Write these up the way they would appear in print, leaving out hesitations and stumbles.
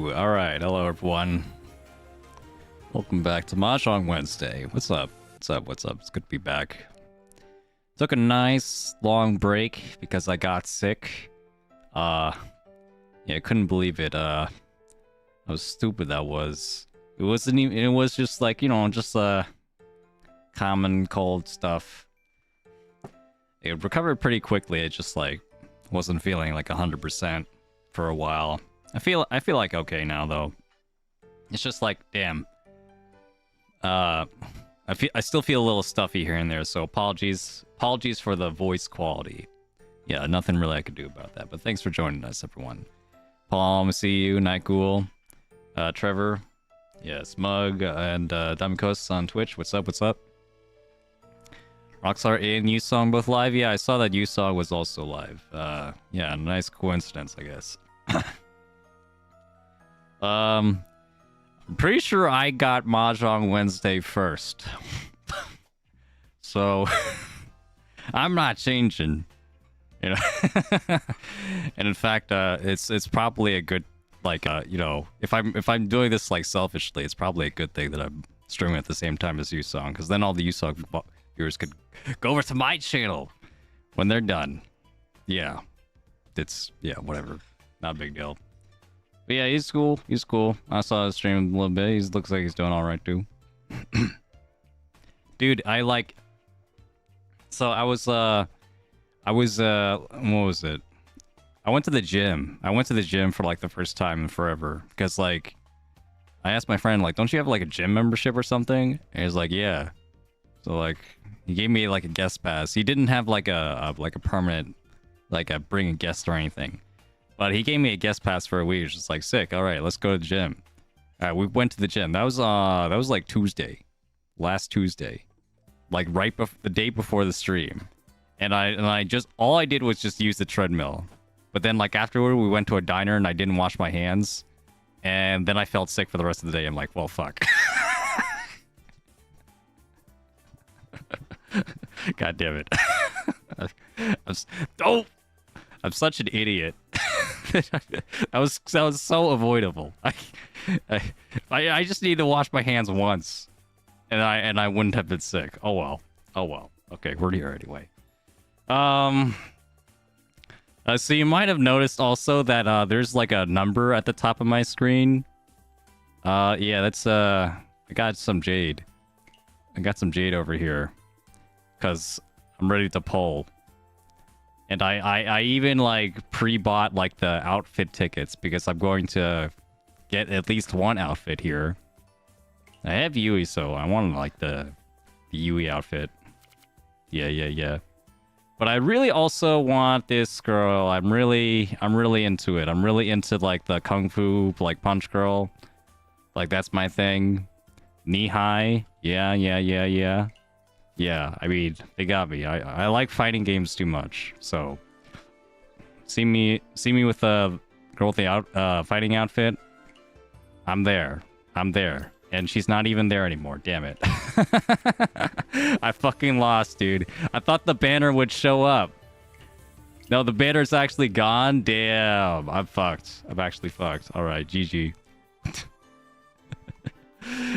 Ooh, alright. Hello, everyone. Welcome back to Mahjong Wednesday. What's up? What's up? What's up? It's good to be back. Took a nice long break because I got sick. Yeah, I couldn't believe it. How stupid that was. It wasn't even, it was just like, you know, just common cold stuff. It recovered pretty quickly. It just like wasn't feeling like 100% for a while. I feel like okay now though. It's just like, damn. I still feel a little stuffy here and there, so apologies for the voice quality. Yeah, nothing really I could do about that. But thanks for joining us, everyone. Paul, I see you, Night Ghoul, Trevor, yeah, Smug, and Damikos on Twitch. What's up? What's up? Rockstar and Yusong both live. Yeah, I saw that Yusong was also live. Yeah, nice coincidence, I guess. I'm pretty sure I got Mahjong Wednesday first. So I'm not changing, you know. And in fact, it's probably a good, like, you know, if I'm doing this like selfishly, it's probably a good thing that I'm streaming at the same time as Yusong, because then all the Yusong viewers could go over to my channel when they're done. Yeah, yeah, whatever, not a big deal. But yeah, he's cool. He's cool. I saw his stream a little bit. He looks like he's doing all right too. Dude, I like. So I was what was it? I went to the gym. I went to the gym for like the first time in forever because like, I asked my friend like, "Don't you have like a gym membership or something?" And he's like, "Yeah." So like, he gave me like a guest pass. He didn't have like a permanent, like a bring a guest or anything. But he gave me a guest pass for a week. It's just like, sick. All right, let's go to the gym. All right, we went to the gym. That was like Tuesday, last Tuesday, like right the day before the stream. And I just, all I did was just use the treadmill. But then like afterward, we went to a diner and I didn't wash my hands. And then I felt sick for the rest of the day. I'm like, well, fuck. God damn it. I'm such an idiot. that was so avoidable. I just need to wash my hands once, and I wouldn't have been sick. Oh well. Oh well. Okay, we're here anyway. So you might have noticed also that there's like a number at the top of my screen. Yeah, that's I got some jade. I got some jade over here, cause I'm ready to pull. And I even like pre-bought like the outfit tickets because I'm going to get at least one outfit here. I have Yui, so I want like the Yui outfit. Yeah. But I really also want this girl. I'm really into it. I'm really into like the kung fu like punch girl. Like that's my thing. Knee high. Yeah. Yeah, I mean, they got me. I like fighting games too much, so see me with a girl with the fighting outfit. I'm there, and she's not even there anymore. Damn it! I fucking lost, dude. I thought the banner would show up. No, the banner's actually gone. Damn, I'm fucked. I'm actually fucked. All right, GG.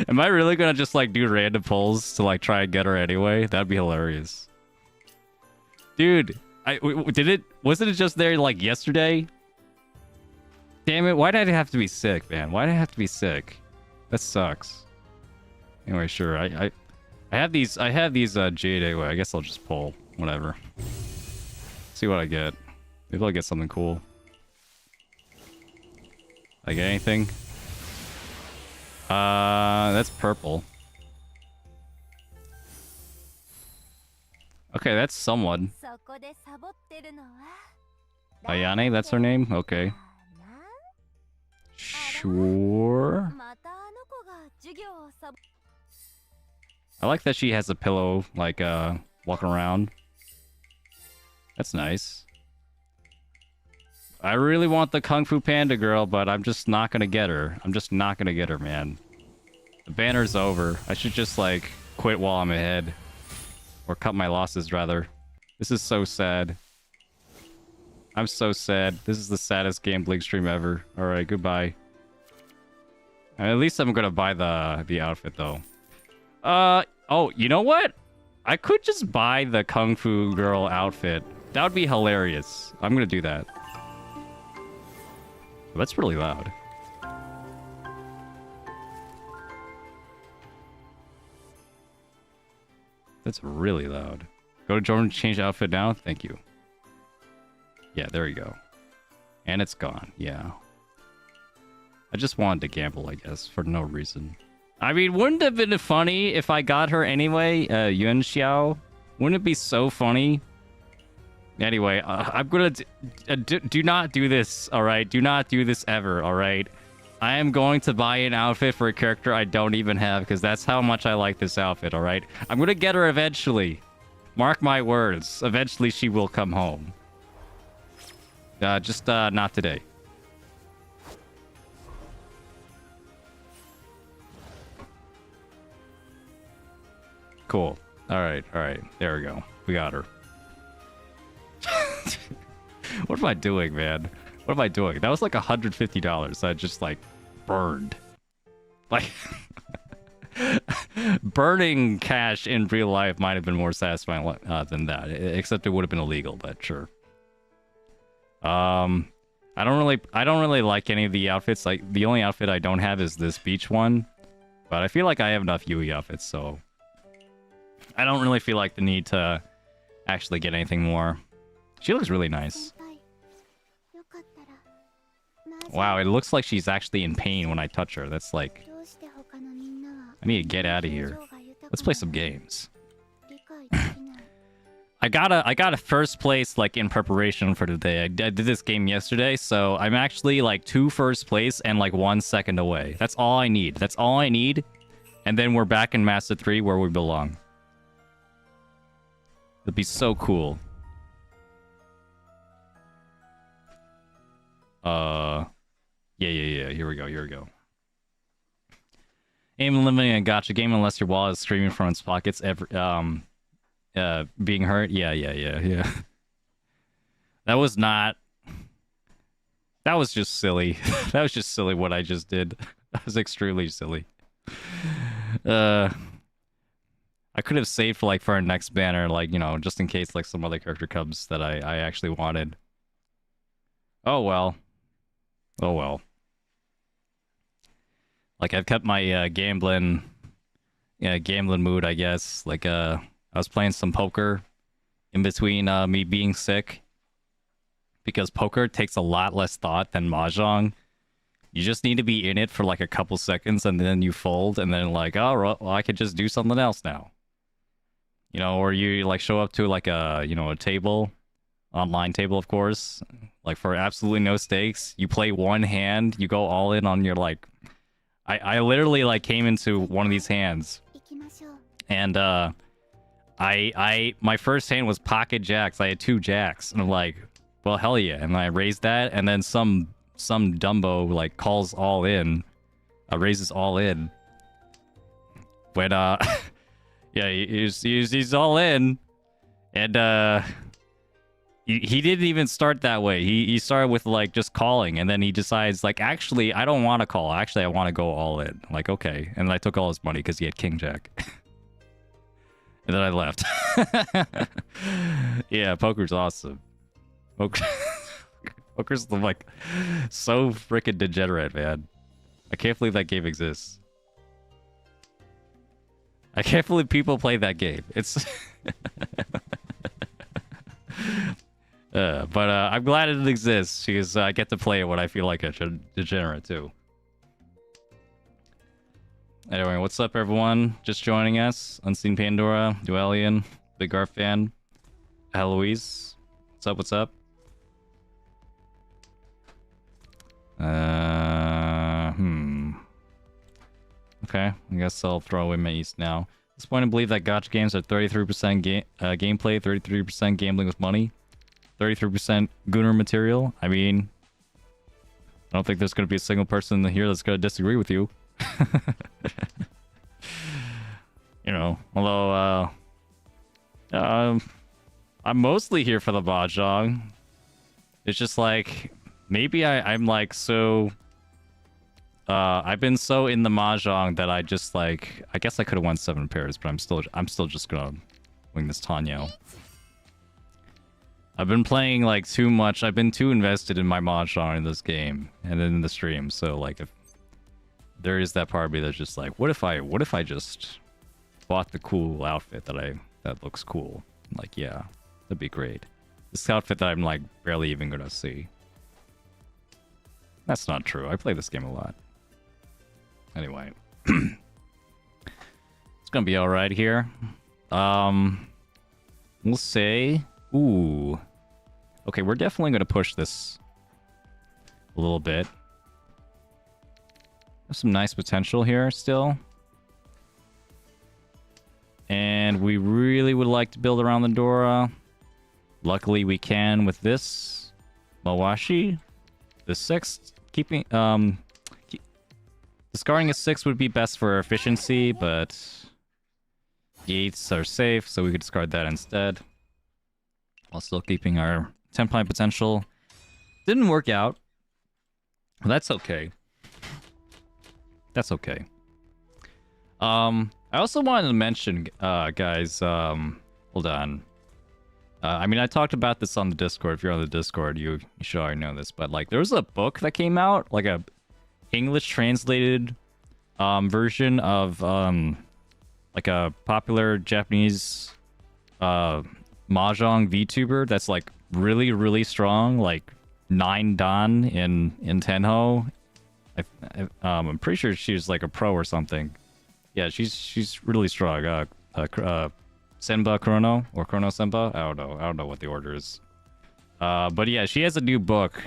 Am I really gonna just like do random pulls to like try and get her anyway? That'd be hilarious. Dude, wasn't it just there like yesterday? Damn it, why did I have to be sick, man? Why did I have to be sick? That sucks. Anyway, sure, I have these jade anyway. I guess I'll just pull. Whatever. See what I get. Maybe I'll get something cool. Like anything? That's purple. Okay, that's someone. Ayane, that's her name? Okay. Sure. I like that she has a pillow, like, walking around. That's nice. I really want the Kung Fu Panda girl, but I'm just not gonna get her. I'm just not gonna get her, man. The banner's over. I should just, like, quit while I'm ahead. Or cut my losses, rather. This is so sad. I'm so sad. This is the saddest gambling stream ever. Alright, goodbye. At least I'm gonna buy the outfit though. Oh, you know what? I could just buy the Kung Fu Girl outfit. That would be hilarious. I'm gonna do that. That's really loud. That's really loud. Go to Jordan, change outfit now. Thank you. Yeah, there you go. And it's gone. Yeah. I just wanted to gamble, I guess, for no reason. I mean, wouldn't it have been funny if I got her anyway? Yuan Xiao? Wouldn't it be so funny? Anyway, I'm gonna... do not do this, alright? Do not do this ever, alright? I am going to buy an outfit for a character I don't even have, because that's how much I like this outfit, alright? I'm gonna get her eventually. Mark my words. Eventually she will come home. Just not today. Cool. Alright, alright. There we go. We got her. What am I doing, man? What am I doing? That was like $150 I just, like, burned. Like, burning cash in real life might have been more satisfying than that. Except it would have been illegal, but sure. I don't really like any of the outfits. Like, the only outfit I don't have is this beach one. But I feel like I have enough Yui outfits, so... I don't really feel like the need to actually get anything more. She looks really nice. Wow, it looks like she's actually in pain when I touch her. That's like... I need to get out of here. Let's play some games. I got a first place, like, in preparation for today. I did this game yesterday, so I'm actually, like, 2 first place and, like, 1 second away. That's all I need. That's all I need. And then we're back in Master 3 where we belong. It'd be so cool. Yeah. Here we go. Aim limiting a gacha game unless your wallet is streaming from its pockets. Being hurt. Yeah. That was not. That was just silly. That was just silly what I just did. That was extremely silly. I could have saved for, like, for our next banner, like, you know, just in case, like, some other character comes that I actually wanted. Oh well. Like, I've kept my gambling mood, I guess. Like, I was playing some poker in between me being sick, because poker takes a lot less thought than Mahjong. You just need to be in it for, like, a couple seconds, and then you fold, and then, like, oh, well, I could just do something else now. You know, or you, like, show up to, like, a table, online table, of course, like, for absolutely no stakes. You play one hand, you go all in on your, like... I literally, like, came into one of these hands, and, my first hand was pocket jacks. I had 2 jacks, and I'm like, well, hell yeah. And I raised that, and then some Dumbo, like, calls all in, raises all in. When, yeah, he's all in, and, he didn't even start that way. He started with, like, just calling, and then he decides, like, actually, I don't want to call. Actually, I want to go all in. Like, okay. And then I took all his money because he had King Jack. And then I left. Yeah, poker's awesome. Poker's, like, so freaking degenerate, man. I can't believe that game exists. I can't believe people play that game. It's... but I'm glad it exists, because I get to play it when I feel like a degenerate, too. Anyway, what's up, everyone? Just joining us. Unseen Pandora, Duelian, Big Garf fan, Eloise. What's up? Okay, I guess I'll throw away my East now. At this point, I believe that gacha games are 33% gameplay, 33% gambling with money, 33% Gunner material. I mean, I don't think there's going to be a single person here that's going to disagree with you. You know, although, I'm mostly here for the Mahjong. It's just like, maybe I'm like so I've been so in the Mahjong that I just like I guess I could have won 7 pairs, but I'm still just gonna wing this Tanyo. I've been playing like too much. I've been too invested in my Mahjong in this game and in the stream. So like if there is that part of me that's just like, what if I just bought the cool outfit that looks cool? Like, yeah, that'd be great. This outfit that I'm like barely even gonna see. That's not true. I play this game a lot. Anyway. It's gonna be alright here. We'll say... Ooh. Okay, we're definitely gonna push this a little bit. There's some nice potential here still. And we really would like to build around the Dora. Luckily we can with this. Mawashi. The 6th. Keeping... Discarding a 6 would be best for efficiency, but... The 8s are safe, so we could discard that instead. While still keeping our 10-point potential. Didn't work out. That's okay. That's okay. I also wanted to mention, guys, hold on. I mean, I talked about this on the Discord. If you're on the Discord, you should already know this. But, like, there was a book that came out, like a English translated version of, like a popular Japanese Mahjong VTuber that's, like, really, really strong. Like, 9 Dan in Tenho. I'm pretty sure she's, like, a pro or something. Yeah, she's really strong. Senba Chrono or Chrono Senba. I don't know what the order is. But yeah, she has a new book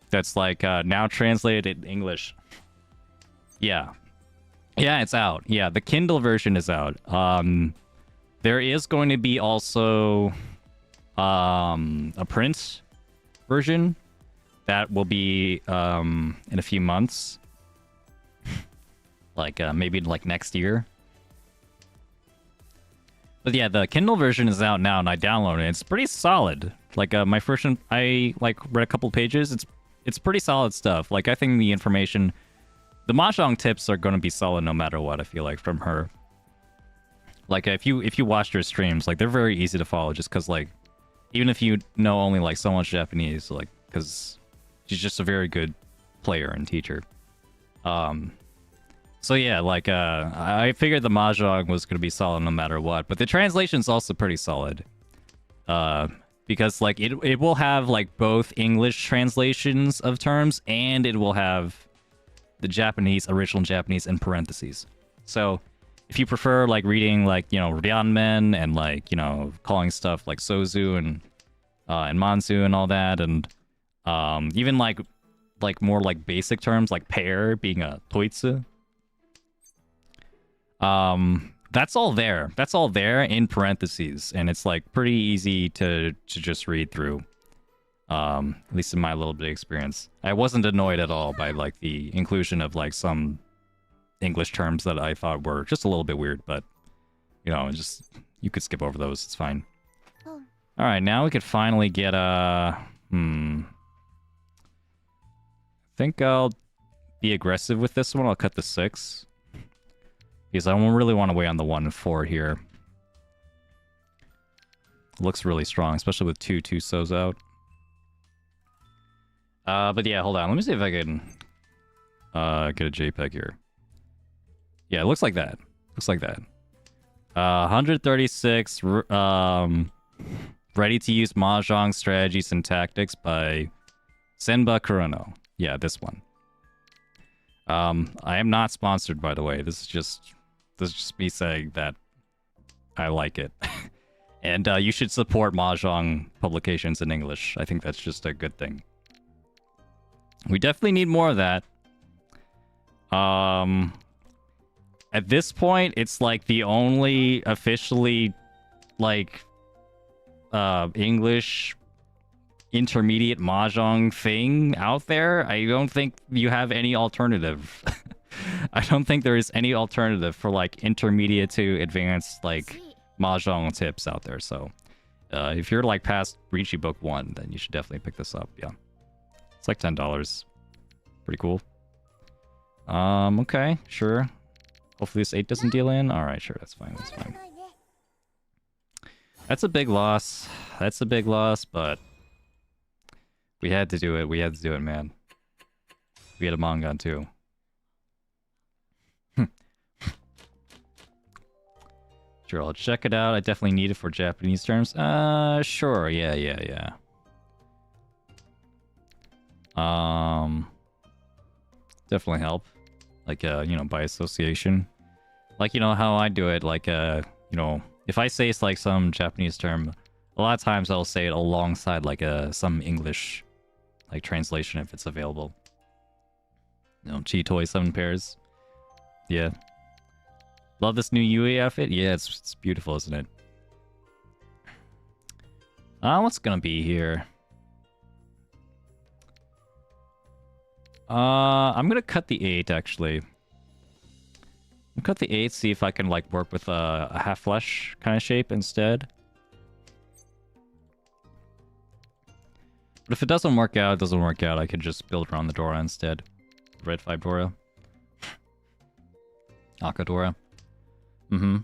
that's like now translated in English. Yeah, it's out. Yeah, the Kindle version is out. There is going to be also a print version that will be in a few months. Like maybe like next year. But yeah, the Kindle version is out now, and I downloaded it. It's pretty solid. Like my first, I like read a couple pages. It's pretty solid stuff. Like I think the information, the Mahjong tips are going to be solid no matter what. I feel like from her. Like if you watch her streams, like they're very easy to follow, just because like even if you know only like so much Japanese, like because she's just a very good player and teacher. So yeah, like I figured the Mahjong was gonna be solid no matter what, but the translation's also pretty solid. Because like it will have like both English translations of terms and it will have the Japanese, original Japanese in parentheses. So if you prefer like reading like, you know, Ryanmen and like, you know, calling stuff like Sozu and Mansu and all that, and even like more like basic terms like pair being a toitsu. That's all there. That's all there in parentheses, and it's like pretty easy to just read through. At least in my little bit of experience. I wasn't annoyed at all by like the inclusion of like some English terms that I thought were just a little bit weird, but you know, just you could skip over those, it's fine. Oh. Alright, now we could finally get I think I'll be aggressive with this one. I'll cut the 6. Because I don't really want to wait on the 1 and 4 here. Looks really strong, especially with 2 2-sos out. But yeah, hold on. Let me see if I can get a JPEG here. Yeah, it looks like that. Looks like that. 136 ready to use Mahjong strategies and tactics by Senba Kurono. Yeah, this one. I am not sponsored, by the way. This is just me saying that I like it. And you should support Mahjong publications in English. I think that's just a good thing. We definitely need more of that. At this point, it's like the only officially like English intermediate Mahjong thing out there. I don't think you have any alternative. I don't think there is any alternative for like intermediate to advanced like Mahjong tips out there. So if you're like past Riichi Book 1, then you should definitely pick this up. Yeah, it's like $10. Pretty cool. Okay, sure. Hopefully this 8 doesn't deal in. Alright, sure, that's fine, that's fine. That's a big loss. That's a big loss, but we had to do it. We had to do it, man. We had a manga too. Sure, I'll check it out. I definitely need it for Japanese terms. Sure. Yeah. Definitely help. Like, you know, by association. Like, you know, how I do it, like, you know, if I say it's like some Japanese term, a lot of times I'll say it alongside, like, some English, like, translation if it's available. You know, Chi Toy 7 pairs. Yeah. Love this new Yui outfit? Yeah, it's beautiful, isn't it? What's gonna be here? I'm gonna cut the 8, actually. I'll cut the 8, see if I can, like, work with a half-flesh kind of shape instead. But if it doesn't work out, it doesn't work out. I could just build around the Dora instead. Red 5 Dora. Akadora. Mm-hmm.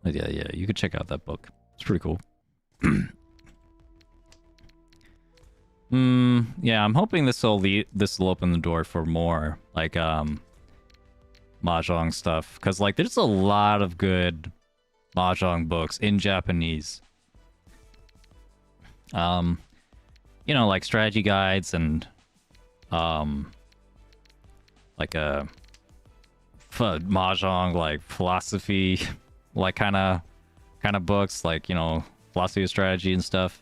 Yeah, you could check out that book. It's pretty cool. Yeah, I'm hoping this will open the door for more, like, Mahjong stuff. Because, like, there's a lot of good Mahjong books in Japanese. You know, like, strategy guides and, like, Mahjong, like, philosophy, like, kind of books, like, you know, philosophy of strategy and stuff.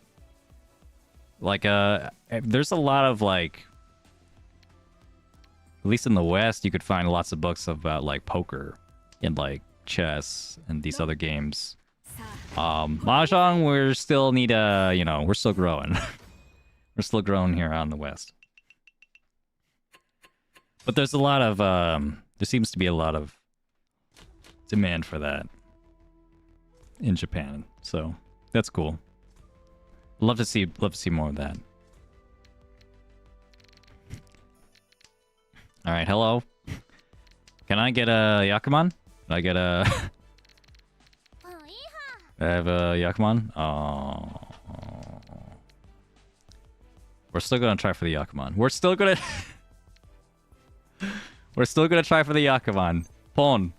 Like, there's a lot of, like, at least in the West, you could find lots of books about, like, poker and, like, chess and these other games. Mahjong, we still need you know, we're still growing. We're still growing here out in the West. But there's a lot of, there seems to be a lot of demand for that in Japan, so that's cool. Love to see more of that. All right, hello. Can I get a Yakuman? Can I get a? I have a Yakuman. Oh, we're still gonna try for the Yakuman. We're still gonna try for the Yakuman. Pon.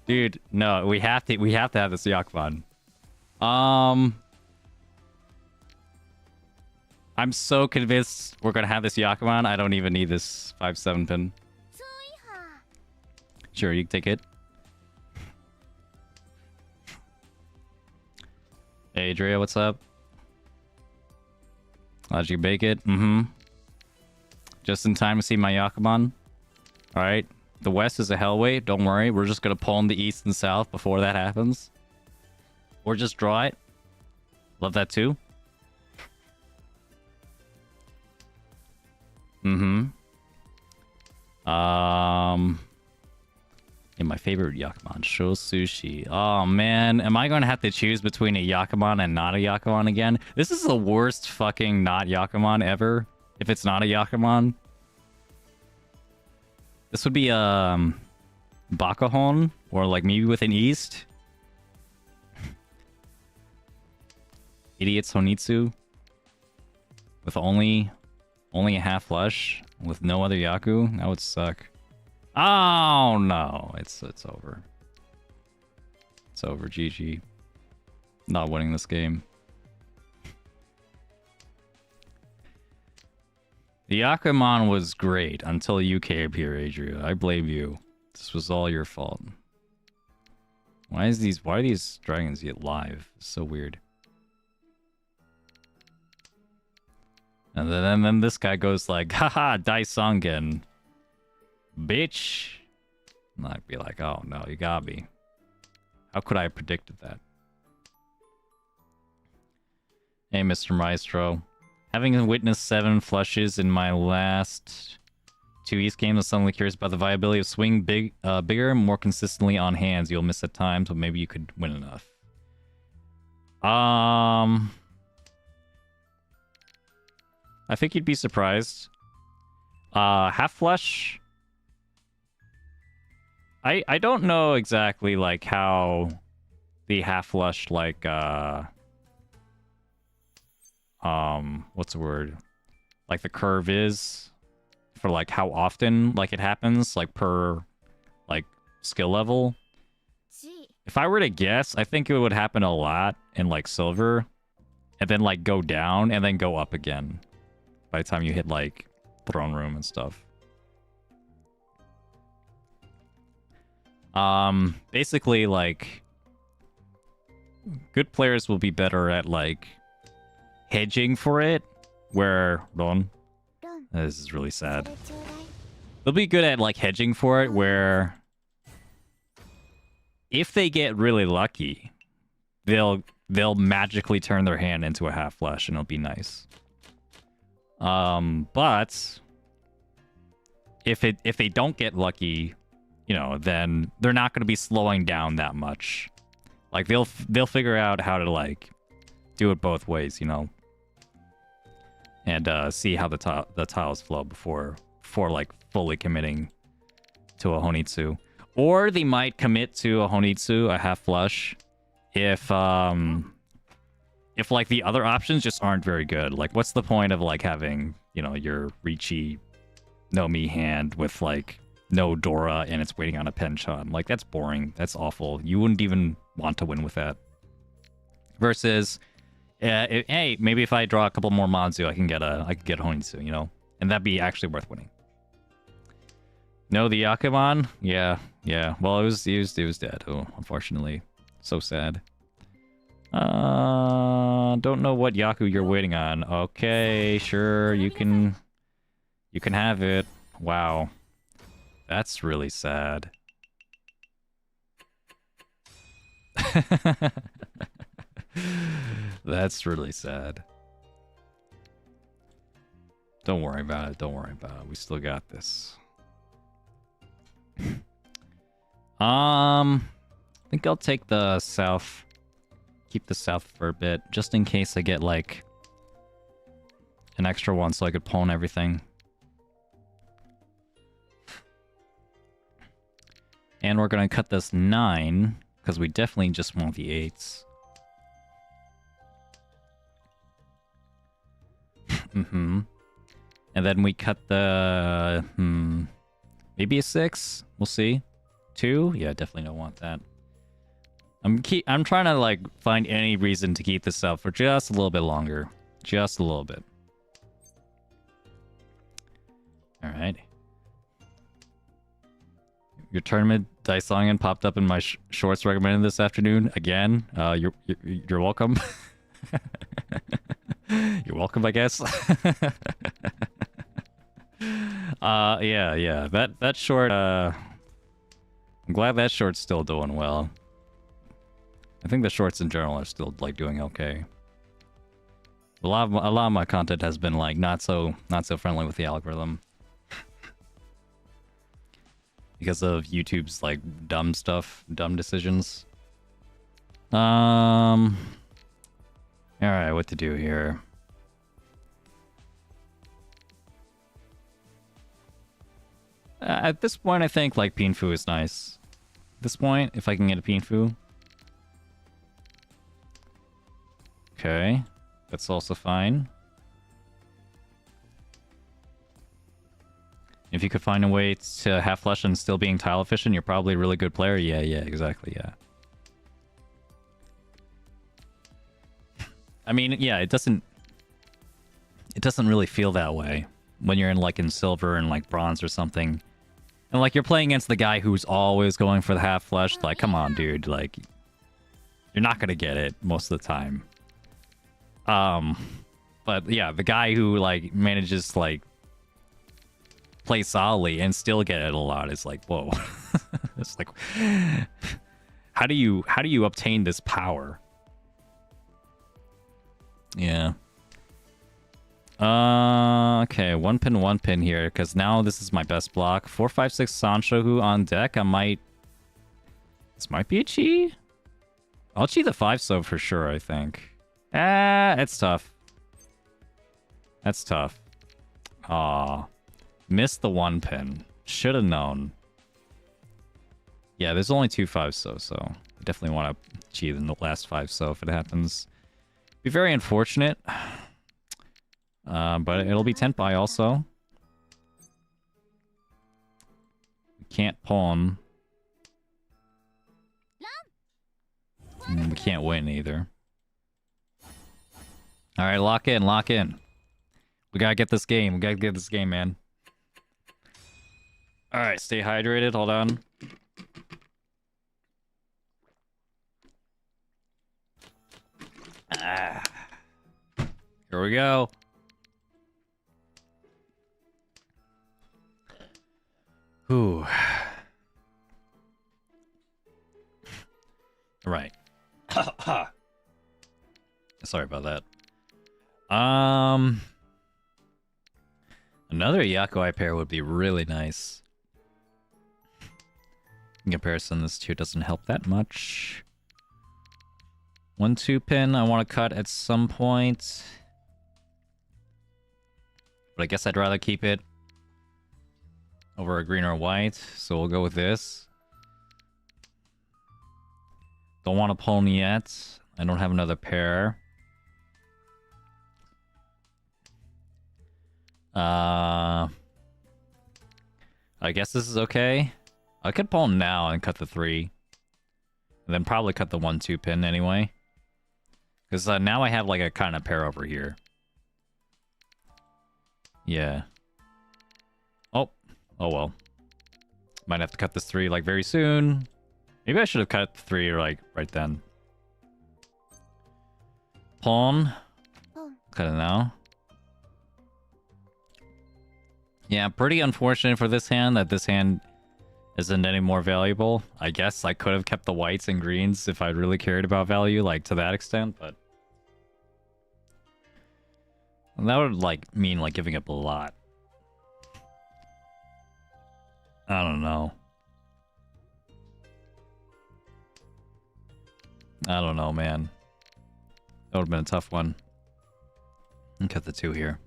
Dude, no, we have to have this Yakuman. I'm so convinced we're gonna have this Yakuman. I don't even need this 5-7 pin. Sure, you can take it. Hey, Drea, what's up? How'd you bake it? Just in time to see my Yakuman. Alright. The West is a hellway. Don't worry. We're just gonna pull in the East and South before that happens. Or just draw it. Love that too. And my favorite Yakuman, Sho Sushi. Oh man, am I gonna have to choose between a Yakuman and not a Yakuman again? This is the worst fucking not Yakuman ever. If it's not a Yakuman. This would be Bakahon, or like maybe with an East. Idiot Sonitsu. With only a half flush with no other Yaku. That would suck. Oh no, it's over. It's over. GG. Not winning this game. The Yakuman was great until you came here, Adria. I blame you. This was all your fault. Why are these dragons yet live? It's so weird. And then this guy goes like, haha, Daisongen. Bitch. And I'd be like, oh no, you got me. How could I have predicted that? Hey, Mr. Maestro. Having witnessed 7 flushes in my last 2 East games, I'm suddenly curious about the viability of swing bigger and more consistently on hands. You'll miss at times, but maybe you could win enough. I think you'd be surprised. Half flush. I don't know exactly like how the half flush like what's the word? Like the curve is for like how often like it happens like per like skill level. If I were to guess, I think it would happen a lot in like silver and then like go down and then go up again by the time you hit like throne room and stuff. Basically like good players will be better at like hedging for it where this is really sad. They'll be good at like hedging for it where if they get really lucky, they'll magically turn their hand into a half flush and it'll be nice. But if they don't get lucky, you know, then they're not going to be slowing down that much. Like they'll figure out how to like do it both ways, you know, and see how the tiles flow before like fully committing to a honitsu. Or they might commit to a honitsu, a half flush, if like the other options just aren't very good. Like what's the point of like having, you know, your Riichi no Mi hand with like no Dora and it's waiting on a penchant? Like that's boring. That's awful. You wouldn't even want to win with that. Versus hey, maybe if I draw a couple more Manzu, I can get a honitsu, you know? And that'd be actually worth winning. No, the Yakuman? Yeah. Well, he was dead. Oh, unfortunately. So sad. Don't know what Yaku you're waiting on. Okay, sure, you can have it. Wow. That's really sad. That's really sad. Don't worry about it. We still got this. I think I'll take the south. Keep the south for a bit, just in case I get like an extra one so I could pawn everything. And we're gonna cut this 9, because we definitely just want the 8s. And then we cut the... maybe a 6? We'll see. 2? Yeah, definitely don't want that. I'm trying to, like, find any reason to keep this up for just a little bit longer. Just a little bit. Alright. Your tournament Daisongan popped up in my shorts recommended this afternoon. Again, you're welcome. You're welcome, I guess. Yeah. That short, I'm glad that short's still doing well. I think the shorts in general are still like doing okay. A lot of my content has been like not so friendly with the algorithm because of YouTube's like dumb decisions. All right, what to do here? At this point, I think like Pinfu is nice. At this point, if I can get a Pinfu. Okay, that's also fine. If you could find a way to half flush and still being tile efficient, you're probably a really good player. Yeah, exactly, yeah. I mean, yeah, it doesn't really feel that way when you're in silver and like bronze or something. And like you're playing against the guy who's always going for the half flush. Like, come on, dude, like you're not gonna get it most of the time. But yeah, the guy who like manages to like play solidly and still get it a lot is like, whoa. It's like, how do you obtain this power? Yeah. Okay, one pin here, because now this is my best block. 4, 5, 6 Sanshogu on deck. This might be a chi? I'll chi the 5 so for sure, I think. It's tough. That's tough. Aw. Missed the 1 pin. Should have known. Yeah, there's only 2 5-so, so I definitely want to cheat in the last 5-so if it happens. Be very unfortunate. But it'll be 10 by also. We can't pawn. And we can't win either. Alright, lock in, lock in. We gotta get this game. We gotta get this game, man. Alright, stay hydrated. Hold on. Here we go. Ooh. Right. Sorry about that. Another Yakuai pair would be really nice. In comparison, this 2 doesn't help that much. 1-2 pin I want to cut at some point. But I guess I'd rather keep it over a green or white, so we'll go with this. Don't want to pawn yet. I don't have another pair. I guess this is okay. I could pawn now and cut the 3. And then probably cut the 1-2 pin anyway. Because now I have like a kind of pair over here. Yeah. Oh well. Might have to cut this 3 like very soon. Maybe I should have cut the 3 like right then. Pawn. Cut it now. Yeah, pretty unfortunate for this hand that this hand isn't any more valuable. I guess I could have kept the whites and greens if I really cared about value, like to that extent, but that would like mean like giving up a lot. I don't know. I don't know, man. That would have been a tough one. And cut the 2 here.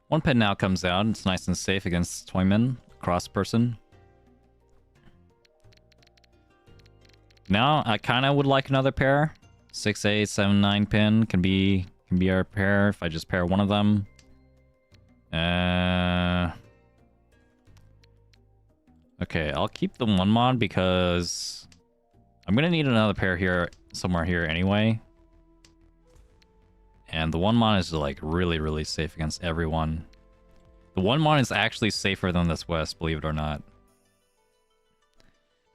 1 pin now comes out. It's nice and safe against Toyman, cross person. Now I kind of would like another pair. 6-8, 7-9 pin can be our pair if I just pair one of them. Okay, I'll keep the 1 mod because I'm gonna need another pair here somewhere here anyway. And the 1 mon is like really, really safe against everyone. The 1 mon is actually safer than this West, believe it or not.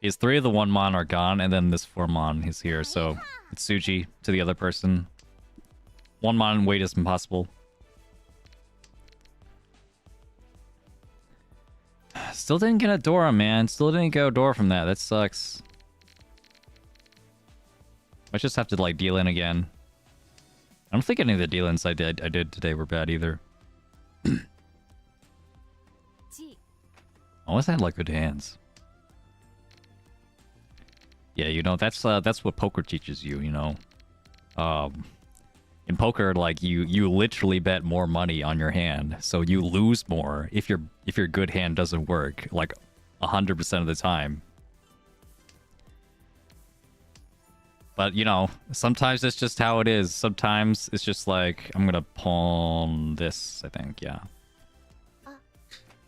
Because 3 of the 1 mon are gone, and then this 4 mon is here, so it's Suji to the other person. 1 mon wait is impossible. Still didn't get a Dora, man. Still didn't get a Dora from that. That sucks. I just have to like deal in again. I don't think any of the deal-ins I did today were bad either. I always had like good hands. Yeah, you know, that's what poker teaches you, you know. In poker, like you literally bet more money on your hand, so you lose more if your good hand doesn't work, like 100% of the time. But, you know, sometimes it's just how it is. Sometimes it's just like, I'm gonna pawn this, I think, yeah.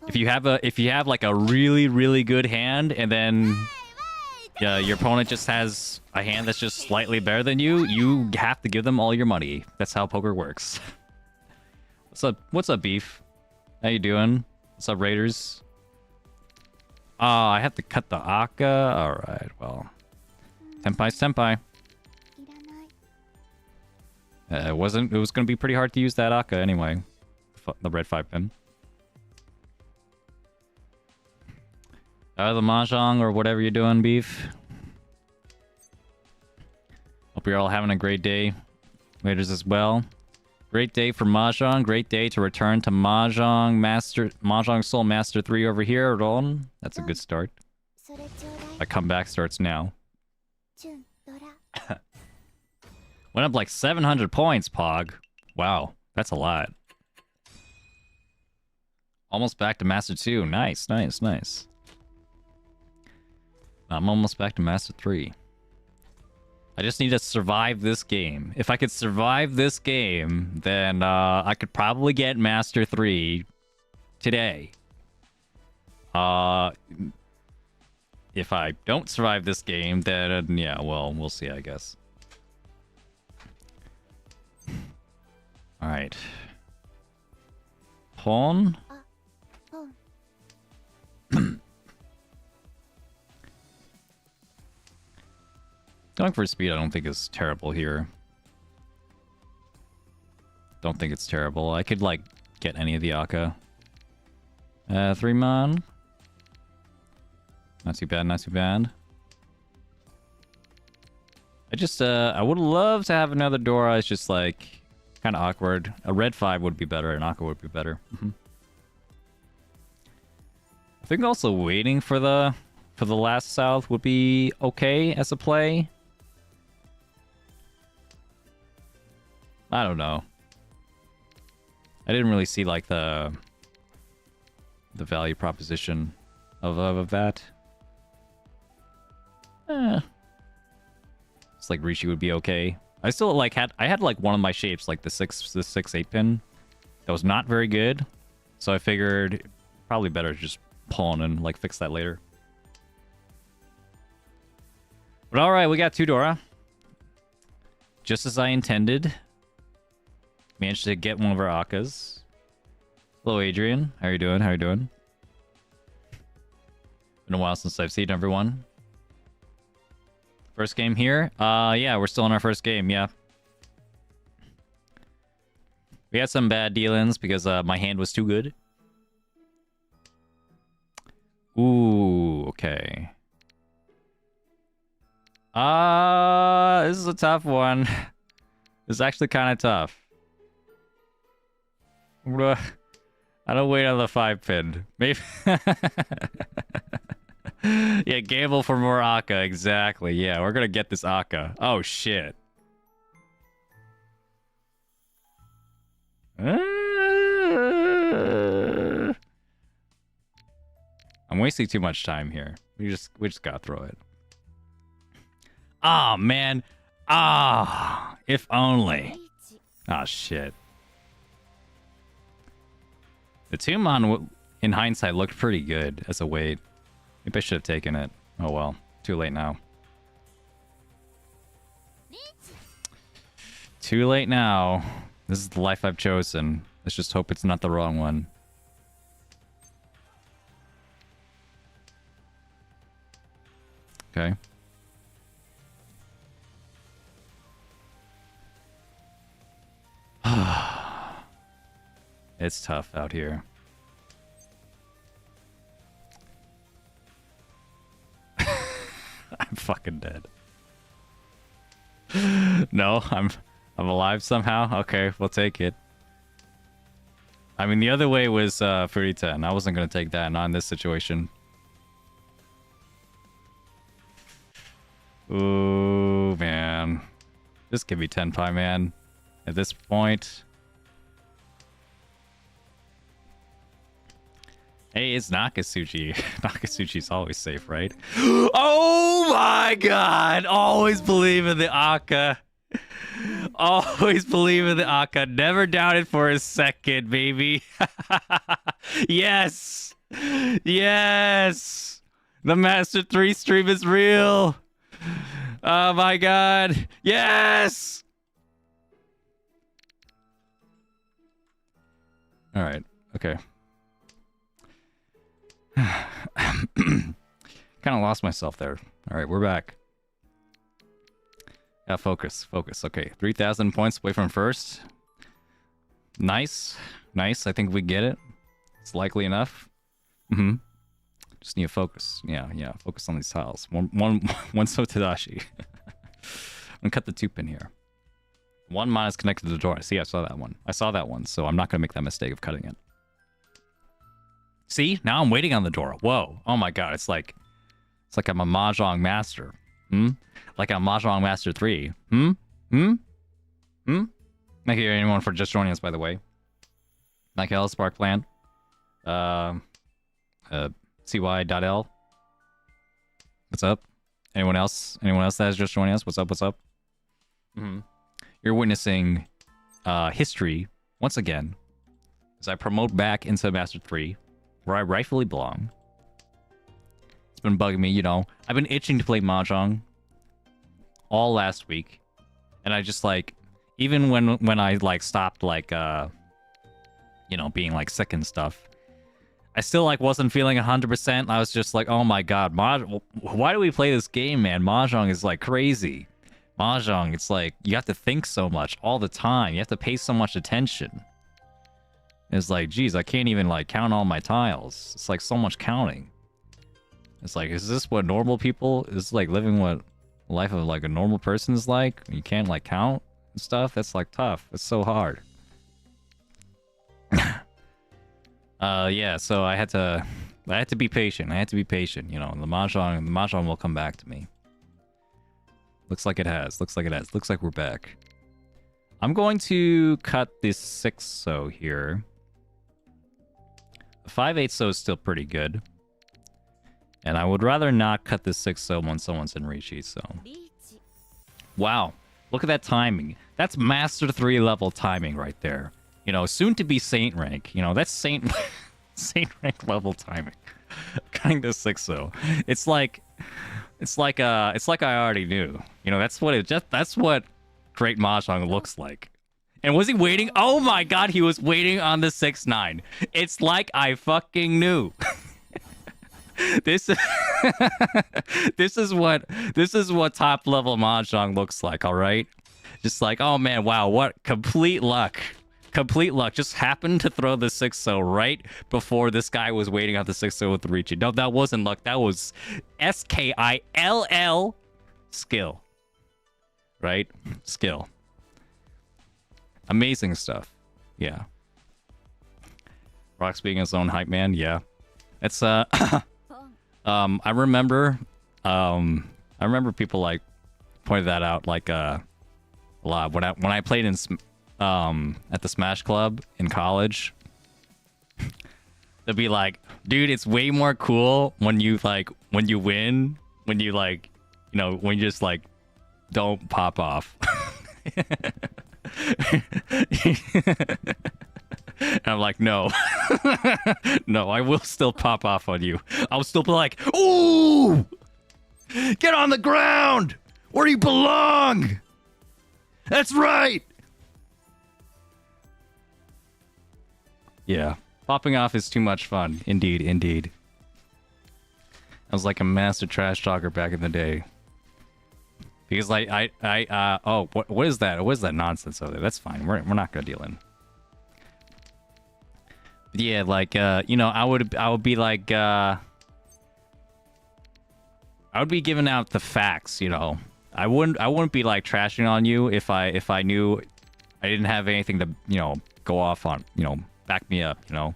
If you have like a really, really good hand, and then your opponent just has a hand that's just slightly better than you, you have to give them all your money. That's how poker works. What's up, Beef? How you doing? What's up, Raiders? I have to cut the Aka? Alright, well. Tenpai's Tenpai. It was gonna be pretty hard to use that Aka anyway. The red 5 pin. The Mahjong or whatever you're doing, Beef. Hope you're all having a great day. Raiders as well. Great day for Mahjong. Great day to return to Mahjong Soul Master 3 over here, Ron. That's a good start. My comeback starts now. Went up like 700 points, Pog. Wow, that's a lot. Almost back to Master 2. Nice, nice, nice. I'm almost back to Master 3. I just need to survive this game. If I could survive this game, then I could probably get Master 3 today. If I don't survive this game, then yeah, well, we'll see, I guess. All right. Pawn. Going for speed, I don't think is terrible here. Don't think it's terrible. I could, like, get any of the Akka. 3-mon. Not too bad, not too bad. I would love to have another Dora. It's just, like, kind of awkward. A red 5 would be better, an Akka would be better. I think also waiting for the last South would be okay as a play. I don't know. I didn't really see like the value proposition of that. It's like Riichi would be okay. I still like I had like one of my shapes, like the 6/8 pin, that was not very good. So I figured probably better to just pawn and like fix that later. But all right, we got 2 Dora. Just as I intended. Managed to get one of our Akkas. Hello, Adrian. How are you doing? How are you doing? Been a while since I've seen everyone. First game here? Yeah, we're still in our first game, yeah. We had some bad dealings because my hand was too good. Ooh, okay. This is a tough one. This is actually kind of tough. I don't wait on the 5 pin. Maybe. Yeah, gamble for more Akka. Exactly. Yeah, we're gonna get this Akka. Oh shit. I'm wasting too much time here. We just gotta throw it. Ah, man. Ah, if only. Ah, shit. The 2-mon, in hindsight, looked pretty good as a weight. Maybe I should have taken it. Oh well. Too late now. Too late now. This is the life I've chosen. Let's just hope it's not the wrong one. Okay. It's tough out here. I'm fucking dead. No, I'm alive somehow. Okay, we'll take it. I mean, the other way was Furita, and I wasn't gonna take that. Not in this situation. Ooh, man. Just give me Tenpai, man. At this point. Hey, it's Nakatsuchi. Nakatsuchi's always safe, right? Oh my god! Always believe in the Akka. Always believe in the Akka. Never doubt it for a second, baby. Yes! Yes! The Master 3 stream is real! Oh my god! Yes! Alright, okay. Kind of lost myself there. Alright, we're back. Yeah, focus. Okay, 3,000 points away from first. Nice. Nice, I think we get it. It's likely enough. Just need to focus. Yeah, focus on these tiles. One so Tadashi. I'm gonna cut the 2 pin here. 1-mon is connected to the door. See, I saw that one. So I'm not gonna make that mistake of cutting it. See? Now I'm waiting on the door. Whoa. Oh my god, it's like I'm a Mahjong master. Like I'm Mahjong Master 3. Thank you anyone for just joining us, by the way. Like Hell Spark Plan. Um, CY.L. What's up? Anyone else? Anyone else that is just joining us? What's up? What's up? You're witnessing history once again as I promote back into Master 3, where I rightfully belong. It's been bugging me, you know. I've been itching to play Mahjong all last week, and I just like, even when I like stopped like you know, being like sick and stuff, I still like wasn't feeling 100%. I was just like, oh my god, why do we play this game, man? Mahjong is like crazy. Mahjong, it's like you have to think so much all the time. You have to pay so much attention. It's like, geez, I can't even like count all my tiles. It's like so much counting. It's like, is this what normal people is like living? What life of like a normal person is like? You can't like count and stuff. That's like tough. It's so hard. Yeah. So I had to be patient. I had to be patient. You know, the mahjong will come back to me. Looks like it has. Looks like it has. Looks like we're back. I'm going to cut this 6-so here. The 5/8-so is still pretty good. And I would rather not cut this 6-so when someone's in Riichi, so. Wow. Look at that timing. That's Master 3 level timing right there. You know, soon to be Saint rank. You know, that's Saint rank level timing. Kind of 6-so. It's like I already knew. You know, that's what great Mahjong looks like. And was he waiting? Oh my god, he was waiting on the 6-9. It's like I fucking knew. This is what top level Mahjong looks like, all right? Just like, oh man, wow, what complete luck. Complete luck. Just happened to throw the 6-so right before this guy was waiting on the 6-so with Riichi. No, that wasn't luck. That was SKILL skill. Right? Skill. Amazing stuff. Yeah. Rock's being his own hype man. Yeah. It's I remember people like pointed that out like a lot when I played in at the Smash Club in college. They'd be like, dude, it's way more cool when you win, when you like, you know, when you just like don't pop off. And I'm like, no. No, I will still pop off on you. I'll still be like, ooh! Get on the ground! Where you belong! That's right! Yeah. Popping off is too much fun. Indeed, indeed. I was like a master trash talker back in the day. Because like oh, what is that? What is that nonsense over there? That's fine. We're not gonna deal in. Yeah, like you know, I would be like I would be giving out the facts, you know. I wouldn't be like trashing on you if I knew I didn't have anything to, you know, go off on, you know, back me up, you know.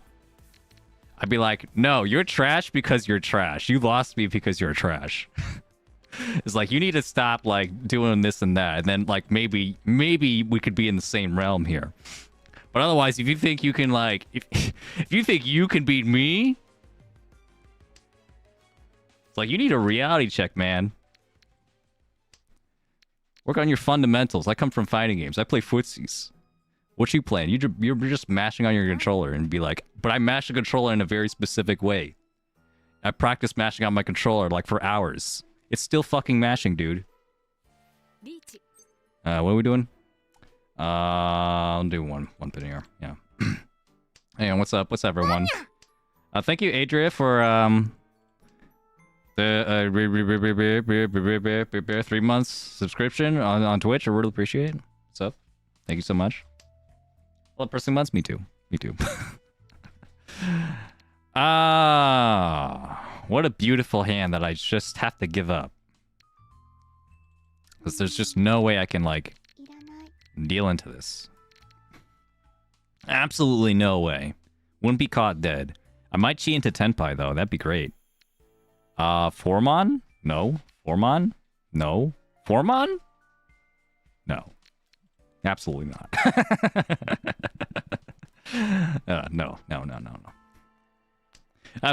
I'd be like, no, you're trash because you're trash. You lost me because you're trash. It's like, you need to stop like doing this and that, and then like maybe we could be in the same realm here. But otherwise, if you think you can like if you think you can beat me, it's like you need a reality check, man. Work on your fundamentals. I come from fighting games. I play footsies. What you playing? You're just mashing on your controller and be like, but I mash the controller in a very specific way. I practice mashing on my controller like for hours. It's still fucking mashing, dude. What are we doing? I'll do one pin here. Yeah. Hey, what's up? What's up, everyone? Thank you, Adria, for the 3 months subscription on Twitch. I really appreciate it. What's up? Thank you so much. Well, pressing months. Me too. Me too. What a beautiful hand that I just have to give up. Because there's just no way I can, like, deal into this. Absolutely no way. Wouldn't be caught dead. I might cheat into Tenpai, though. That'd be great. Formon? No. Formon? No. Formon? No. Absolutely not. No.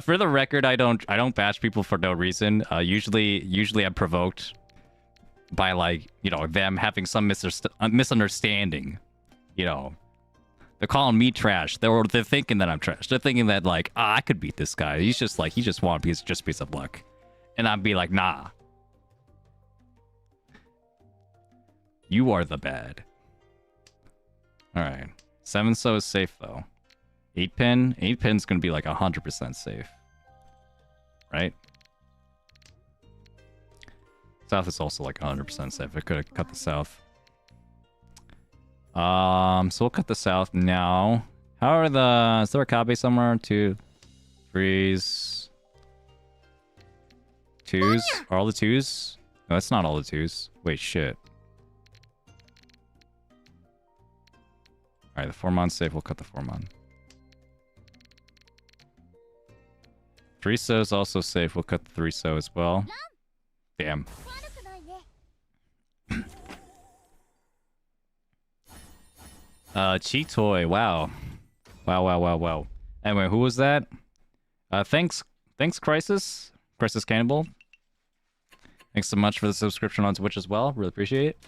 For the record, I don't bash people for no reason. Usually I'm provoked by, like, you know, them having some misunderstanding. You know, they're calling me trash. They're thinking that I'm trash. They're thinking that, like, I could beat this guy. He just want a piece of luck, and I'd be like, nah, you are the bad. All right, 7 so is safe though. 8-pin's gonna be like 100% safe, right? South is also like 100% safe. I could have cut the south. So we'll cut the south now. How are the... Is there a Kabe somewhere? 2, 3s, 2s. Are all the 2s? No, that's not all the 2s. Wait, shit. Alright, the 4-mon's safe. We'll cut the 4-mon. 3 so is also safe. We'll cut the 3 so as well. Damn. Cheat toy. Wow. Wow. Anyway, who was that? Thanks, Crisis Cannibal. Thanks so much for the subscription on Twitch as well. Really appreciate it.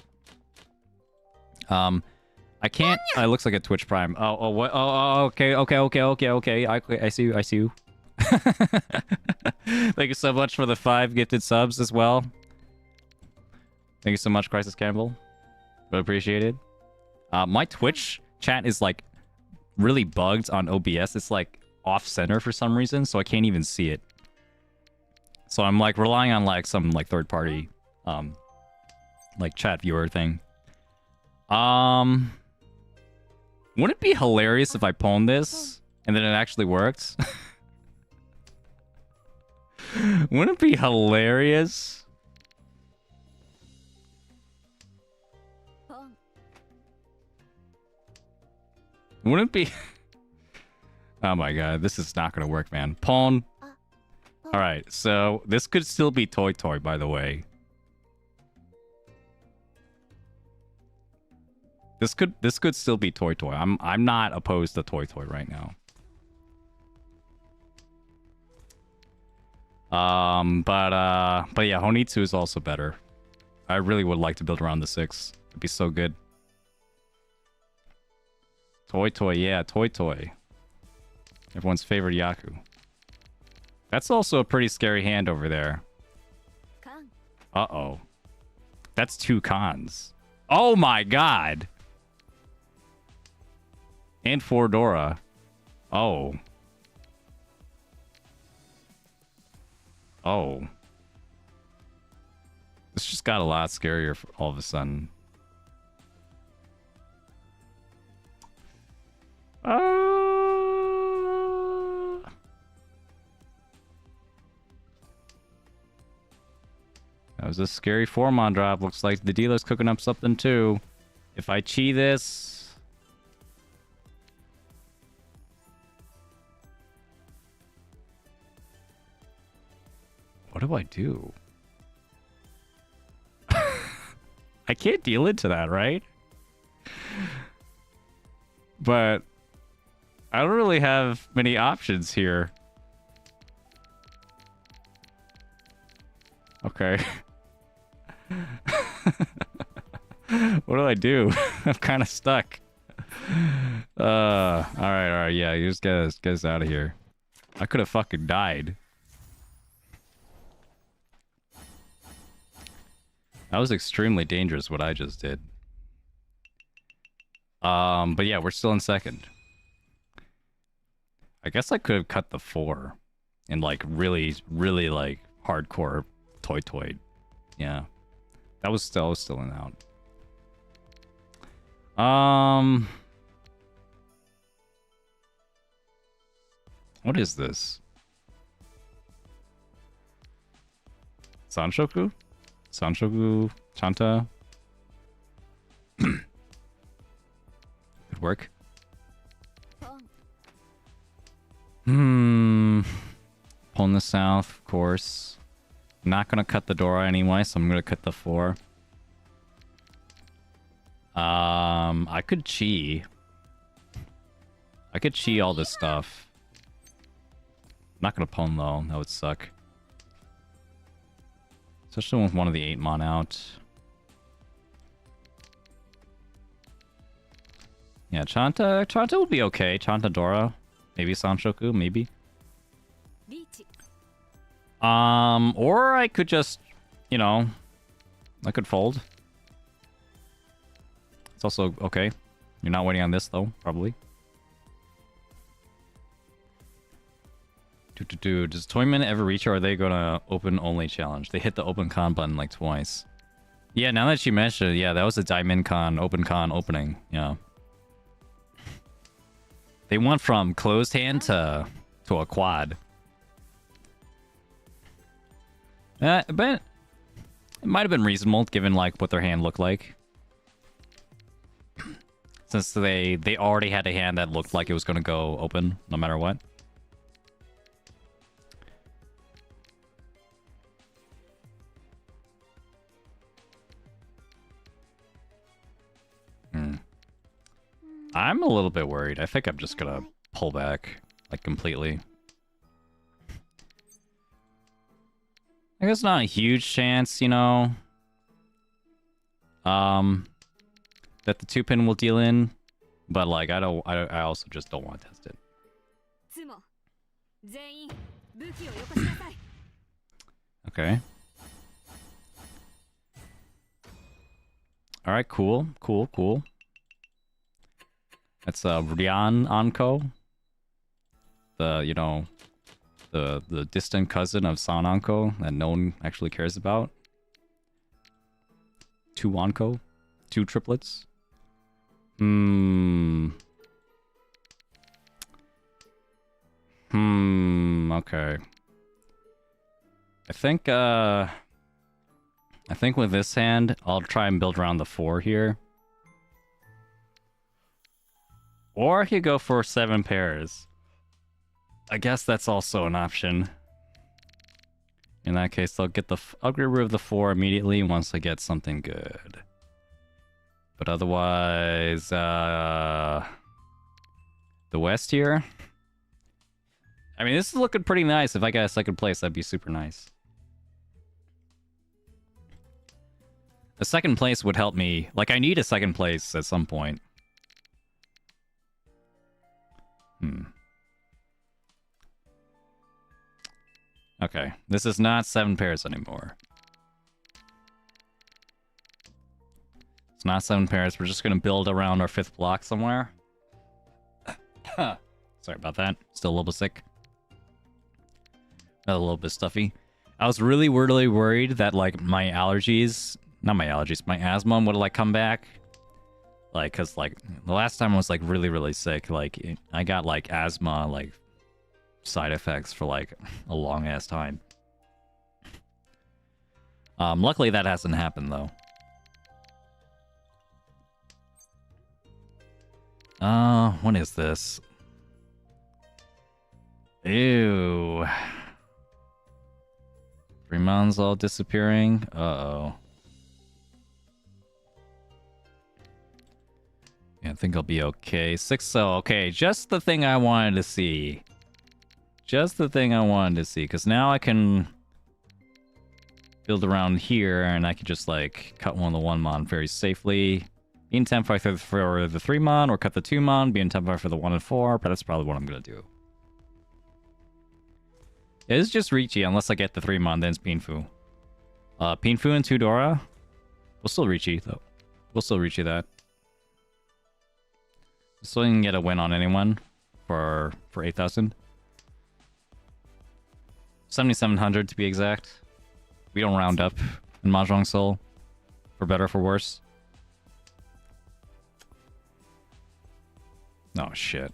I can't. It looks like a Twitch Prime. What? Okay. I see you. Thank you so much for the 5 gifted subs as well. Thank you so much, Crisis Cannibal. Really appreciate it. My Twitch chat is like really bugged on OBS. It's like off center for some reason, so I can't even see it. So I'm like relying on like some like third party like chat viewer thing. Wouldn't it be hilarious if I pawned this and then it actually worked? Wouldn't it be hilarious? Wouldn't it be... Oh my god, this is not gonna work, man. Pawn. Alright, so this could still be Toy, by the way. This could still be Toy. I'm not opposed to Toy right now. But yeah, Honitsu is also better. I really would like to build around the 6. It'd be so good. Toy, yeah, Toy. Everyone's favorite Yaku. That's also a pretty scary hand over there. Uh-oh. That's 2 cons. Oh my god! And 4 Dora. Oh. Oh. This just got a lot scarier all of a sudden. That was a scary 4-mon drop. Looks like the dealer's cooking up something too. If I chi this... What do I do? I can't deal into that, right? But I don't really have many options here. Okay. What do I do? I'm kind of stuck. All right. Yeah, you just get us out of here. I could have fucking died. That was extremely dangerous what I just did. But yeah, we're still in second. I guess I could have cut the 4 and like really like hardcore toy. Yeah. That was still in out. What is this? Sanshoku? Chanta? Good work. Pawn the south, of course. I'm not gonna cut the Dora anyway, so I'm gonna cut the 4. I could chi. I could chi all this stuff. Not gonna pawn though. That would suck. Especially with one of the 8 mon out. Yeah, Chanta will be okay. Chanta Dora. Maybe Sanshoku, maybe. Or I could just, you know, I could fold. It's also okay. You're not waiting on this though, probably. Does Toyman ever reach, or are they gonna open only challenge? They hit the open con button like twice. Yeah, now that you mention it, yeah, that was a Diamond Con, open con opening. Yeah. They went from closed hand to a quad. But it might have been reasonable given like what their hand looked like. Since they already had a hand that looked like it was gonna go open no matter what. I'm a little bit worried. I think I'm just gonna pull back, like, completely. I guess not a huge chance, you know, that the 2-pin will deal in, but, like, I also just don't want to test it. Okay. Alright, cool. That's Ryan Anko. The, you know, the distant cousin of San Anko that no one actually cares about. 2 Anko. 2 triplets. Okay. I think with this hand, I'll try and build around the 4 here. Or I could go for 7 pairs. I guess that's also an option. In that case, I'll get I'll get rid of the 4 immediately once I get something good. But otherwise, the West here. I mean, this is looking pretty nice. If I got a second place, that'd be super nice. A second place would help me. Like, I need a second place at some point. Okay, this is not 7 pairs anymore. It's not 7 pairs. We're just gonna build around our 5th block somewhere. Sorry about that. Still a little bit sick. A little bit stuffy. I was really worried that, like, my allergies... Not my allergies, my asthma would, like, come back. Like, cause, like, the last time I was, like, really sick. Like, I got, like, asthma, like, side effects for, like, a long-ass time. Luckily that hasn't happened, though. What is this? Ew. Freeman's all disappearing? Uh-oh. Yeah, I think I'll be okay. 6, okay, just the thing I wanted to see. Just the thing I wanted to see, because now I can build around here, and I can just, like, cut one of the 1 mon very safely. Be in tempo for the 3 mon, or cut the 2 mon, be in tempo for the 1 and 4, but that's probably what I'm gonna do. It is just Riichi, unless I get the 3 mon, then it's Pinfu. Pinfu and 2 Dora? We'll still Riichi, though. We'll still Riichi that. So I can get a win on anyone for 8,000. 7,700 to be exact. We don't round up in Mahjong Soul, for better or for worse. Oh shit.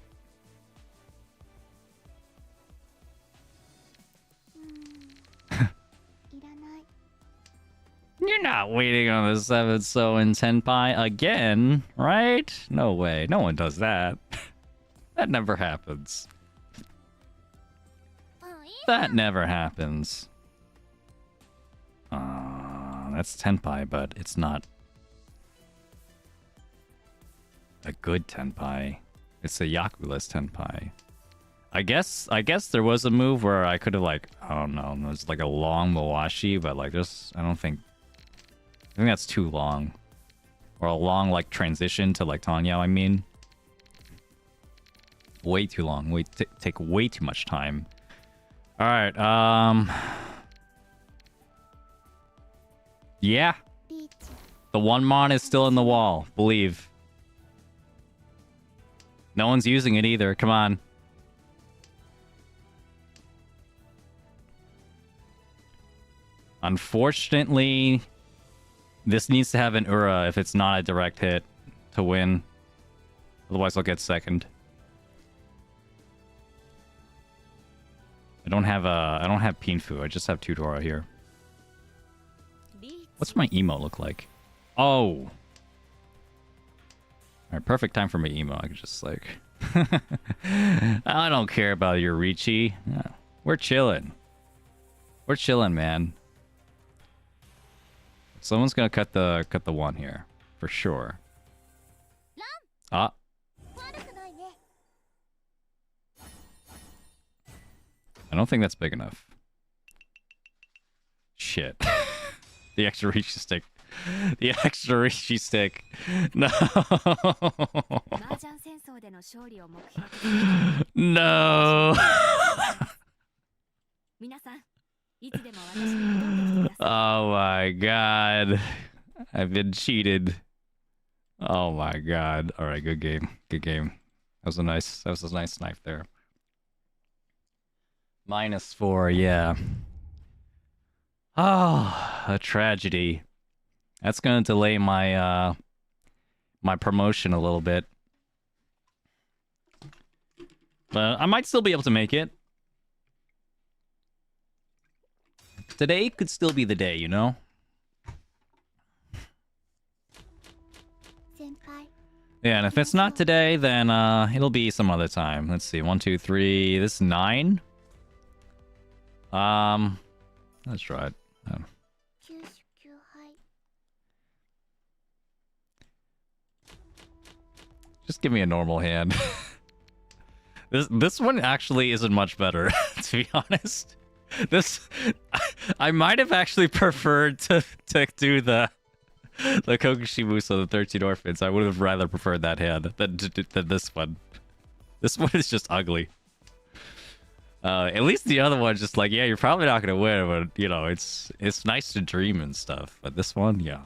You're not waiting on the 7 so in Tenpai again, right? No way. No one does that. That never happens. That never happens. That's Tenpai, but it's not a good Tenpai. It's a Yakuless Tenpai. I guess there was a move where I could have like, I don't know, it was like a long Mawashi, but like there's, I think that's too long. Or a long like transition to like Tanyao, I mean. Way too long. Take way too much time. All right, yeah. The one mon is still in the wall, believe. No one's using it either. Come on. Unfortunately, this needs to have an Ura if it's not a direct hit to win. Otherwise, I'll get second. I don't have Pinfu. I just have Tudora here. What's my emo look like? Oh. Alright, perfect time for my emo. I could just like... I don't care about your Riichi. We're chilling. We're chilling, man. Someone's gonna cut the one here. For sure. Ah. I don't think that's big enough. Shit. The extra Riichi stick. The extra Riichi stick. No. No. Oh my god. I've been cheated. Oh my god. Alright, good game. Good game. That was a nice knife there. -4, yeah. Oh, a tragedy. That's gonna delay my my promotion a little bit. But I might still be able to make it. Today could still be the day, you know? Yeah, and if it's not today, then it'll be some other time. Let's see. 1, 2, 3. This is 9. Let's try it. Just give me a normal hand. This one actually isn't much better, to be honest. I might have actually preferred to do the Kokushimusa, the 13 Orphans. I would have rather preferred that hand than this one. This one is just ugly. At least the other one's just like, yeah, you're probably not gonna win, but you know, it's nice to dream and stuff. But this one, yeah.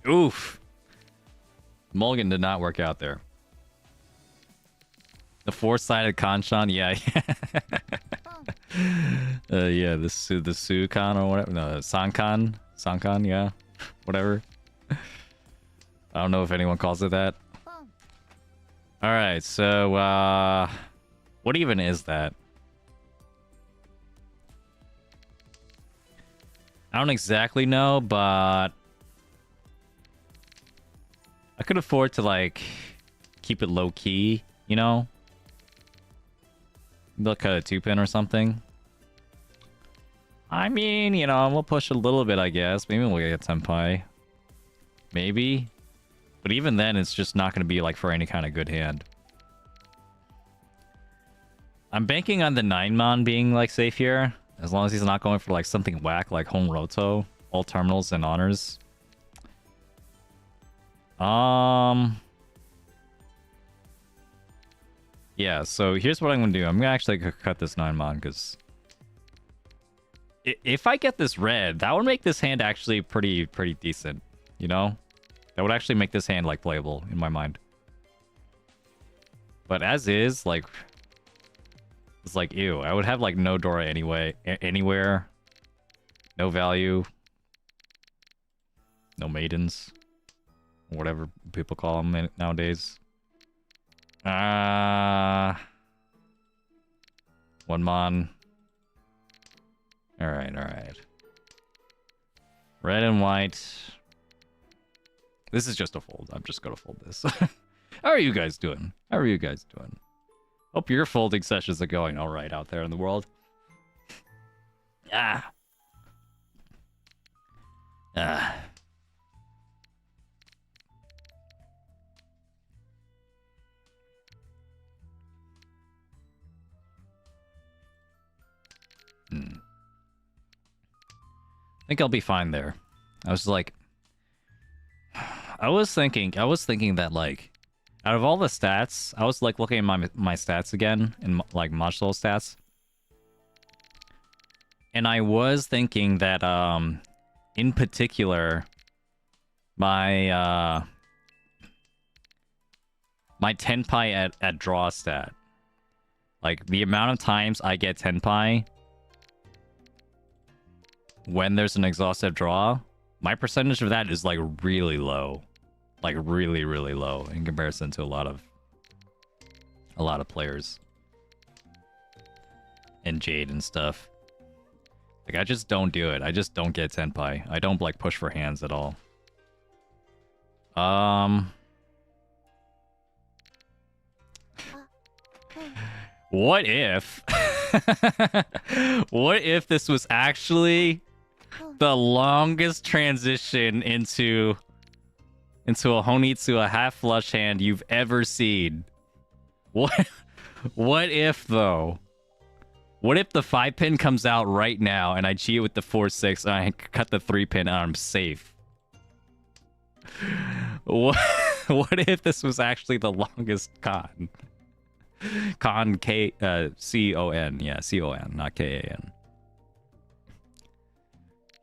Oof. Mulligan did not work out there. The 4-sided Kanshan, yeah. Yeah, the Sukan or whatever. No, Sankan, yeah. Whatever. I don't know if anyone calls it that. Alright, so, what even is that? I don't exactly know, but... I could afford to, like, keep it low-key, you know? They'll cut a 2-pin or something. I mean, you know, we'll push a little bit, I guess. Maybe we'll get Senpai. Maybe. But even then, it's just not going to be, like, for any kind of good hand. I'm banking on the 9-mon being, like, safe here. As long as he's not going for, like, something whack, like Honroto. All terminals and honors. Yeah, so here's what I'm gonna do. I'm gonna actually cut this 9-mon, because... if I get this red, that would make this hand actually pretty decent, you know? That would actually make this hand, like, playable, in my mind. But as is, like... it's like, ew. I would have, like, no Dora anyway, anywhere. No value. No maidens. Whatever people call them nowadays. 1-mon. Alright. Red and white. This is just a fold. I'm just gonna fold this. How are you guys doing? Hope your folding sessions are going alright out there in the world. Ah. think I'll be fine there. I was like, I was thinking that like, out of all the stats, I was like looking at my stats again in like Mahjong Soul stats, and I was thinking that in particular, my my tenpai at draw stat, like the amount of times I get tenpai when there's an exhaustive draw, my percentage of that is like really low, like really low in comparison to a lot of players and Jade and stuff. Like I just don't do it. I just don't get tenpai. I don't like push for hands at all. What if what if this was actually the longest transition into a Honitsu, a half flush hand you've ever seen? What if though? What if the 5-pin comes out right now and I cheat with the 4-6 and I cut the 3-pin and I'm safe? What if this was actually the longest con? Con C-O-N. Yeah, C-O-N, not K-A-N.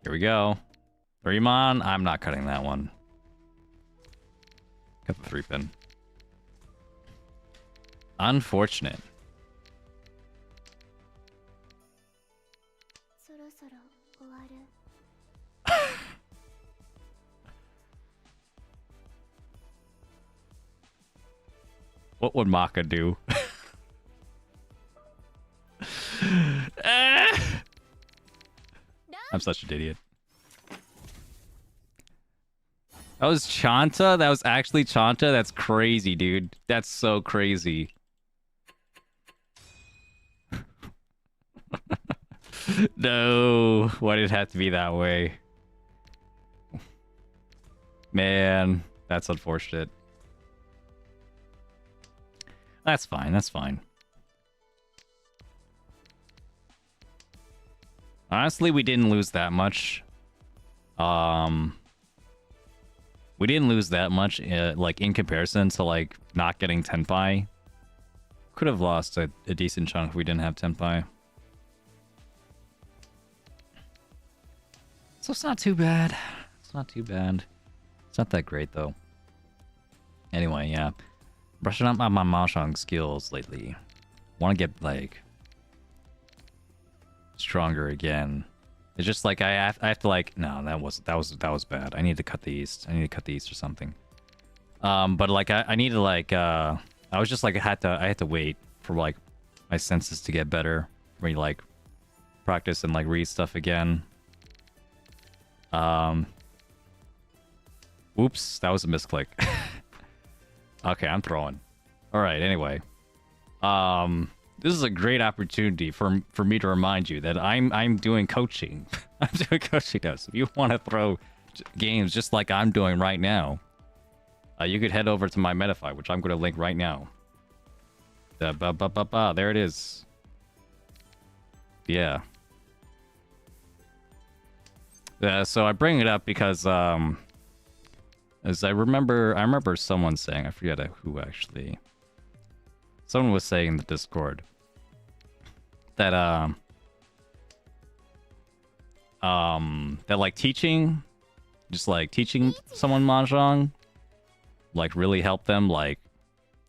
Here we go. 3-mon. I'm not cutting that one. Cut the 3-pin. Unfortunate. What would Maka do? I'm such an idiot. That was Chanta? That was actually Chanta? That's crazy, dude. That's so crazy. No. Why did it have to be that way? Man, that's unfortunate. That's fine, that's fine. Honestly, we didn't lose that much. We didn't lose that much, like, in comparison to, like, not getting tenpai. Could have lost a decent chunk if we didn't have tenpai. So it's not too bad. It's not too bad. It's not that great, though. Anyway, yeah. Brushing up on my Mahjong skills lately. Want to get, like, stronger again. It's just like I have to, like, no, that was bad. I need to cut the east. I need to cut the east or something. But like I need to, like, I was just like I had to wait for, like, my senses to get better. Re, like, practice and, like, read stuff again. Oops, that was a misclick. Okay, I'm throwing. All right, anyway. This is a great opportunity for me to remind you that I'm doing coaching. I'm doing coaching now. So if you want to throw games just like I'm doing right now, you could head over to my Metafy, which I'm going to link right now. There it is. Yeah. So I bring it up because as I remember someone saying, I forget who actually. Someone was saying in the Discord that that, like, teaching someone Mahjong, like, really help them, like,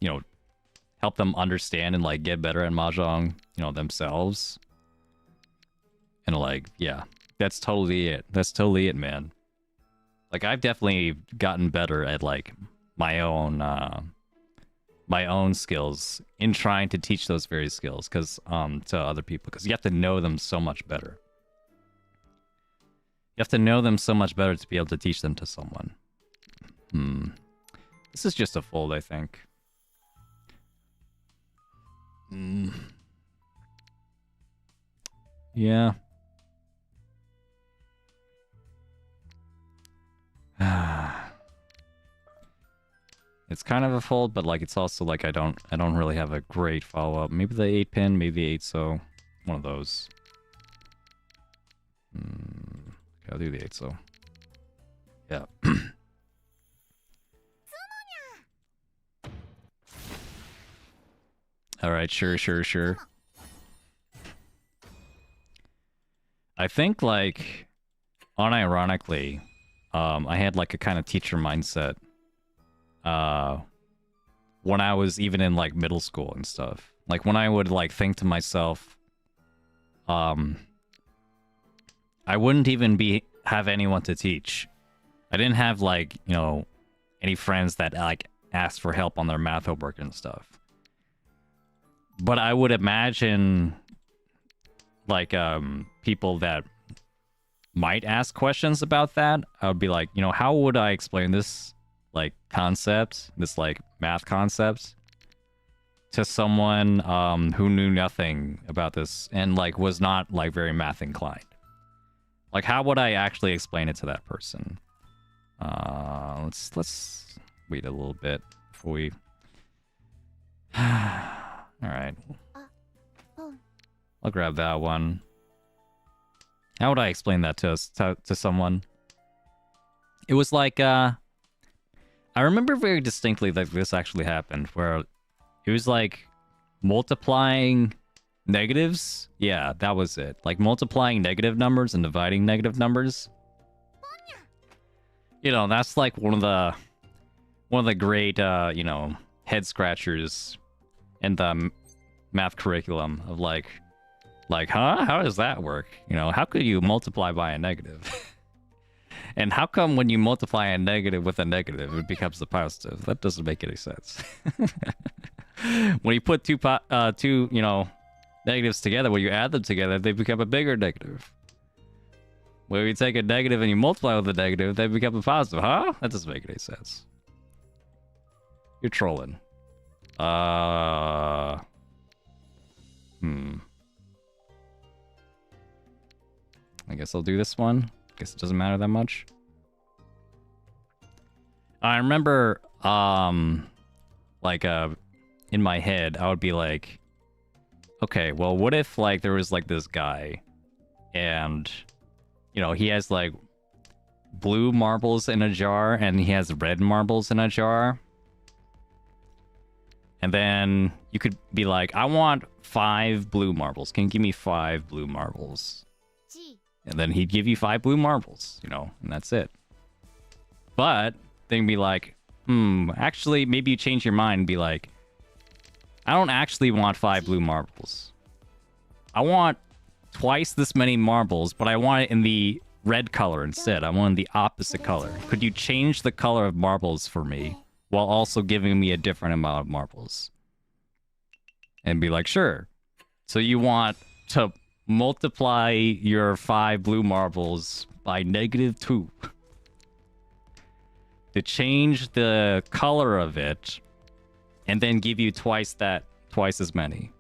you know, help them understand and, like, get better at Mahjong, you know, themselves. And, like, yeah, that's totally it. That's totally it, man. Like, I've definitely gotten better at, like, my own skills in trying to teach those very skills to other people, because you have to know them so much better. You have to know them so much better to be able to teach them to someone. This is just a fold, I think. Yeah. It's kind of a fold, but, like, it's also like I don't really have a great follow-up. Maybe the 8-pin, maybe the 8-so. One of those. I'll do the 8, so. Yeah. Alright, sure. I think, like, unironically, I had, like, a kind of teacher mindset, when I was even in, like, middle school and stuff. Like, when I would, like, think to myself, I wouldn't even have anyone to teach. I didn't have, like, you know, any friends that, like, asked for help on their math homework and stuff. But I would imagine, like, people that might ask questions about that. I would be like, you know, how would I explain this, like, concept, this, like, math concept to someone who knew nothing about this and, like, was not, like, very math inclined? Like, how would I actually explain it to that person? Let's wait a little bit before we... Alright. I'll grab that one. How would I explain that to someone? It was like, I remember very distinctly that this actually happened, where it was like multiplying negatives. Yeah, that was it. Like multiplying negative numbers and dividing negative numbers. You know, that's like one of the great, you know, head scratchers in the math curriculum of like, huh? How does that work? You know, how could you multiply by a negative? And how come when you multiply a negative with a negative, it becomes a positive? That doesn't make any sense. When you put two, you know, negatives together, when you add them together, they become a bigger negative. When you take a negative and you multiply with a negative, they become a positive. Huh? That doesn't make any sense. You're trolling. I guess I'll do this one. Guess it doesn't matter that much. I remember, like, in my head, I would be like, okay, well, what if, like, there was, like, this guy, and, you know, he has, like, blue marbles in a jar, and he has red marbles in a jar. And then you could be like, I want 5 blue marbles. Can you give me 5 blue marbles? And then he'd give you 5 blue marbles, you know, and that's it. But then be like, actually, maybe you change your mind and be like, I don't actually want 5 blue marbles. I want twice this many marbles, but I want it in the red color instead. I want the opposite color. Could you change the color of marbles for me while also giving me a different amount of marbles? And be like, sure. So you want to multiply your 5 blue marbles by -2 to change the color of it and then give you twice as many.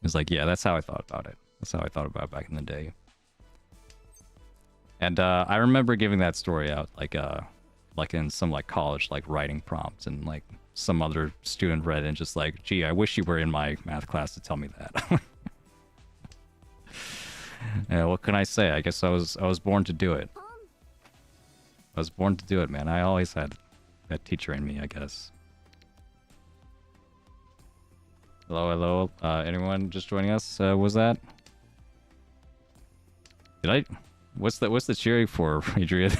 It's like, yeah, that's how I thought about it. That's how I thought about it back in the day. And I remember giving that story out like in some like college like writing prompts, and like some other student read it and just like, gee, I wish you were in my math class to tell me that. Yeah, what can I say? I guess I was born to do it. I was born to do it, man. I always had that teacher in me, I guess. Hello. Anyone just joining us? Was that? What's the cheering for, Adrian?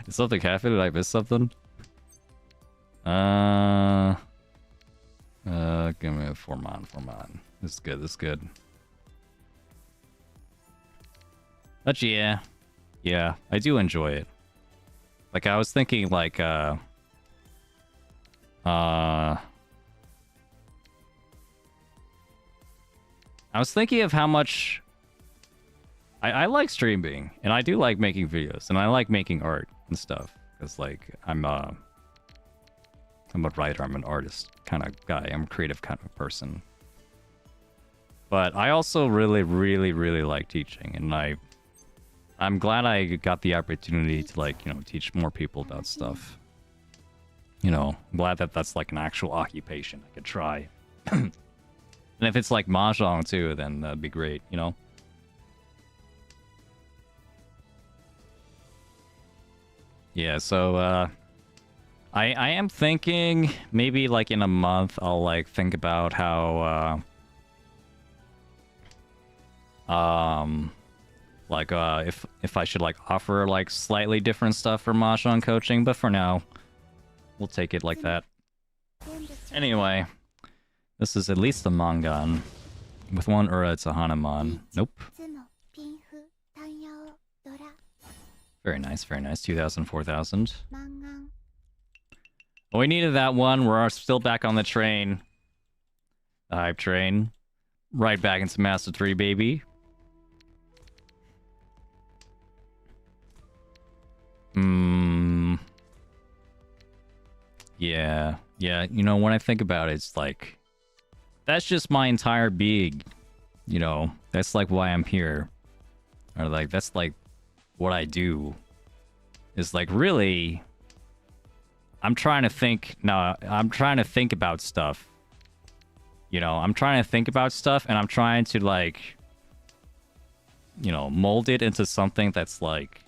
Did something happen? Did I miss something? Give me a Formon. This is good. But yeah, I do enjoy it. Like, I was thinking, like, I was thinking of how much I like streaming, and I do like making videos, and I like making art and stuff, because, like, I'm a writer, I'm an artist kind of guy, I'm a creative kind of person. But I also really, really, really like teaching, and I'm glad I got the opportunity to, like, you know, teach more people about stuff. You know, I'm glad that that's, like, an actual occupation I could try. And if it's, like, Mahjong, too, then that'd be great, you know? Yeah, so I am thinking maybe like in a month I'll like think about how if I should like offer like slightly different stuff for Mahjong coaching, but for now we'll take it like that. Anyway, this is at least a Mangan. With one Ura, it's a Hanuman. Nope. Very nice, very nice. 2,000, 4,000. Well, we needed that one. We're still back on the train. The hype train. Right back into Master 3, baby. Yeah. Yeah, you know, when I think about it, it's like... That's just my entire being. You know, that's like why I'm here. Or like, that's like what I do. Is like, really... I'm trying to think... No, I'm trying to think about stuff. You know, I'm trying to think about stuff, and I'm trying to, like... You know, mold it into something that's, like...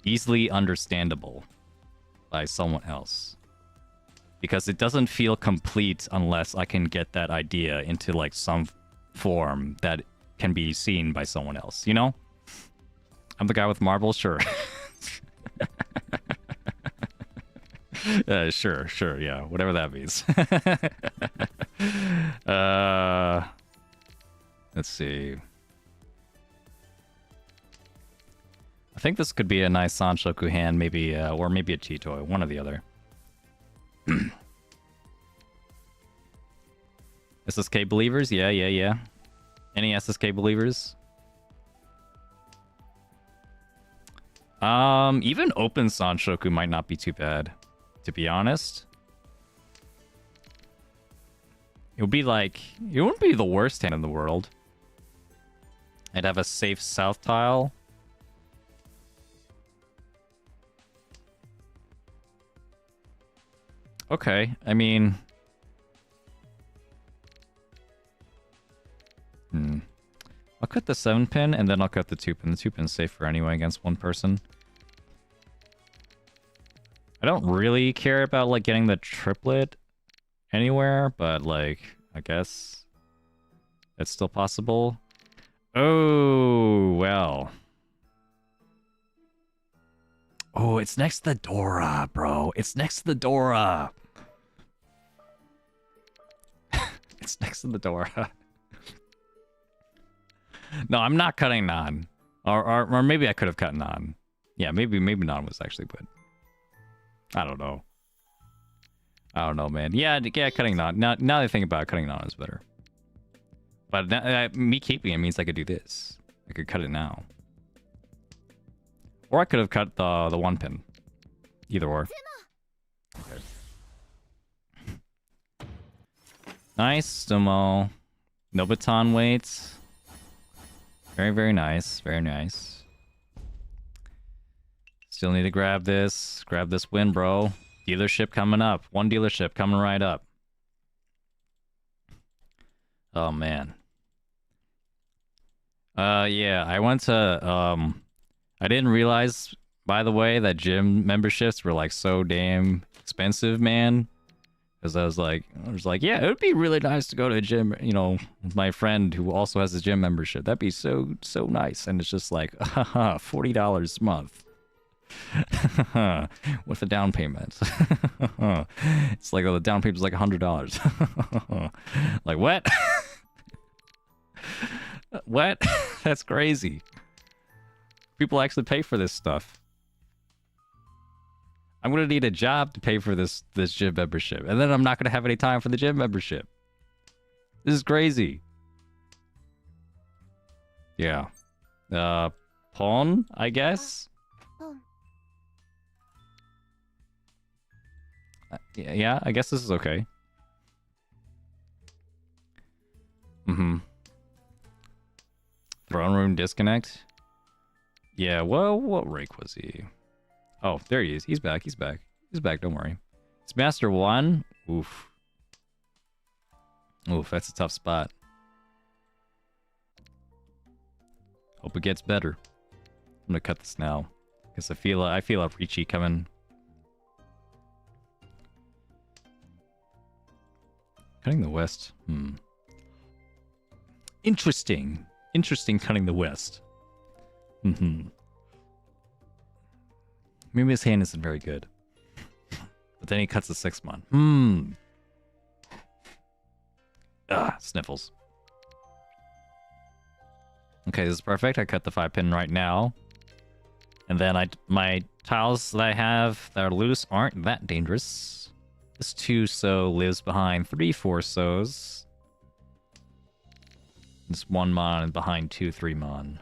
easily understandable by someone else. Because it doesn't feel complete unless I can get that idea into, like, some form that can be seen by someone else, you know? I'm the guy with marbles? Sure. Sure, yeah. Whatever that means. Let's see. I think this could be a nice Sanshoku hand, maybe, or maybe a Chitoi, one or the other. SSK believers? Yeah. Any SSK believers? Even open Sanshoku might not be too bad, to be honest. It would be like... It wouldn't be the worst hand in the world. I'd have a safe south tile. Okay, I mean... I'll cut the 7-pin, and then I'll cut the 2-pin. The 2-pin's safer anyway against one person. I don't really care about, like, getting the triplet anywhere, but, like, I guess it's still possible. Oh, well. Oh, it's next to the Dora, bro. It's next to the Dora. It's next to the Dora. No, I'm not cutting Nan. Or maybe I could have cut Nan. Yeah, maybe Nan was actually good. I don't know. I don't know, man. Yeah, cutting Nan. Now that I think about it, cutting Nan is better. But me keeping it means I could do this. I could cut it now. Or I could have cut the 1-pin. Either or. Okay. Nice, Stomo. No baton weights. Very, very nice. Very nice. Still need to grab this. Grab this win, bro. Dealership coming up. One dealership coming right up. Oh, man. Yeah, I went to, I didn't realize, by the way, that gym memberships were, like, so damn expensive, man. Because I was like, yeah, it would be really nice to go to a gym, you know, with my friend who also has a gym membership. That'd be so nice. And it's just like, $40 a month. With a down payment. It's like, oh, the down payment's like $100. Like, what? What? That's crazy. People actually pay for this stuff. I'm gonna need a job to pay for this gym membership, and then I'm not gonna have any time for the gym membership. This is crazy. Yeah. Pawn, I guess. Yeah, I guess this is okay. Throne room disconnect. Yeah, well, what rank was he? Oh, there he is. He's back. He's back. Don't worry. It's Master 1. Oof. Oof, that's a tough spot. Hope it gets better. I'm gonna cut this now. Because I feel a Riichi coming. Cutting the west. Interesting. Interesting cutting the west. Maybe his hand isn't very good. But then he cuts the 6-mon. Sniffles. Okay, this is perfect. I cut the 5-pin right now. And then my tiles that I have that are loose aren't that dangerous. This 2-so lives behind 3 4-sos. This 1-mon behind 2 3-mon.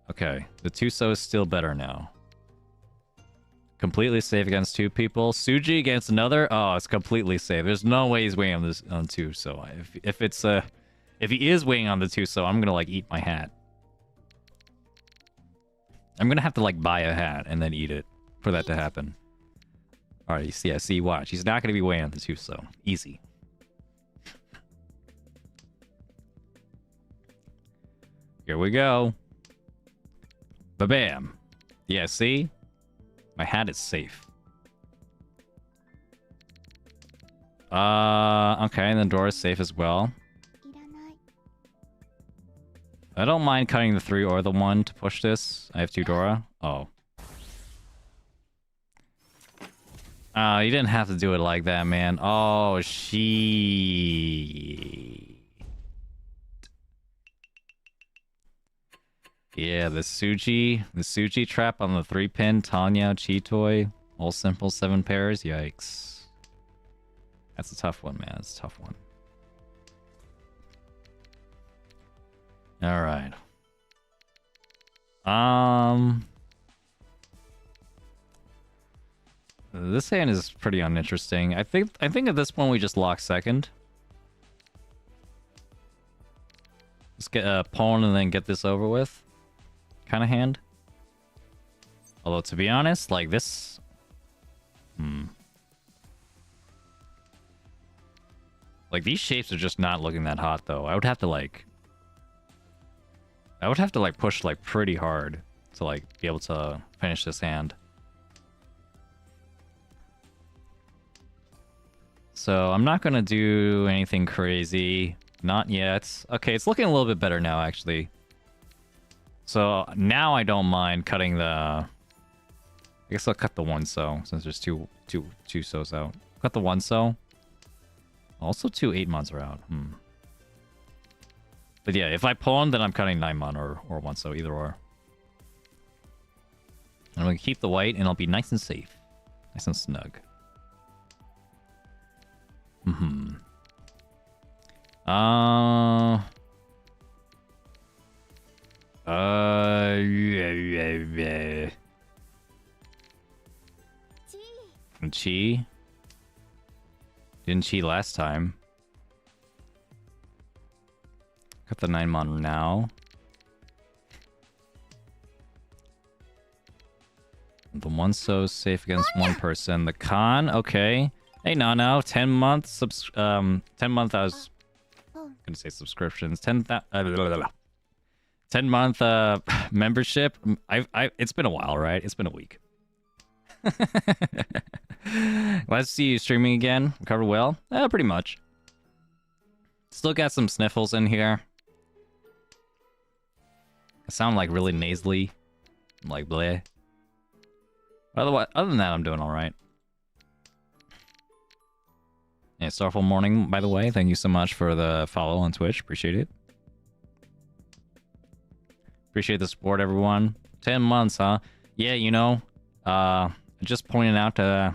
Okay, the 2-so is still better now. Completely safe against 2 people. Suji against another? Oh, it's completely safe. There's no way he's weighing on 2, so if he is weighing on the 2-so, I'm gonna like eat my hat. I'm gonna have to like buy a hat and then eat it for that to happen. Alright, see, watch. He's not gonna be weighing on the 2-so. Easy. Here we go. Ba-bam. Yeah, see? My hat is safe. Okay, and the door is safe as well. I don't mind cutting the 3 or the 1 to push this. I have 2 Dora. Oh. You didn't have to do it like that, man. Oh, Yeah, the Suji trap on the 3-pin, Tanya, Chitoy, all simple 7 pairs. Yikes. That's a tough one, man. That's a tough one. All right. This hand is pretty uninteresting. I think at this point we just lock second. Let's get a pawn and then get this over with. Kind of hand. Although to be honest, like this, like these shapes are just not looking that hot though. I would have to like push like pretty hard to like be able to finish this hand. So I'm not gonna do anything crazy. Not yet. Okay, it's looking a little bit better now actually. So now I don't mind cutting the... I guess I'll cut the 1-so since there's two so's out. Cut the 1-so. Also 2 8-mons are out. But yeah, if I pawn, then I'm cutting 9-mon or 1-so, either or. I'm gonna keep the white and I'll be nice and safe. Nice and snug. Chi? Didn't chi last time. Got the 9-mon now. The 1-so safe against 1 person. The con, okay. Hey, no. 10-month 10-month I was gonna say subscriptions. 10-month membership. It's been a while, right? It's been a week. Glad to see you streaming again. Recovered well? Pretty much. Still got some sniffles in here. I sound like really nasally. I'm like bleh. Other than that, I'm doing alright. Yeah, Starful Morning, by the way. Thank you so much for the follow on Twitch. Appreciate it. Appreciate the support, everyone. 10 months, huh? Yeah, you know, just pointing out, I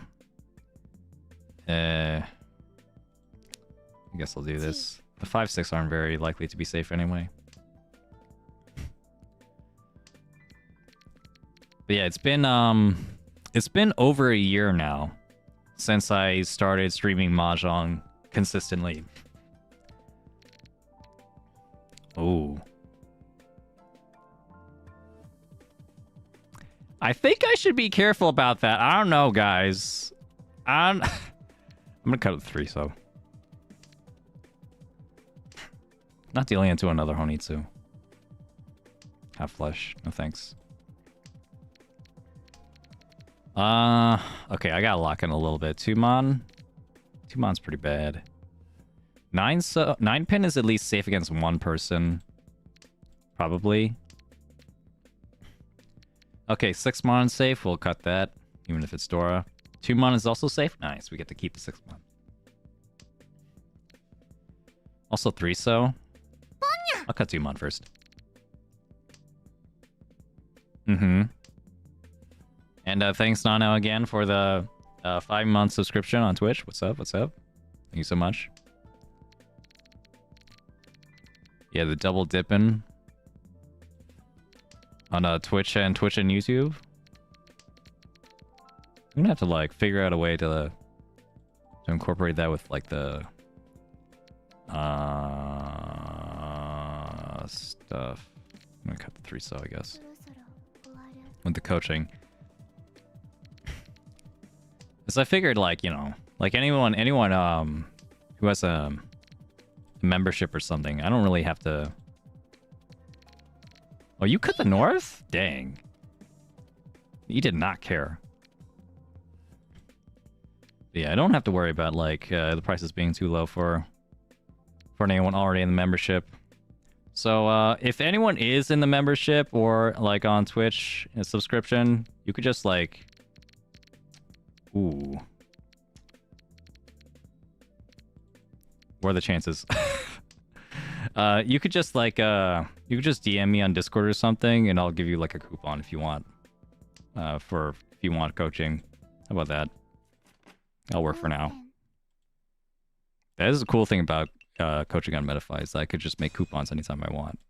guess I'll do this. The 5-6 aren't very likely to be safe anyway. But yeah, it's been over a year now since I started streaming Mahjong consistently. Ooh. I think I should be careful about that. I don't know, guys. I'm gonna cut it 3, so. Not dealing into another Honitsu. Half flesh. No thanks. Okay, I gotta lock in a little bit. Two-mon? Two-mon's pretty bad. 9-pin is at least safe against one person. Probably. Okay, 6-mon safe. We'll cut that, even if it's Dora. 2-mon is also safe. Nice, we get to keep the 6-mon. Also 3-so. I'll cut 2-mon first. Mm-hmm. And thanks, Nano, again for the 5-month subscription on Twitch. What's up? What's up? Thank you so much. Yeah, the double dipping on Twitch and YouTube. I'm gonna have to like figure out a way to incorporate that with like the stuff. I'm gonna cut the 3-so, I guess. With the coaching. Because I figured, like, you know, like anyone who has a membership or something, I don't really have to... Oh, you cut the north? Dang. You did not care. Yeah, I don't have to worry about, like, the prices being too low for anyone already in the membership. So, if anyone is in the membership or, like, on Twitch, a subscription, you could just, like... Ooh. What are the chances? You could just, like, you could just DM me on Discord or something, and I'll give you, like, a coupon if you want. If you want coaching. How about that? That'll work for now. That is a cool thing about coaching on Metafy, is that I could just make coupons anytime I want.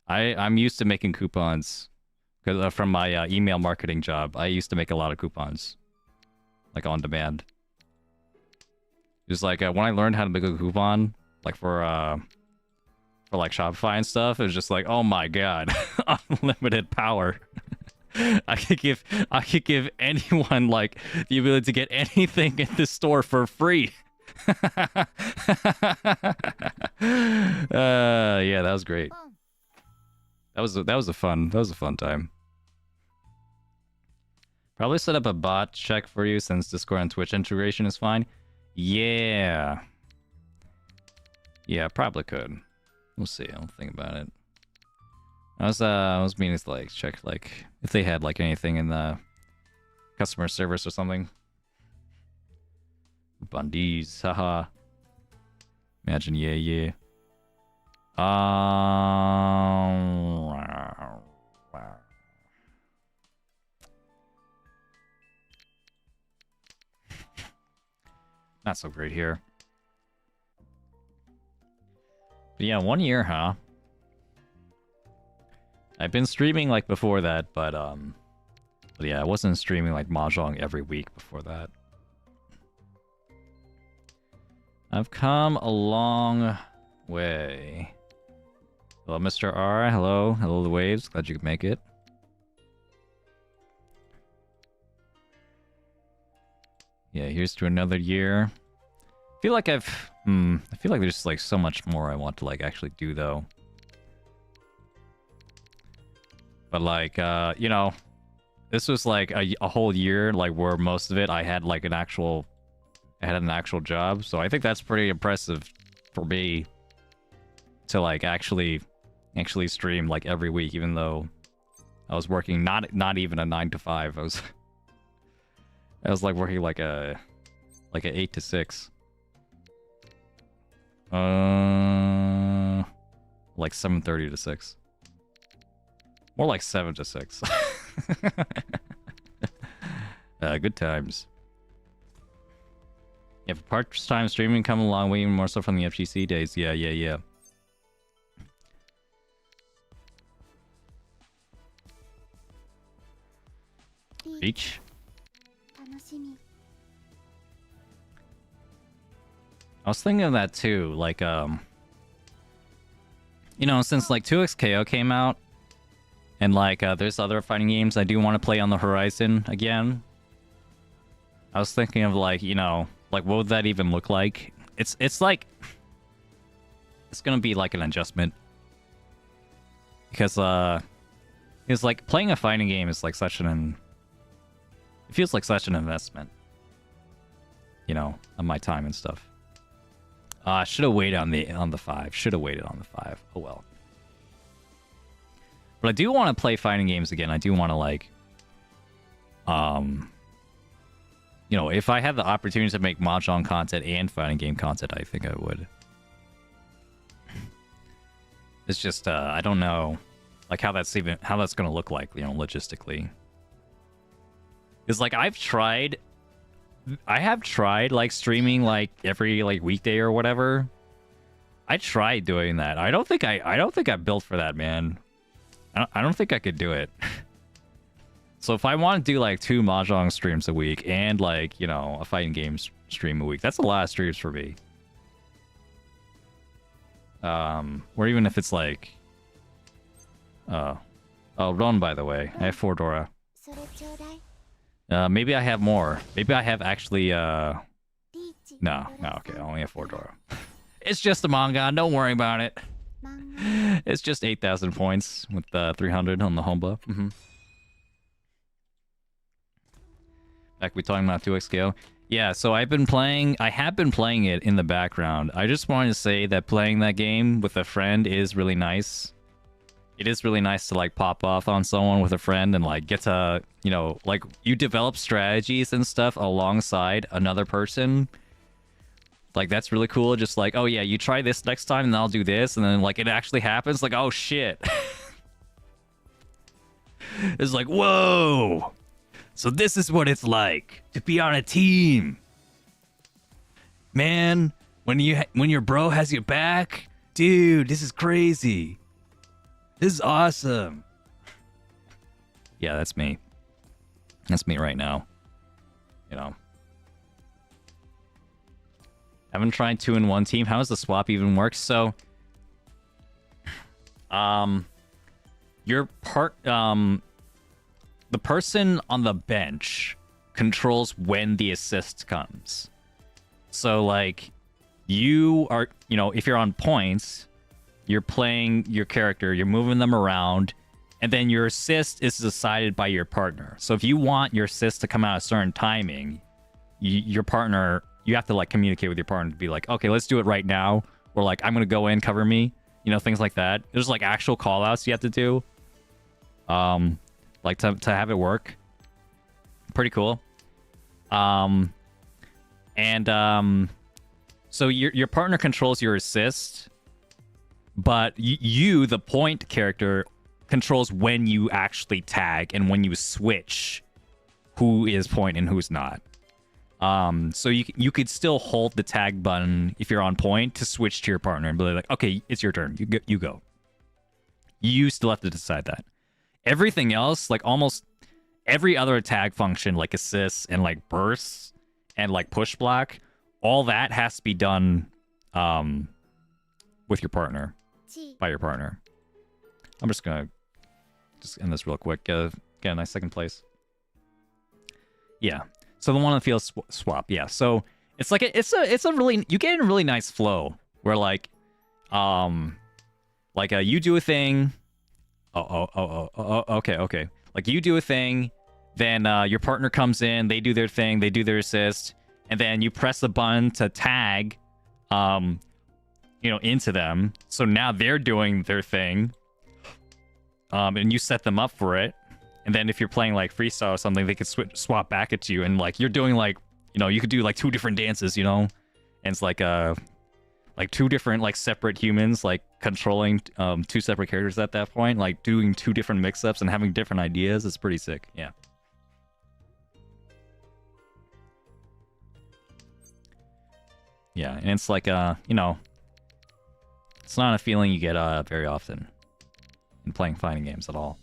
I'm used to making coupons because from my email marketing job. I used to make a lot of coupons, like on demand. Just like when I learned how to make a coupon, like for like Shopify and stuff, it was just like, oh my god, unlimited power. I could give anyone like the ability to get anything in the store for free. Yeah, that was great. That was a fun time. Probably set up a bot check for you since Discord and Twitch integration is fine. Yeah. Yeah, probably could. We'll see. I'll think about it. I was meaning to like check like if they had like anything in the customer service or something. Bundies, haha. Imagine, yeah. Not so great here. But yeah, 1 year, huh? I've been streaming like before that, but yeah, I wasn't streaming like Mahjong every week before that. I've come a long way. Hello, Mr. R. Hello, the waves. Glad you could make it. Yeah, here's to another year. I feel like I feel like there's like so much more I want to like actually do though. But like, you know, this was like a whole year, like where most of it I had like an actual job. So I think that's pretty impressive for me to like actually stream like every week, even though I was working not even a 9 to 5. I was like working like a 8 to 6. Like 7:30 to 6. More like 7 to 6. Good times. Yeah, for part-time streaming come a long way, even more so from the FGC days. Yeah. Reach. I was thinking of that too, like, you know, since like 2XKO came out, and like, there's other fighting games I do want to play on the horizon again. I was thinking of like, you know, like what would that even look like? It's like, it's gonna be like an adjustment. Because like playing a fighting game is like such an It feels like such an investment. You know, on my time and stuff. Should have waited on the 5. Should have waited on the 5. Oh well. But I do want to play fighting games again. I do want to like, you know, if I had the opportunity to make Mahjong content and fighting game content, I think I would. It's just I don't know, like how that's gonna look like, you know, logistically. Because like I have tried like streaming like every like weekday or whatever. I tried doing that. I don't think I'm built for that, man. I don't think I could do it. So if I want to do like 2 Mahjong streams a week and like, you know, a fighting games stream a week, that's a lot of streams for me. Or even if it's like, oh, Ron, by the way, I have 4 Dora. Maybe I have more. Maybe I have actually, no, okay, I only have 4 Dora. It's just a manga, don't worry about it. It's just 8,000 points with 300 on the home buff. Back we talking about 2xKO. Yeah, so I have been playing it in the background. I just wanted to say that playing that game with a friend is really nice. It is really nice to like pop off on someone with a friend and like get to, you know, like you develop strategies and stuff alongside another person. Like that's really cool. Just like, oh yeah, you try this next time and I'll do this, and then like it actually happens. Like, oh shit. It's like, whoa. So this is what it's like to be on a team. Man, when your bro has your back, dude, this is crazy. This is awesome. Yeah, that's me. That's me right now. You know. Haven't tried 2-in-1 team. How does the swap even work? So, your the person on the bench controls when the assist comes. So, like, you are, you know, if you're on points, you're playing your character, you're moving them around, and then your assist is decided by your partner. So if you want your assist to come out a certain timing, your partner, you have to like communicate with your partner to be like, okay, let's do it right now, or like, I'm gonna go in, cover me, you know, things like that. There's like actual call outs you have to do, like to have it work. Pretty cool. So your partner controls your assist, but you, the point character, controls when you actually tag and when you switch who is point and who's not. So you could still hold the tag button if you're on point to switch to your partner and be like, okay, it's your turn. You go. You still have to decide that. Everything else, like almost every other tag function, like assists and like bursts and like push block, all that has to be done with your partner, by your partner. I'm just gonna end this real quick. Get a nice second place. Yeah. So the one on the field swap. Yeah. So it's like it's a really, you get in a really nice flow where like you do a thing. Okay. Like you do a thing, then your partner comes in, they do their thing, they do their assist, and then you press the button to tag, into them. So now they're doing their thing, and you set them up for it. And then if you're playing like freestyle or something, they could swap back at you, and like you're doing like, you could do like 2 different dances, and it's like 2 different like separate humans like controlling 2 separate characters at that point, like doing 2 different mix-ups and having different ideas. It's pretty sick. Yeah. Yeah, and it's like it's not a feeling you get very often in playing fighting games at all.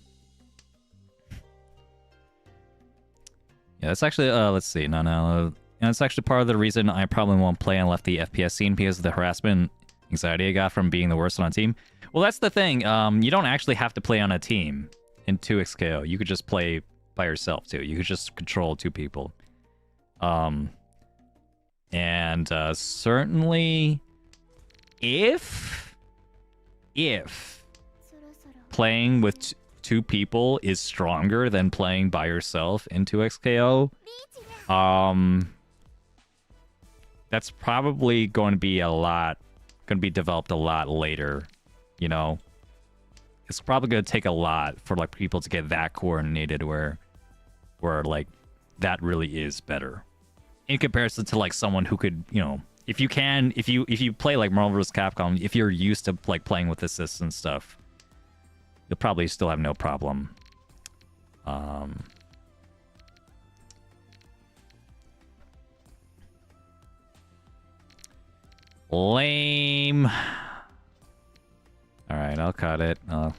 Yeah, that's actually let's see. No. And it's actually part of the reason I probably won't play and left the FPS scene, because of the harassment anxiety I got from being the worst on a team. Well, that's the thing. You don't actually have to play on a team in 2xKO. You could just play by yourself too. You could just control 2 people. And certainly, if playing with two people is stronger than playing by yourself in 2xKO, that's probably going to be developed a lot later, you know? It's probably going to take a lot for like people to get that coordinated where like that really is better in comparison to like someone who could, you know, if you play like Marvel vs. Capcom, if you're used to like playing with assists and stuff, you'll probably still have no problem. Lame. All right, I'll cut it. I'll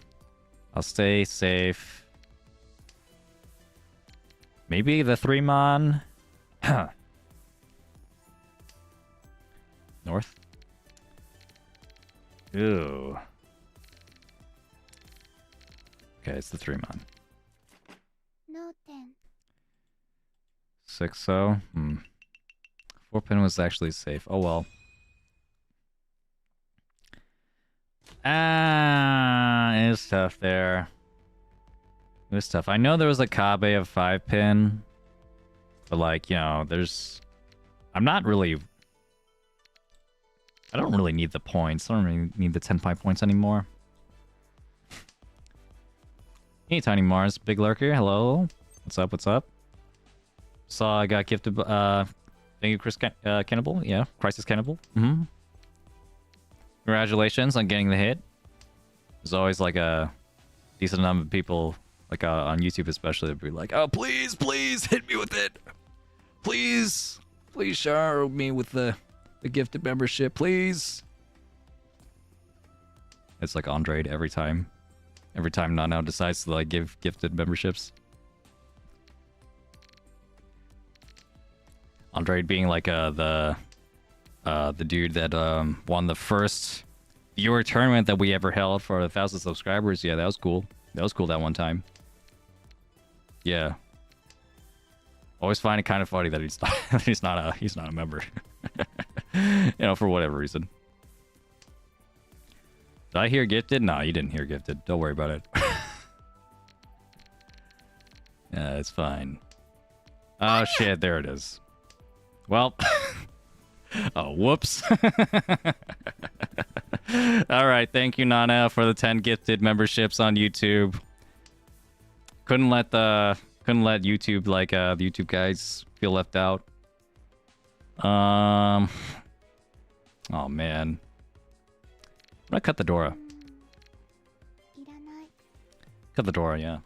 stay safe. Maybe the 3-mon. North. Ew. Okay, it's the 3-mon. 6-0. 4-pin was actually safe. Oh well. It's tough there. It was tough. I know there was a Kabe of 5-pin, but like, you know, I don't really need the points. I don't really need the 10-5 points anymore. Hey, Tiny Mars, Big Lurker, hello. What's up, what's up? Saw I got gifted, thank you, Chris Cannibal. Yeah, Crisis Cannibal. Congratulations on getting the hit. There's always like a decent number of people, like on YouTube especially, that be like, oh, please, please, hit me with it. Please, please shower me with the gifted membership, please. It's like Andre every time. Every time Nanao decides to like give gifted memberships. Andre being like the dude that won the first viewer tournament that we ever held for 1,000 subscribers. Yeah, that was cool. That was cool that one time. Yeah. Always find it kind of funny that he's not a member. You know, for whatever reason. Did I hear gifted? No, you didn't hear gifted. Don't worry about it. Yeah, it's fine. Oh shit, there it is. Well, oh, whoops. All right, thank you, Nana, for the 10 gifted memberships on YouTube. Couldn't let YouTube, like, the YouTube guys feel left out. Oh, man. I'm gonna cut the Dora. Cut the Dora, yeah.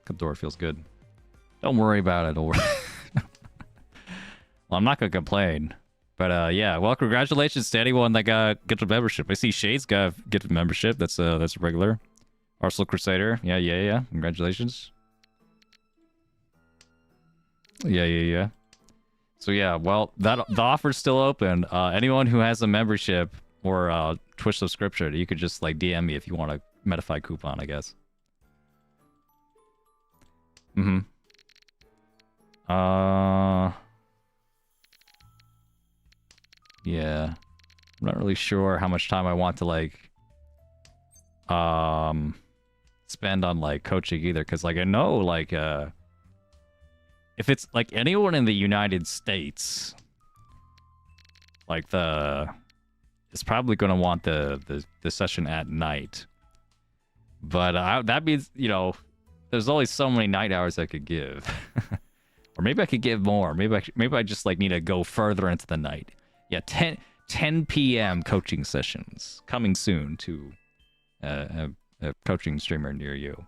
Cut the Dora feels good. Don't worry about it, or... Well, I'm not gonna complain. But, yeah, well, congratulations to anyone that got gifted membership. I see Shades got gifted membership. That's regular. Arsenal Crusader. Yeah. Congratulations. Yeah. So, yeah, well, the offer's still open. Anyone who has a membership or Twitch subscription, you could just, like, DM me if you want a Metafy coupon, I guess. Yeah. I'm not really sure how much time I want to, like, spend on, like, coaching either. Because, like, I know, like, if it's, like, anyone in the United States, like, is probably going to want the session at night. But that means, you know, there's only so many night hours I could give. Or maybe I could give more. Maybe I just, like, need to go further into the night. Yeah, 10 p.m. coaching sessions coming soon to a coaching streamer near you.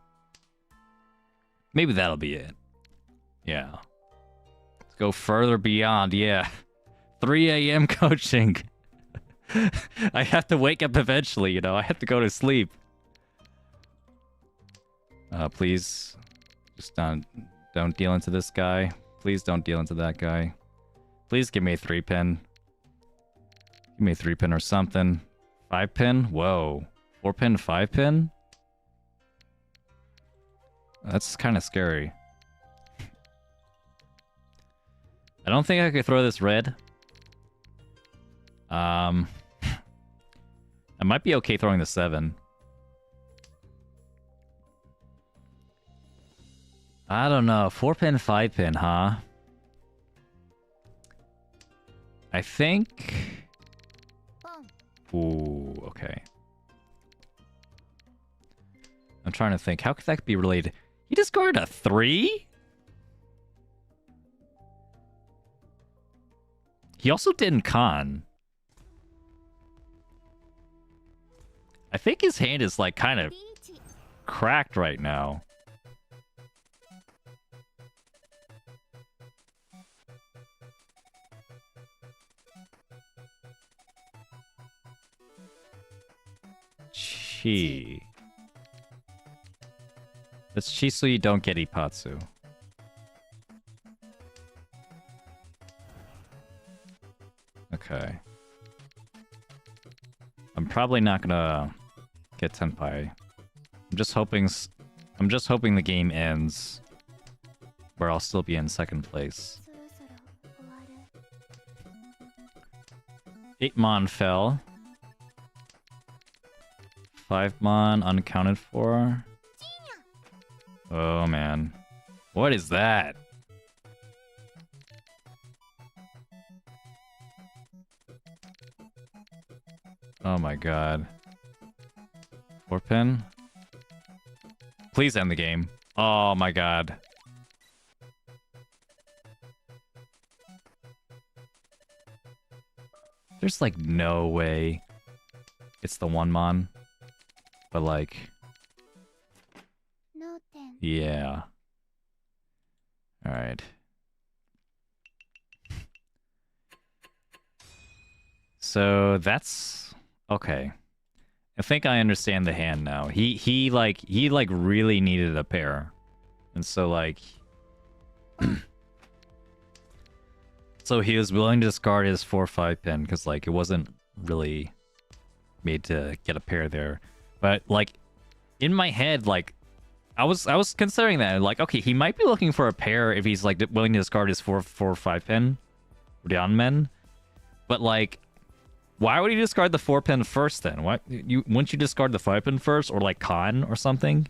Maybe that'll be it. Yeah. Let's go further beyond. Yeah. 3 a.m. coaching. I have to wake up eventually, you know. I have to go to sleep. Please, just don't deal into this guy. Please don't deal into that guy. Please give me a 3-pin. Give me a 3-pin or something. 5-pin? Whoa. 4-pin, 5-pin? That's kind of scary. I don't think I could throw this red. I might be okay throwing the 7. I don't know. 4-pin, 5-pin, huh? I think... Ooh, okay. I'm trying to think. How could that be related? He discarded a 3? He also didn't con. I think his hand is like kind of cracked right now. Chi. That's chi so you don't get Ipatsu. Okay. I'm probably not gonna get Tenpai. I'm just hoping the game ends where I'll still be in second place. 8 Mon fell. 5 Mon unaccounted for. Oh man. What is that? Oh my god. 4-pin? Please end the game. Oh my god. There's like no way it's the 1 Mon. But like... yeah. Alright. So that's... okay. I think I understand the hand now. He really needed a pair. And so like... so he was willing to discard his 4-5 pin because like it wasn't really made to get a pair there. But like in my head, like I was considering that like, okay, he might be looking for a pair if he's like willing to discard his 4-5 pin, Rianmen. But like, why would he discard the 4-pin first then? Why wouldn't you discard the 5-pin first or like con or something?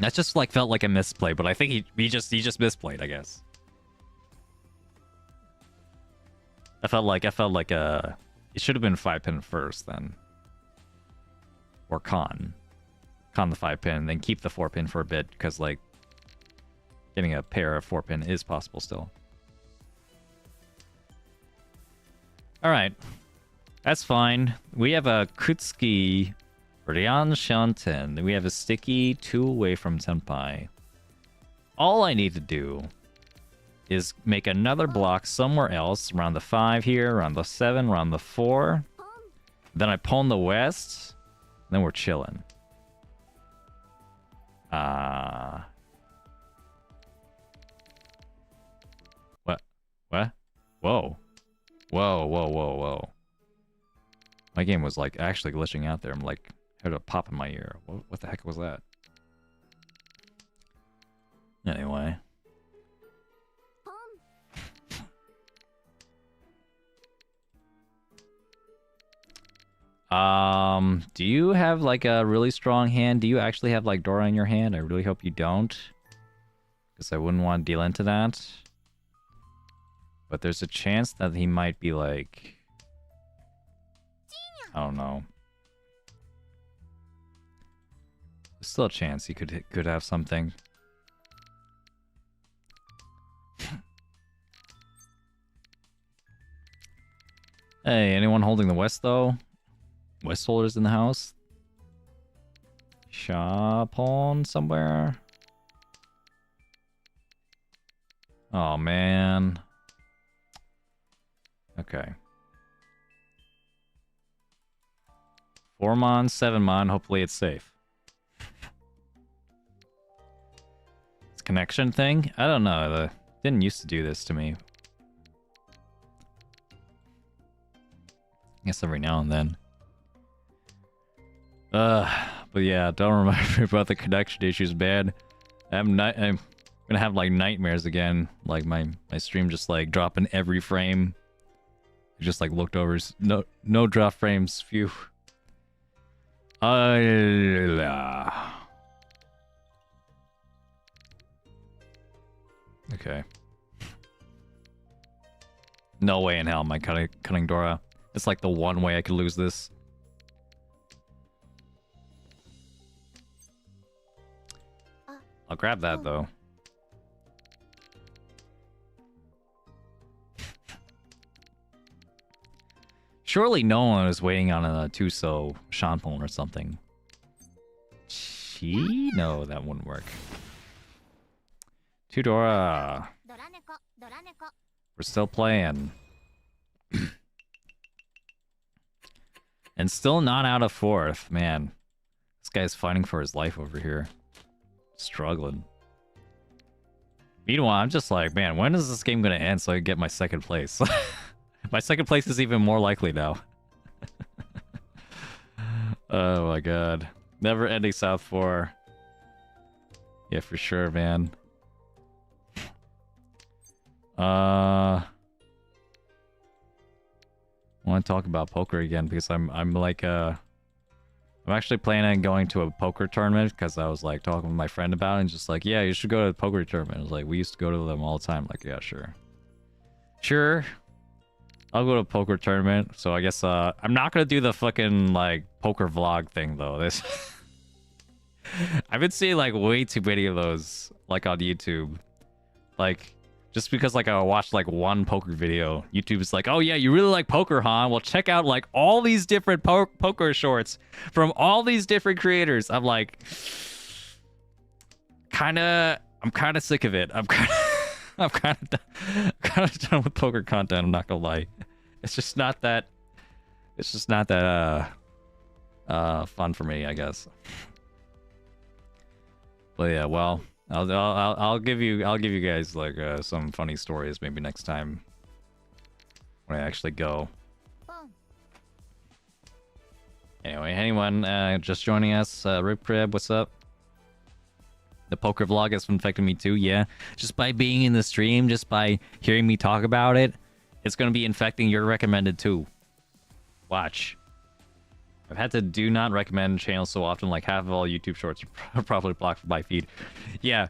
That just like felt like a misplay, but I think he just misplayed, I guess. I felt like it should have been 5-pin first then. Or con the 5-pin, then keep the 4-pin for a bit, because like getting a pair of 4-pin is possible still. Alright. That's fine. We have a Kutsuki Ryan Shanten. We have a sticky 2 away from Tenpai. All I need to do is make another block somewhere else, around the 5 here, around the 7, around the 4. Then I pawn the west. Then we're chilling. What? What? Whoa. Whoa. My game was like actually glitching out there. I'm like, had a pop in my ear. What the heck was that? Anyway. Do you have like a really strong hand? Do you actually have like Dora in your hand? I really hope you don't, because I wouldn't want to deal into that. But there's a chance that he might be like, I don't know. There's still a chance he could have something. Hey, anyone holding the West though? West holders in the house? Sha pawn somewhere? Oh man. Okay. 4 Mon, 7 Mon, hopefully it's safe. This connection thing? I don't know. It didn't used to do this to me. I guess every now and then. But yeah, don't remind me about the connection issues, man. I'm gonna have like nightmares again. Like my stream just like dropping every frame. I just like looked over. No drop frames. Phew. Okay. No way in hell am I cutting Dora. It's like the one way I could lose this. I'll grab that though. Surely no one was waiting on a Tuso Shanpon or something. No, that wouldn't work. Tudora. We're still playing. And still not out of fourth. Man, this guy's fighting for his life over here. Struggling. Meanwhile, I'm just like, man, when is this game gonna end so I can get my second place? My second place is even more likely now. Oh my god. Never ending South 4. Yeah, for sure, man. I want to talk about poker again because I'm like I'm actually planning on going to a poker tournament because I was like talking with my friend about it and just like, yeah, you should go to a poker tournament. I was like, we used to go to them all the time. Like, yeah, sure. Sure. I'll go to a poker tournament. So I guess I'm not gonna do the fucking like poker vlog thing though. This I've been seeing like way too many of those like on YouTube. Like just because like I watched like one poker video, YouTube is like, oh yeah, you really like poker, huh? Well, check out like all these different poker shorts from all these different creators. I'm like, I'm kind of sick of it. I'm kind of done with poker content. I'm not gonna lie. It's just not that fun for me, I guess. But yeah, well, I'll give you guys like some funny stories maybe next time when I actually go. Anyway, anyone just joining us, Rip Crib, what's up? The poker vlog has infected me too, yeah. Just by being in the stream, just by hearing me talk about it, it's gonna be infecting your recommended too. Watch. I've had to do not recommend channels so often, like half of all YouTube shorts are probably blocked from my feed. Yeah.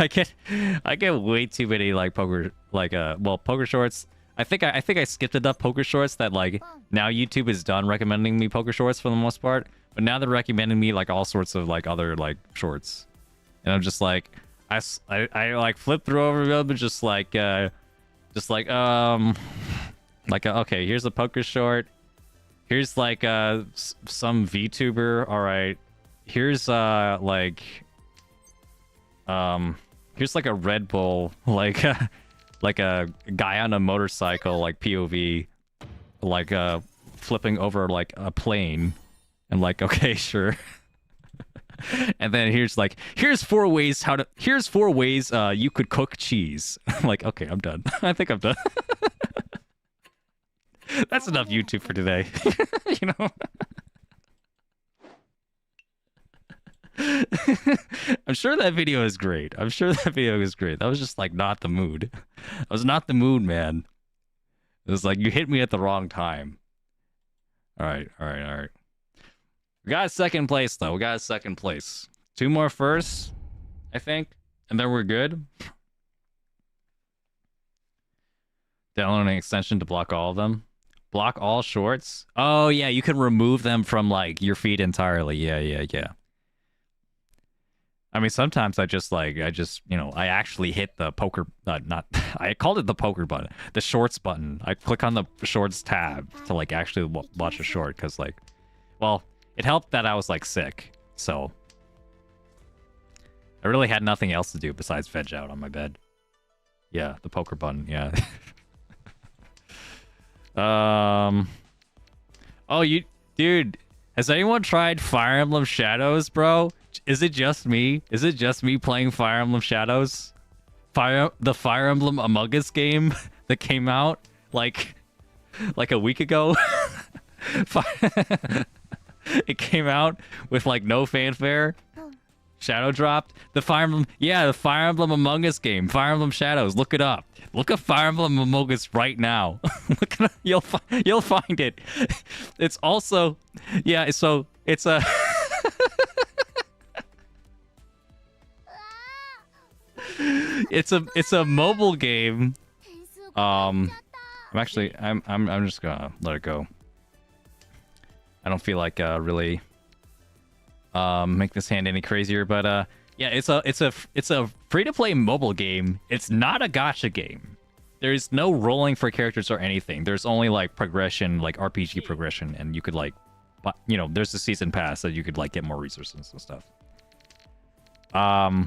I get way too many like poker poker shorts. I think I skipped enough poker shorts that like now YouTube is done recommending me poker shorts for the most part. But now they're recommending me like all sorts of like other like shorts. And I'm just like I like flip through over them and just like okay, here's a poker short. Here's like some VTuber. All right. Here's here's like a Red Bull, like a guy on a motorcycle, like POV, like flipping over like a plane, and like, okay, sure. And then here's four ways you could cook cheese. I'm like, okay, I'm done. I think I'm done. That's enough YouTube for today. You know? I'm sure that video is great. That was just like not the mood. I was not the mood, man. It was like you hit me at the wrong time. All right. We got a second place though. Two more firsts, I think, and then we're good. Download an extension to block all of them. Block all shorts. Oh yeah, you can remove them from like your feed entirely. Yeah. I mean, sometimes I actually hit the poker, I called it the poker button, the shorts button. I click on the shorts tab to like actually watch a short because like, well, it helped that I was like sick, so I really had nothing else to do besides veg out on my bed. Yeah, the poker button, yeah. Oh, dude, has anyone tried Fire Emblem Shadows, bro? Is it just me? Is it just me playing Fire Emblem Shadows? The Fire Emblem Among Us game that came out like a week ago. It came out with like no fanfare. Shadow dropped. The Fire Emblem Among Us game. Fire Emblem Shadows. Look it up. Look up Fire Emblem Among Us right now. Look it up. You'll find it. It's also, yeah. So it's a. it's a mobile game. I'm just gonna let it go. I don't feel like really make this hand any crazier, but yeah, it's a free-to-play mobile game. It's not a gacha game. There's no rolling for characters or anything. There's only like progression, like RPG progression, and you could like, you know, there's a season pass that you could like get more resources and stuff. I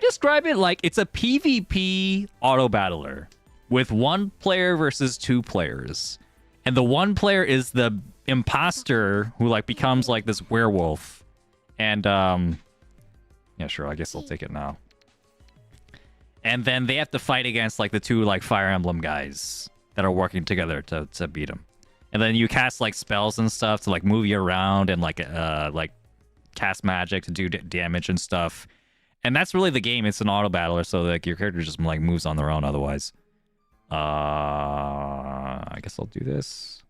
describe it like it's a PvP auto battler with one player versus two players, and the one player is the imposter who like becomes like this werewolf, and yeah, sure, I guess I'll take it now. And then they have to fight against like the two like Fire Emblem guys that are working together to beat them. And then you cast like spells and stuff to like move you around and like cast magic to do damage and stuff. And that's really the game. It's an auto battler, so like your character just like moves on their own otherwise. I guess I'll do this.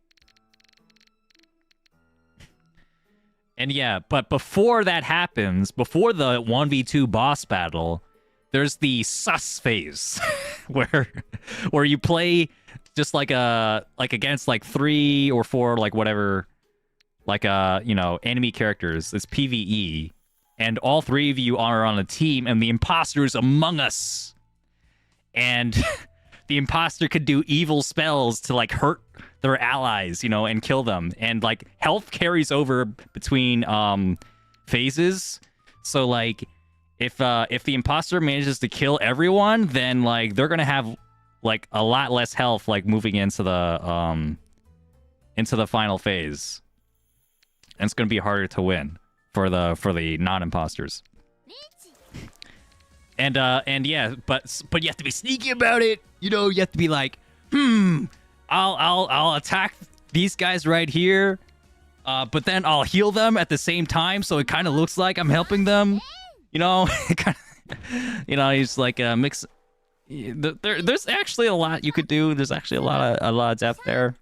And yeah, but before that happens, before the 1v2 boss battle, there's the sus phase where you play just like against like 3 or 4 like whatever like you know, enemy characters. It's PvE, and all 3 of you are on a team, and the imposter is among us. And the imposter could do evil spells to like hurt their allies, you know, and kill them. And like health carries over between phases. So like if the imposter manages to kill everyone, then like they're gonna have like a lot less health like moving into the final phase. And it's gonna be harder to win for the non-imposters. And yeah, but you have to be sneaky about it. You know, you have to be like, I'll attack these guys right here, but then I'll heal them at the same time, so it kind of looks like I'm helping them. You know, you know, he's like a mix. There's actually a lot you could do. There's actually a lot of depth there.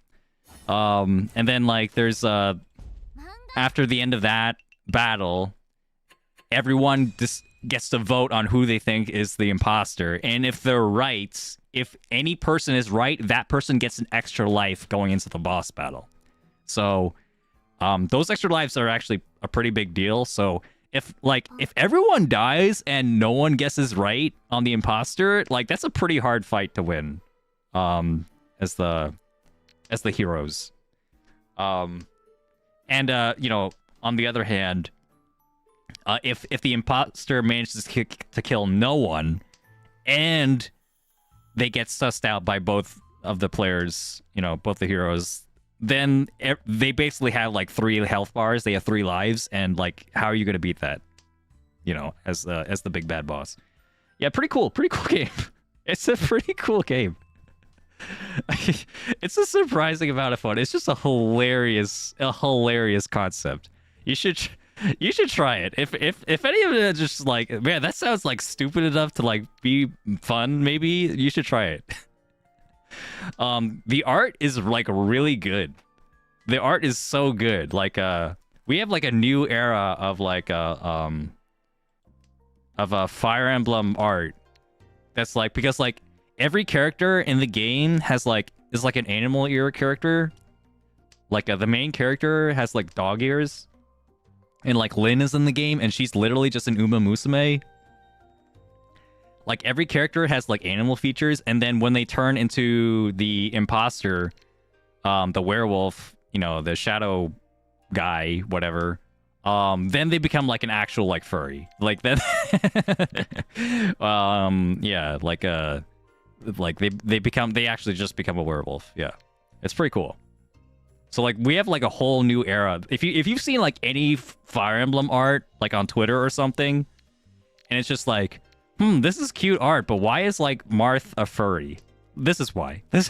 And then like there's after the end of that battle, everyone just gets to vote on who they think is the imposter, and if they're right, if any person is right, that person gets an extra life going into the boss battle. So those extra lives are actually a pretty big deal. So if everyone dies and no one guesses right on the imposter, like that's a pretty hard fight to win as the heroes. And you know, on the other hand, if the imposter manages to kill no one, and they get sussed out by both of the players, you know, both the heroes, then they basically have like 3 health bars. They have 3 lives, and like, how are you gonna beat that? You know, as the big bad boss. Yeah, pretty cool game. It's a pretty cool game. It's a surprising amount of fun. It's just a hilarious concept. You should try it. If any of it is just like, man, that sounds like stupid enough to like be fun, maybe you should try it. The art is like really good. The art is so good. Like we have like a new era of like of a Fire Emblem art that's like, because like every character in the game is like an animal ear character. Like the main character has like dog ears. And like Lynn is in the game, and she's literally just an Uma Musume. Like every character has like animal features, and then when they turn into the imposter, the werewolf, you know, the shadow guy, whatever, then they become like an actual like furry. Like that. Yeah, like they actually just become a werewolf. Yeah, it's pretty cool. So like we have like a whole new era. If you've seen like any Fire Emblem art like on Twitter or something, and it's just like, this is cute art, but why is like Marth a furry? This is why. This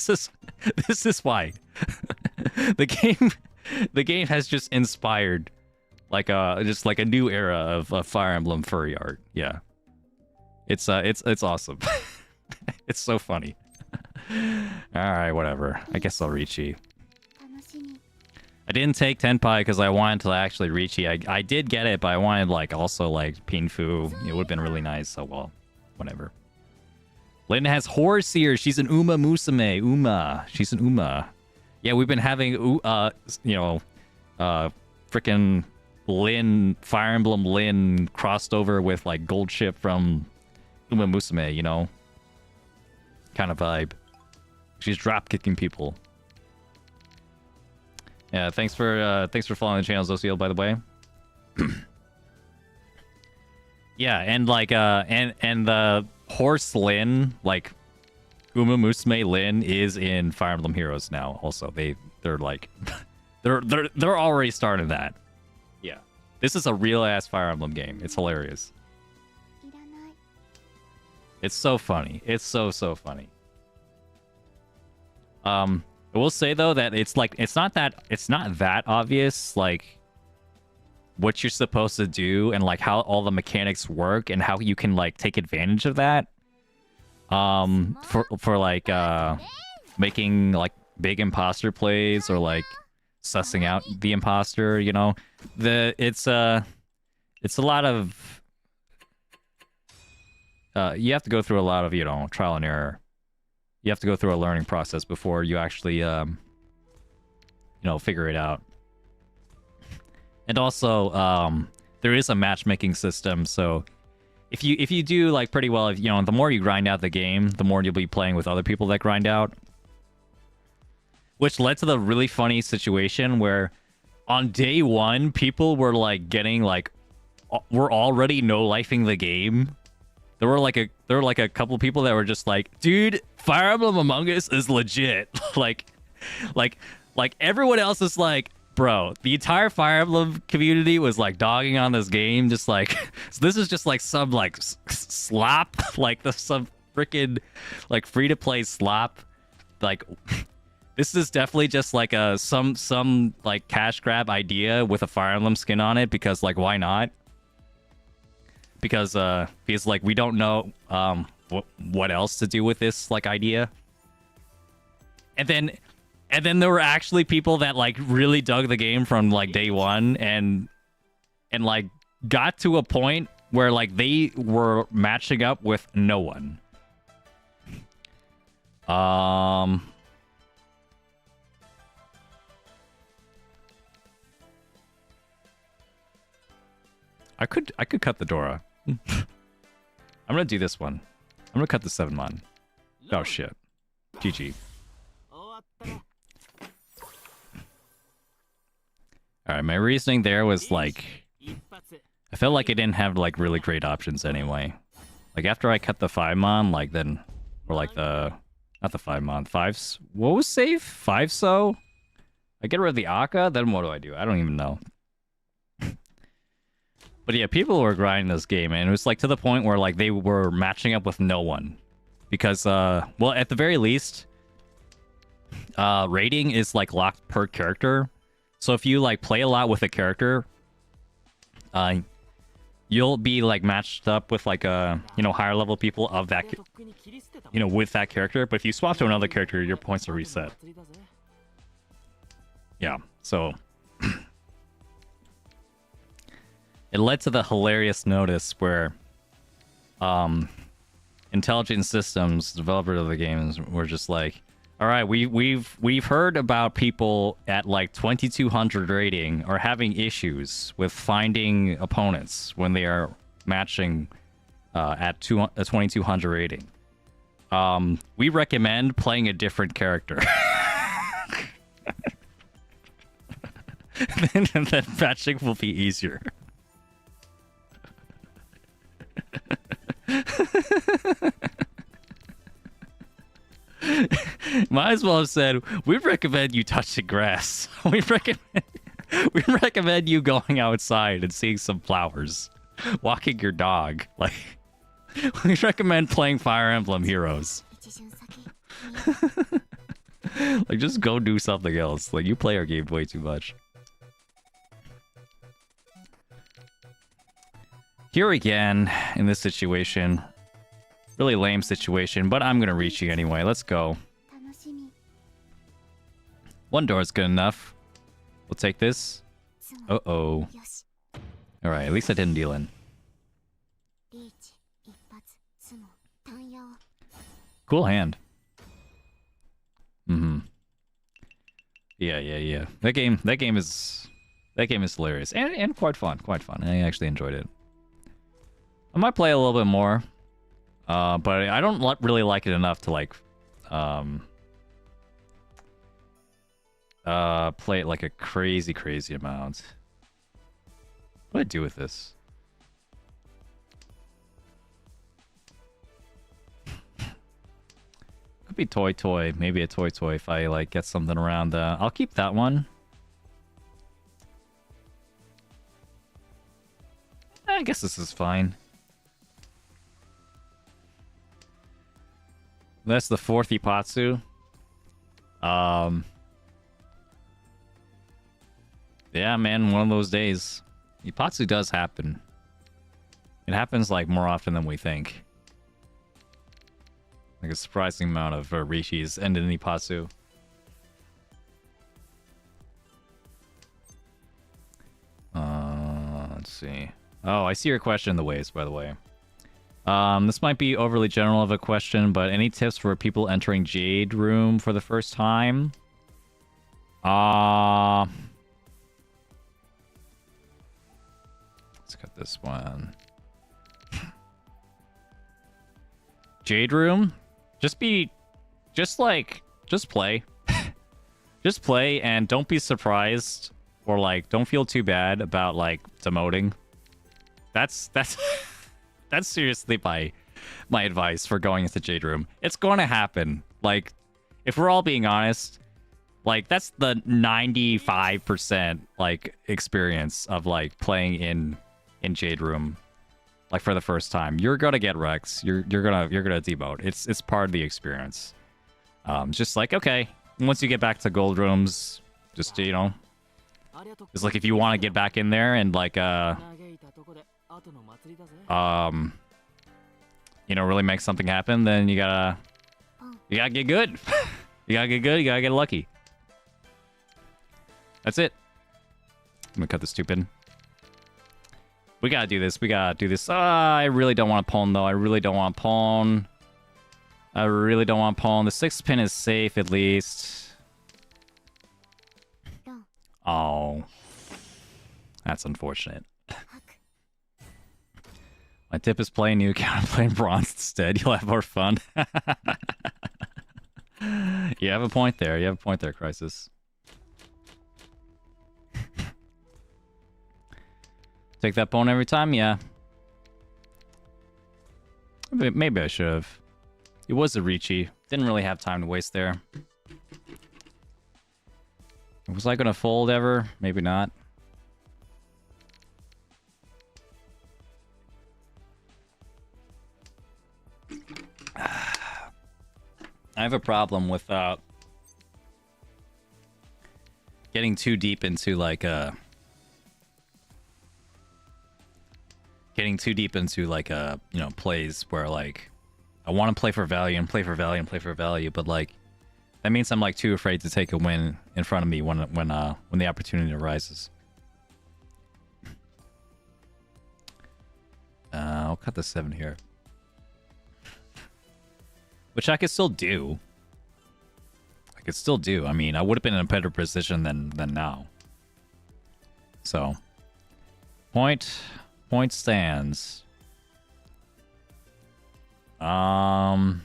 is why. The game has just inspired like just like a new era of Fire Emblem furry art. Yeah. It's awesome. It's so funny. All right, whatever. I guess I'll Riichi. I didn't take Tenpai because I wanted to actually Riichi. I did get it, but I wanted like also like Pinfu. It would have been really nice. So well, whatever. Lynn has horse here. She's an Uma Musume. Uma. She's an Uma. Yeah, we've been having freaking Lynn, Fire Emblem Lynn crossed over with like Gold Ship from Uma Musume, you know? Kind of vibe. She's drop kicking people. Yeah, thanks for following the channel, Zosiel, by the way. Yeah, and like and the horse Lin, like Uma Musume Lin is in Fire Emblem Heroes now. Also, they're like they're already starting that. Yeah. This is a real ass Fire Emblem game. It's hilarious. It's so funny. It's so funny. I will say though that it's like it's not that obvious like what you're supposed to do and like how all the mechanics work and how you can like take advantage of that. For like making like big imposter plays or like sussing out the imposter, you know. It's a lot of you have to go through a lot of, you know, trial and error. You have to go through a learning process before you actually, you know, figure it out. And also, there is a matchmaking system, so if you do like pretty well, you know, the more you grind out the game, the more you'll be playing with other people that grind out. Which led to the really funny situation where, on day one, people were like getting like, we're already no-lifing the game. There were like a couple people that were just like, dude, Fire Emblem Among Us is legit. like everyone else is like, bro, the entire Fire Emblem community was like dogging on this game, just like, so this is just like some like slop, like some freaking like free to play slop, like. This is definitely just like a some like cash grab idea with a Fire Emblem skin on it because like why not? Because like we don't know what else to do with this like idea. And then there were actually people that like really dug the game from like day one and like got to a point where like they were matching up with no one. I could cut the Dora. I'm gonna do this one. I'm gonna cut the 7-mon. Oh shit. GG. Alright, my reasoning there was like, I felt like I didn't have like really great options anyway. Like after I cut the 5-mon, like then, or like the, not the 5-mon, 5s, what was safe? 5-so? I get rid of the Akka, then what do? I don't even know. But yeah, people were grinding this game, and it was like to the point where like they were matching up with no one. Because, well, at the very least, rating is like locked per character. So if you like play a lot with a character, you'll be like matched up with like you know, higher level people of that, you know, with that character. But if you swap to another character, your points are reset. Yeah, so it led to the hilarious notice where Intelligent Systems, developer of the games, were just like, all right, we've heard about people at like 2200 rating are having issues with finding opponents when they are matching at 2200 rating. We recommend playing a different character. then matching will be easier. Might as well have said, we recommend you touching grass. We recommend you going outside and seeing some flowers, walking your dog. Like, we recommend playing Fire Emblem Heroes. Like, just go do something else. Like, you play our game way too much. Here again, in this situation. Really lame situation, but I'm gonna reach you anyway. Let's go. One door is good enough. We'll take this. Uh-oh. Alright, at least I didn't deal in. Cool hand. Mm-hmm. Yeah. That game is hilarious. And quite fun. I actually enjoyed it. I might play a little bit more. But I don't really like it enough to like play it like a crazy amount. What do I do with this? Could be toy. Maybe a toy if I like get something around. I'll keep that one. I guess this is fine. That's the 4th Ipatsu. Yeah, man, one of those days. Ipatsu does happen. It happens like more often than we think. Like a surprising amount of Riichis end in Ipatsu. Let's see. Oh, I see your question in the waves, by the way. This might be overly general of a question, but any tips for people entering Jade Room for the first time? Let's cut this one. Jade Room? Just play. Just play and don't be surprised or like don't feel too bad about like demoting. That's that's seriously my advice for going into Jade Room. It's going to happen. Like, if we're all being honest, like that's the 95% like experience of like playing in Jade Room, like for the first time. You're gonna get wrecks. You're gonna demote. It's part of the experience. Just like okay, once you get back to gold rooms, just it's like if you want to get back in there and like really make something happen, then you gotta get good. You gotta get good, you gotta get lucky. That's it. I'm gonna cut this too pin. We gotta do this. I really don't want to pawn though. I really don't want to pawn. The 6th pin is safe at least. Oh. That's unfortunate. My tip is play a new account and play bronze instead. You'll have more fun. You have a point there. Crisis. Take that pawn every time? Yeah. Maybe I should have. It was a Riichi. Didn't really have time to waste there. Was I gonna fold ever? Maybe not. I have a problem with getting too deep into like plays where like I want to play for value, but like that means I'm like too afraid to take a win in front of me when the opportunity arises. I'll cut the 7 here. Which I could still do. I mean, I would have been in a better position than now. So, point stands. No,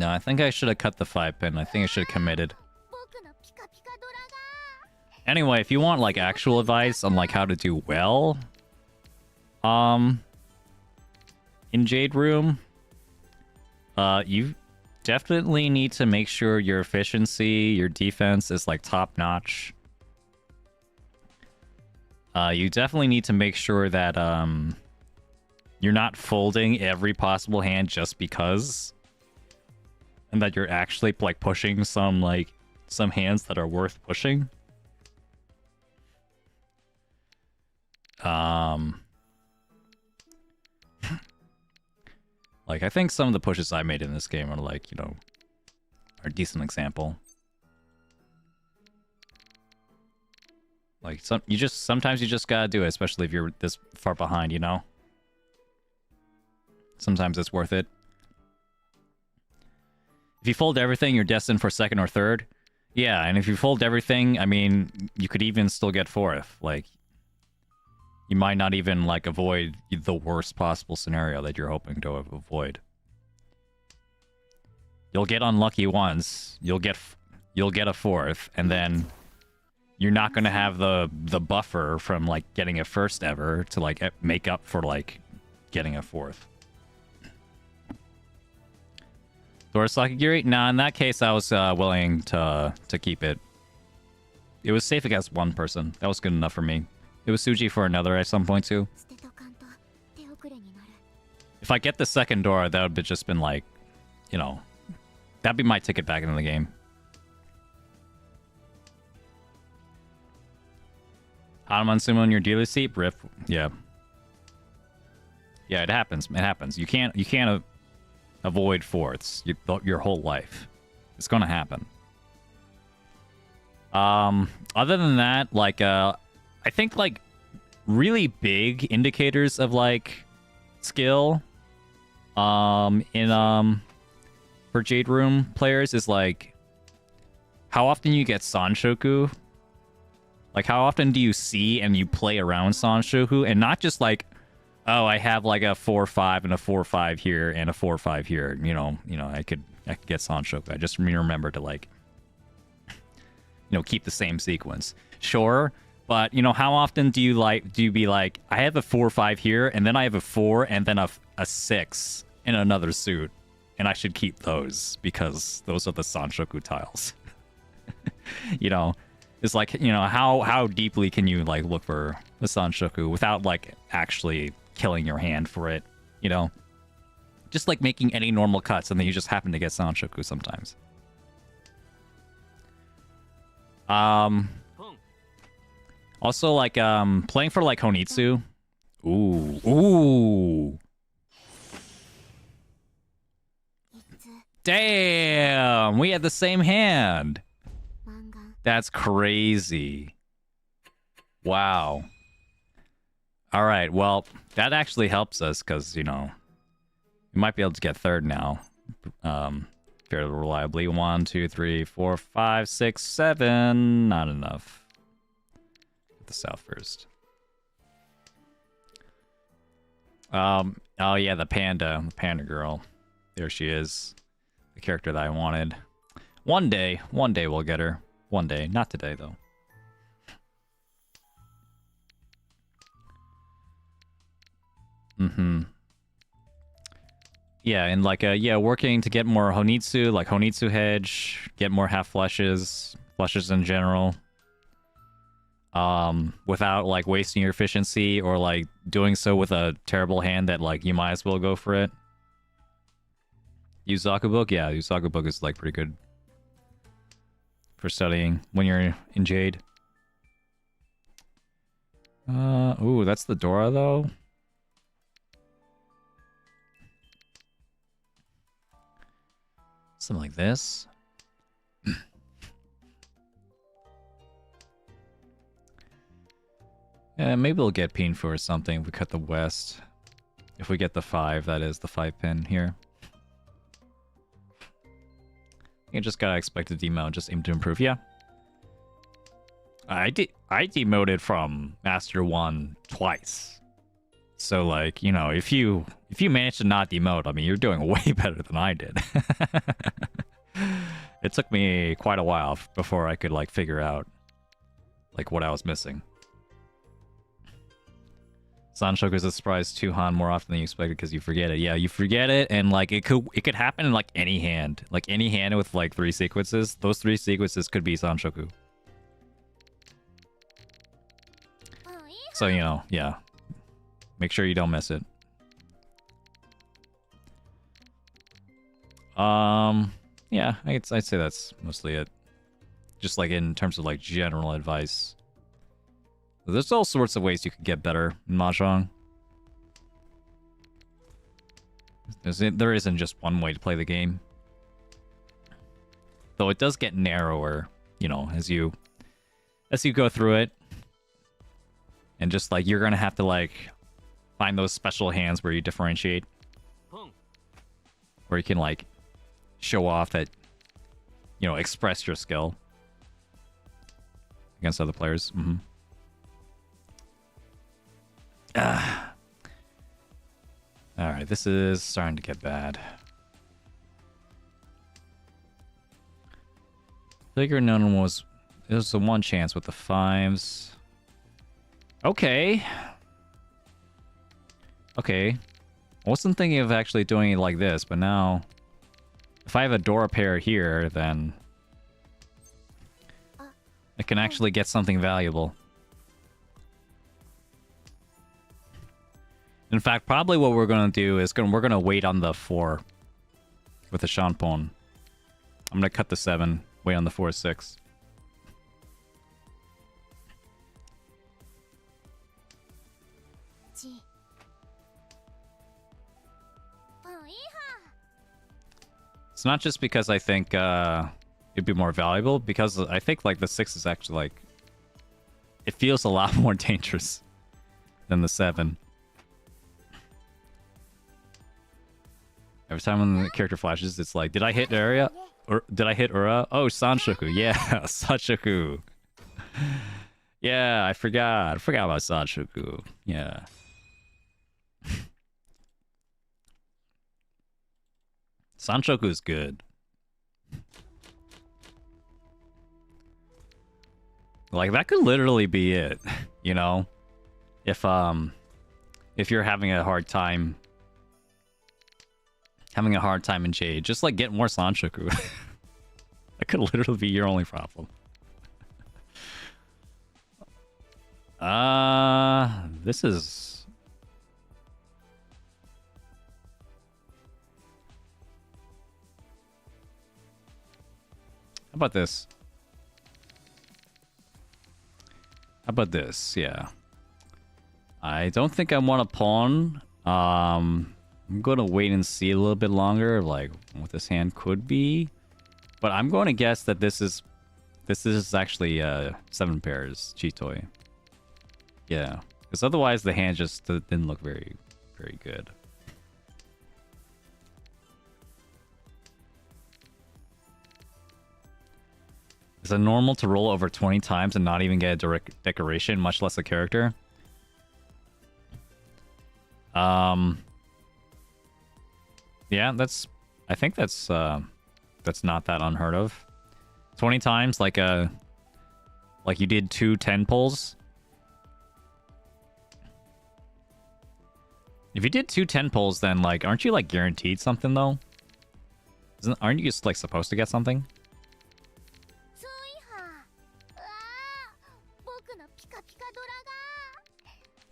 I think I should have cut the 5 pin. I think I should have committed. Anyway, if you want like actual advice on like how to do well in Jade Room, you definitely need to make sure your efficiency, your defense is like top notch. You definitely need to make sure that you're not folding every possible hand just because, and that you're actually like pushing some hands that are worth pushing. Like, I think some of the pushes I made in this game are like, you know, are a decent example. Like, sometimes you just gotta do it, especially if you're this far behind, you know? Sometimes it's worth it. If you fold everything, you're destined for second or third. Yeah, and if you fold everything, I mean, you could even still get fourth. Like, you might not even, like, avoid the worst possible scenario that you're hoping to avoid. You'll get unlucky once. You'll get a fourth, and then you're not gonna have the buffer from like getting a first ever to like make up for like getting a fourth. Dorosakigiri? Nah, in that case, I was willing to keep it. It was safe against one person. That was good enough for me. It was Suji for another at some point too. If I get the second door, that would have just been like, you know, that'd be my ticket back into the game. Hanuman Sumo in your dealer seat, Riff. Yeah. Yeah, it happens. It happens. You can't avoid fourths your whole life. It's gonna happen. Other than that, like, I think like really big indicators of like skill, in for Jade Room players is like how often you get Sanshoku. Like, how often do you see and you play around Sanshoku, and not just like, oh, I have like a 4-5 and a 4-5 here and a 4-5 here. You know, I could get Sanshoku. I just remember to like, you know, keep the same sequence. Sure, but you know, how often do you be like, I have a 4-5 here, and then I have a 4, and then a 6 in another suit, and I should keep those because those are the Sanshoku tiles. You know. It's like, you know, how deeply can you like look for the Sanshoku without like actually killing your hand for it, you know? Just like making any normal cuts, and then you just happen to get Sanshoku sometimes. Also like playing for like Honitsu. Ooh. Damn, we had the same hand. That's crazy. Wow. All right, well, that actually helps us because, you know, we might be able to get third now. Fairly reliably. 1, 2, 3, 4, 5, 6, 7. Not enough. Get the south first. Oh yeah, the panda girl. There she is. The character that I wanted. One day we'll get her. One day, not today though. Yeah, and like working to get more Honitsu, like Honitsu hedge, get more half flushes in general. Without like wasting your efficiency or like doing so with a terrible hand that like you might as well go for it. Yuzaku book? Yeah, Yuzaku book is like pretty good for studying when you're in Jade. Ooh, that's the Dora though. Something like this. Yeah, maybe we'll get pin for something if we cut the west. If we get the 5, that is, the 5 pin here. You just gotta expect a demote, just aim to improve. Yeah. I demoted from Master 1 twice. So like, you know, if you manage to not demote, I mean, you're doing way better than I did. It took me quite a while before I could like figure out like what I was missing. Sanshoku is a surprise to Han more often than you expected because you forget it. Yeah, you forget it, and like it could happen in like any hand. Like any hand with like 3 sequences. Those 3 sequences could be Sanshoku. So, you know, yeah. Make sure you don't miss it. Yeah, I'd say that's mostly it. Just like in terms of like general advice. There's all sorts of ways you can get better in Mahjong. There isn't just one way to play the game. Though it does get narrower, you know, as you go through it. And just like you're gonna have to like find those special hands where you differentiate. Where you can like show off that, you know, express your skill against other players. Alright, this is starting to get bad. Figure none was... It was the one chance with the 5s. Okay. Okay. I wasn't thinking of actually doing it like this, but now... If I have a Dora pair here, then... I can actually get something valuable. In fact, probably what we're going to do is we're going to wait on the 4 with the Shanpon. I'm going to cut the 7, wait on the 4, 6. It's not just because I think it'd be more valuable, because I think like the 6 is actually like... It feels a lot more dangerous than the 7. Every time when the character flashes, it's like, did I hit area? Or did I hit Ura? Oh, Sanshoku. Yeah, Sanshoku. Yeah, I forgot. I forgot about Sanshoku. Yeah. Sanshoku is good. Like, that could literally be it, you know? If you're having a hard time... Having a hard time in Jade, just like get more Sanshoku. That could literally be your only problem. This is... How about this? How about this? Yeah. I don't think I want to pawn. I'm going to wait and see a little bit longer, like, what this hand could be. But I'm going to guess that this is actually 7 pairs, Chitoi. Yeah. Because otherwise the hand just didn't look very, very good. Is it normal to roll over 20 times and not even get a direct decoration, much less a character? Yeah, I think that's not that unheard of. 20 times, like you did 2 10 pulls. If you did 2 10 pulls, then like, aren't you like guaranteed something though? Aren't you just like supposed to get something?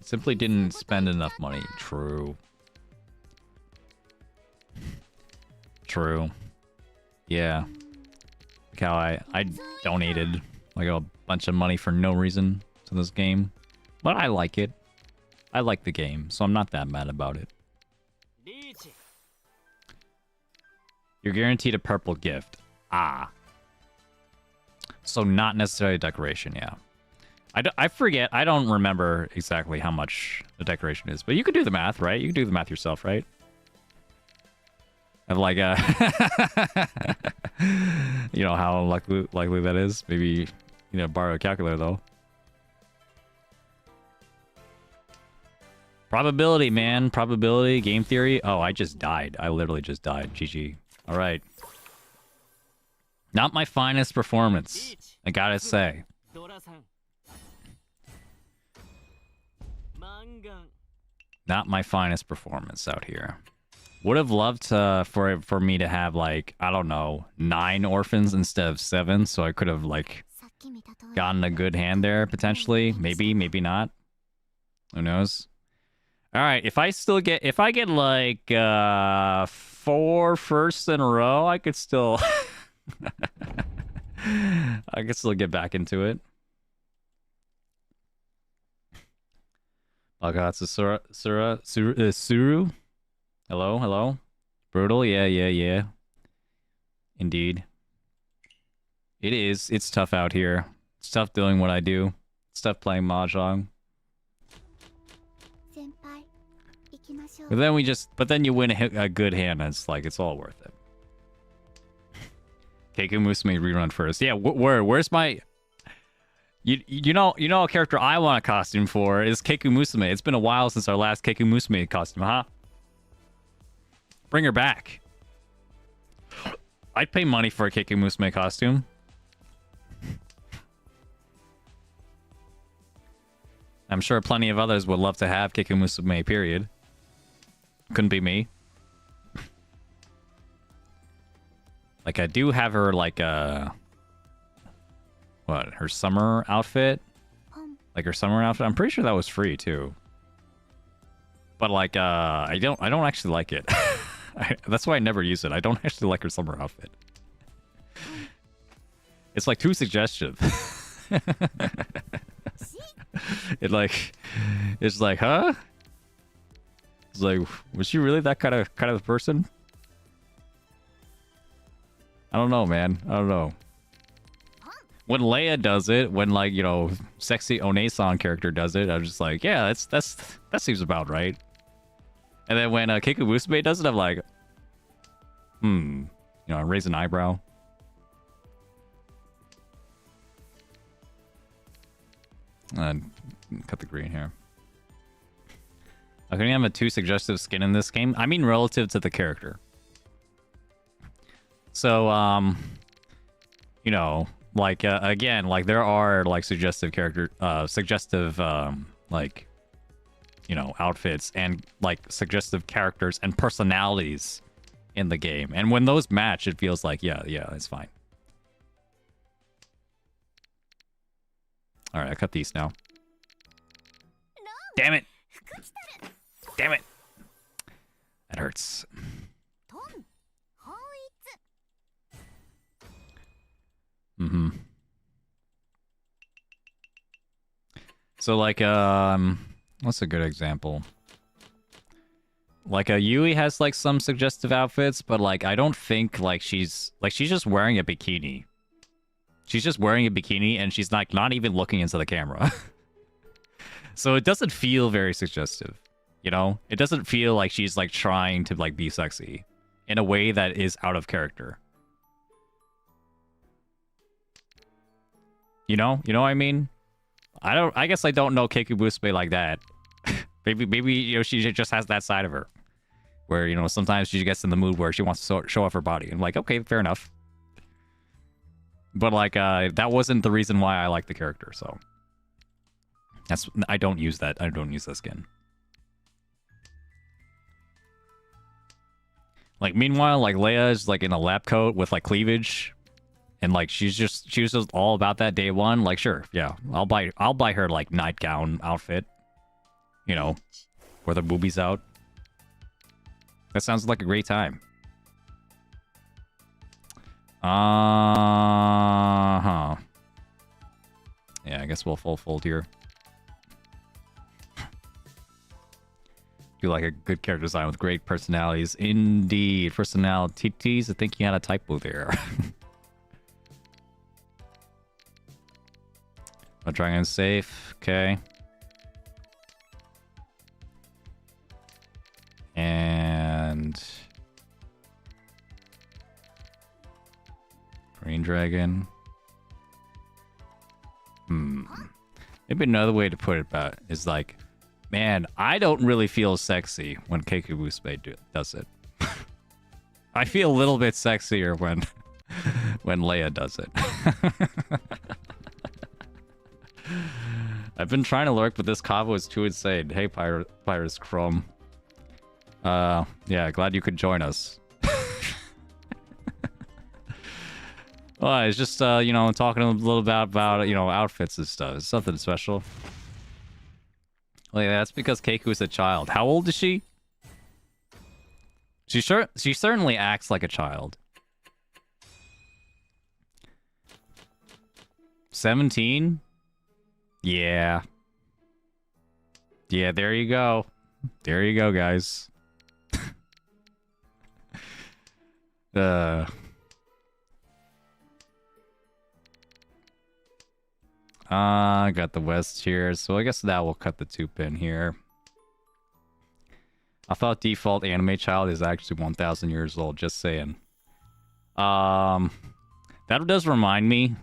Simply didn't spend enough money. True. True. Yeah. Like how I donated like a bunch of money for no reason to this game. But I like it. I like the game, so I'm not that mad about it. You're guaranteed a purple gift. Ah. So not necessarily a decoration, yeah. I forget. I don't remember exactly how much the decoration is. But you could do the math, right? You can do the math yourself, right? Of like, you know, how likely that is. Maybe, you know, borrow a calculator, though. Probability, man. Probability, game theory. Oh, I just died. I literally just died. GG. All right. Not my finest performance, I gotta say. Not my finest performance out here. Would have loved for me to have, like, I don't know, 9 orphans instead of 7, so I could have, like, gotten a good hand there, potentially. Maybe, maybe not. Who knows? Alright, if I get, like, 4 firsts in a row, I could still... I could still get back into it. Oh god, it's Suru? Hello, hello? Brutal, yeah. Indeed. It is. It's tough out here. It's tough doing what I do. It's tough playing Mahjong. But then you win a good hand, and it's like, it's all worth it. Keiku Musume rerun first. Yeah, where's my... You know a character I want a costume for is Keiku Musume. It's been a while since our last Keiku Musume costume, huh? Bring her back. I'd pay money for a Keiku Musume costume. I'm sure plenty of others would love to have Keiku Musume, period. Couldn't be me. Like, I do have her, like, what, her summer outfit? Like, her summer outfit? I'm pretty sure that was free, too. But, like, I don't actually like it. That's why I never use it. I don't actually like her summer outfit. It's, like, too suggestive. It's like, huh? It's like, was she really that kind of person? I don't know, man. I don't know. When Leia does it, when, like, you know, sexy One-san character does it, I'm just like, yeah, that seems about right. And then when Keiku Musume does it, I'm like, you know, I raise an eyebrow. And cut the green here. I couldn't have a too suggestive skin in this game. I mean, relative to the character. So, you know, like, again, like, there are, like, suggestive, like, you know, outfits and, like, suggestive characters and personalities in the game. And when those match, it feels like, yeah, it's fine. Alright, I cut these now. Damn it! Damn it! That hurts. So, like, what's a good example? Like, Yui has, like, some suggestive outfits, but, like, I don't think, like, she's just wearing a bikini. She's just wearing a bikini, and she's, like, not even looking into the camera. So it doesn't feel very suggestive, you know? It doesn't feel like she's, like, trying to, like, be sexy in a way that is out of character. You know what I mean? I guess I don't know Keiku Musume like that. maybe you know, she just has that side of her where, you know, sometimes she gets in the mood where she wants to show off her body. I'm like, okay, fair enough. But, like, that wasn't the reason why I like the character, so I don't use that skin. Like, meanwhile, like, Leia is, like, in a lab coat with, like, cleavage. And, like, she was just all about that day one. Like, sure, yeah, I'll buy her, like, nightgown outfit. You know, where the boobies out. That sounds like a great time. Yeah, I guess we'll full fold here. Do like a good character design with great personalities. Indeed, personalities. I think you had a typo there. A dragon safe, okay. And green dragon. Maybe another way to put it about is like, man, I don't really feel sexy when Keiku Musume does it. I feel a little bit sexier when Leia does it. I've been trying to lurk, but this Kavo is too insane. Hey, Pyrus Chrome. Yeah, glad you could join us. Well, it's just, you know, talking a little about, you know, outfits and stuff. It's something special. Well, yeah, that's because Keiku's a child. How old is she? She certainly acts like a child. 17? Yeah. Yeah, there you go. There you go, guys. Got the west here, so I guess that will cut the 2-pin here. I thought default anime child is actually 1,000 years old, just saying. That does remind me.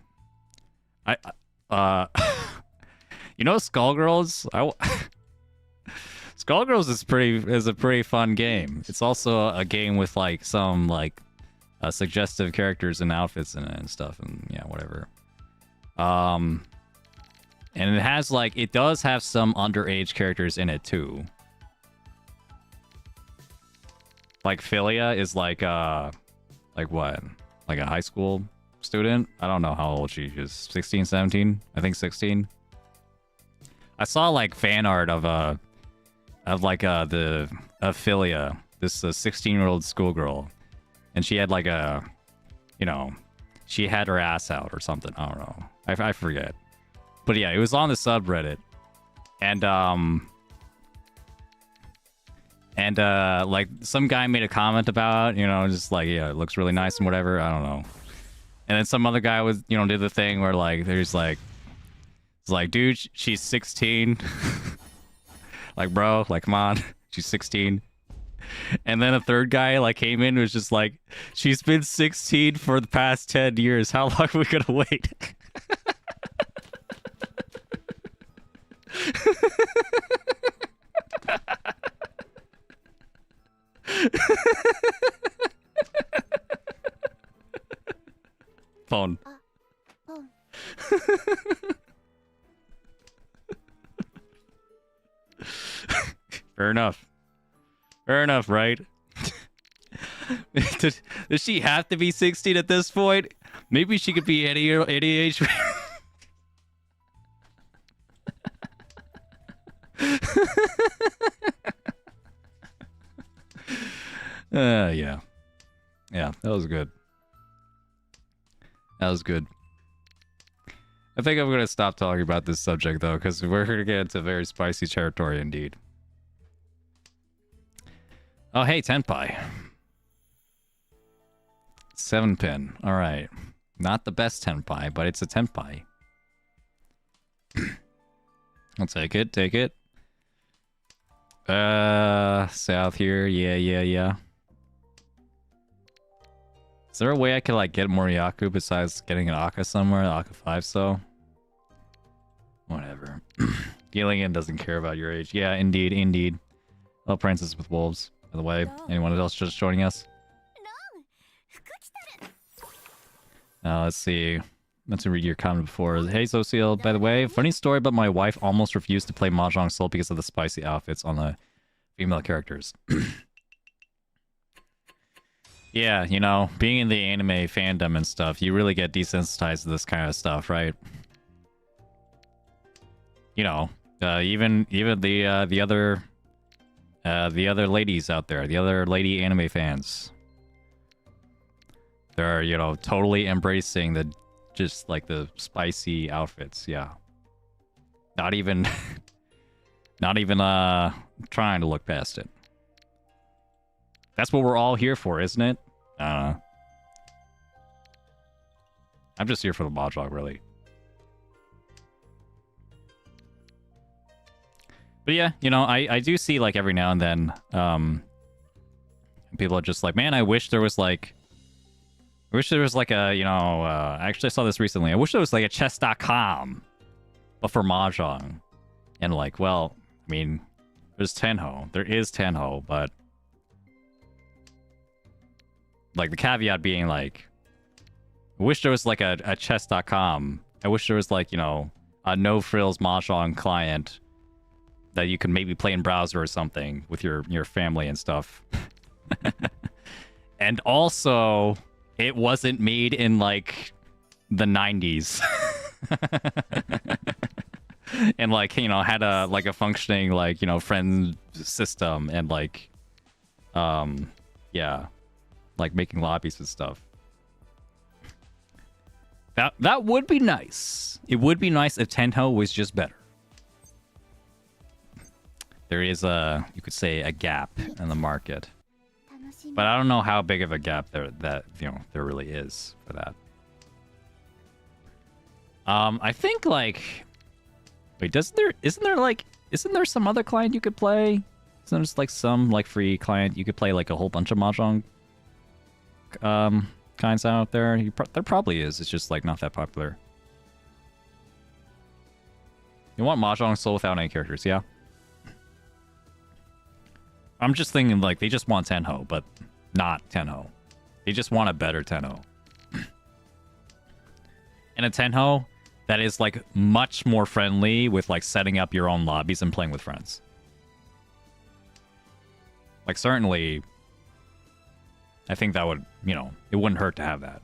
You know, Skullgirls? Skullgirls is a pretty fun game. It's also a game with like some like suggestive characters and outfits in it and stuff, and yeah, whatever. And it has like it does have some underage characters in it too. Like Philia is like what? Like a high school student? I don't know how old she is. 16, 17? I think 16. I saw like fan art of Philia, this 16-year-old schoolgirl, and she had like a, you know, she had her ass out or something. I don't know. I forget. But yeah, it was on the subreddit, and like some guy made a comment about, you know, just like, yeah, it looks really nice and whatever. I don't know. And then some other guy was, you know, did the thing where like there's like, it's like, dude, she's 16. Like, bro, like, come on, she's 16. And then a third guy like came in and was just like, she's been 16 for the past 10 years. How long are we gonna wait? Phone. Fair enough. Fair enough, right? Does she have to be 16 at this point? Maybe she could be any age. Yeah. Yeah, that was good. That was good. I think I'm gonna stop talking about this subject though, because we're gonna get into very spicy territory indeed. Oh, hey, Tenpai. 7-pin. Alright. Not the best Tenpai, but it's a Tenpai. I'll take it, take it. South here. Yeah. Is there a way I could, like, get Moriyaku besides getting an Akka somewhere? Akka 5, so? Whatever. Gilligan doesn't care about your age. Yeah, indeed. Oh, Princess with Wolves. By the way, anyone else just joining us? Let's see. Let's read your comment before. Hey, Socio, by the way, funny story, but my wife almost refused to play Mahjong Soul because of the spicy outfits on the female characters. Yeah, you know, being in the anime fandom and stuff, you really get desensitized to this kind of stuff, right? You know, even the other ladies out there, the other lady anime fans, they're, you know, totally embracing the just like the spicy outfits. Yeah, not even trying to look past it. That's what we're all here for, isn't it? I'm just here for the Mahjong, really. But yeah, you know, I do see, like, every now and then, people are just like, man, I wish there was, like, a, you know, actually I saw this recently. I wish there was, like, a chess.com, but for Mahjong. And, like, well, I mean, there's Tenho. There is Tenho, but, like, the caveat being, like, I wish there was, like, a chess.com. I wish there was, like, you know, a no-frills Mahjong client that you can maybe play in browser or something with your family and stuff. And also, it wasn't made in, like, the 90s. And, like, you know, had a, like, a functioning, like, you know, friend system and, like, yeah, like, making lobbies and stuff. That would be nice. It would be nice if Tenho was just better. There is a, you could say, a gap in the market. But I don't know how big of a gap there there really is for that. I think like, wait, isn't there some other client you could play? Isn't there just like some like free client you could play like a whole bunch of Mahjong kinds out there? There probably is. It's just like not that popular. You want Mahjong Soul without any characters, yeah? I'm just thinking like they just want Tenho, but not Tenho. They just want a better Tenho. And a Tenho that is like much more friendly with like setting up your own lobbies and playing with friends. Like certainly, I think that would, it wouldn't hurt to have that.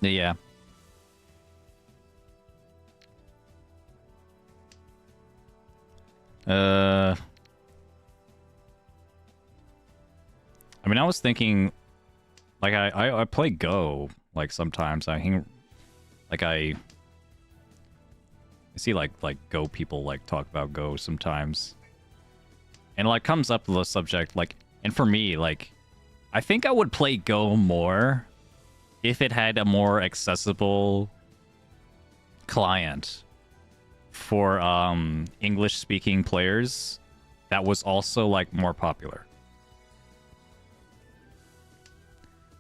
Yeah. I mean, I was thinking, like, I play Go, like, sometimes. I see, like, Go people, like, talk about Go sometimes. And, like, comes up with the subject, like, and for me, like, I think I would play Go more if it had a more accessible client for English-speaking players that was also, like, more popular.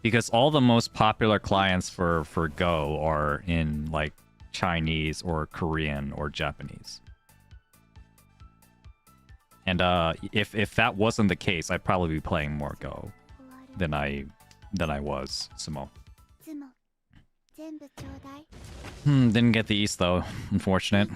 Because all the most popular clients for Go are in, like, Chinese or Korean or Japanese. And if that wasn't the case, I'd probably be playing more Go than I was Sumo. Didn't get the East though, unfortunate.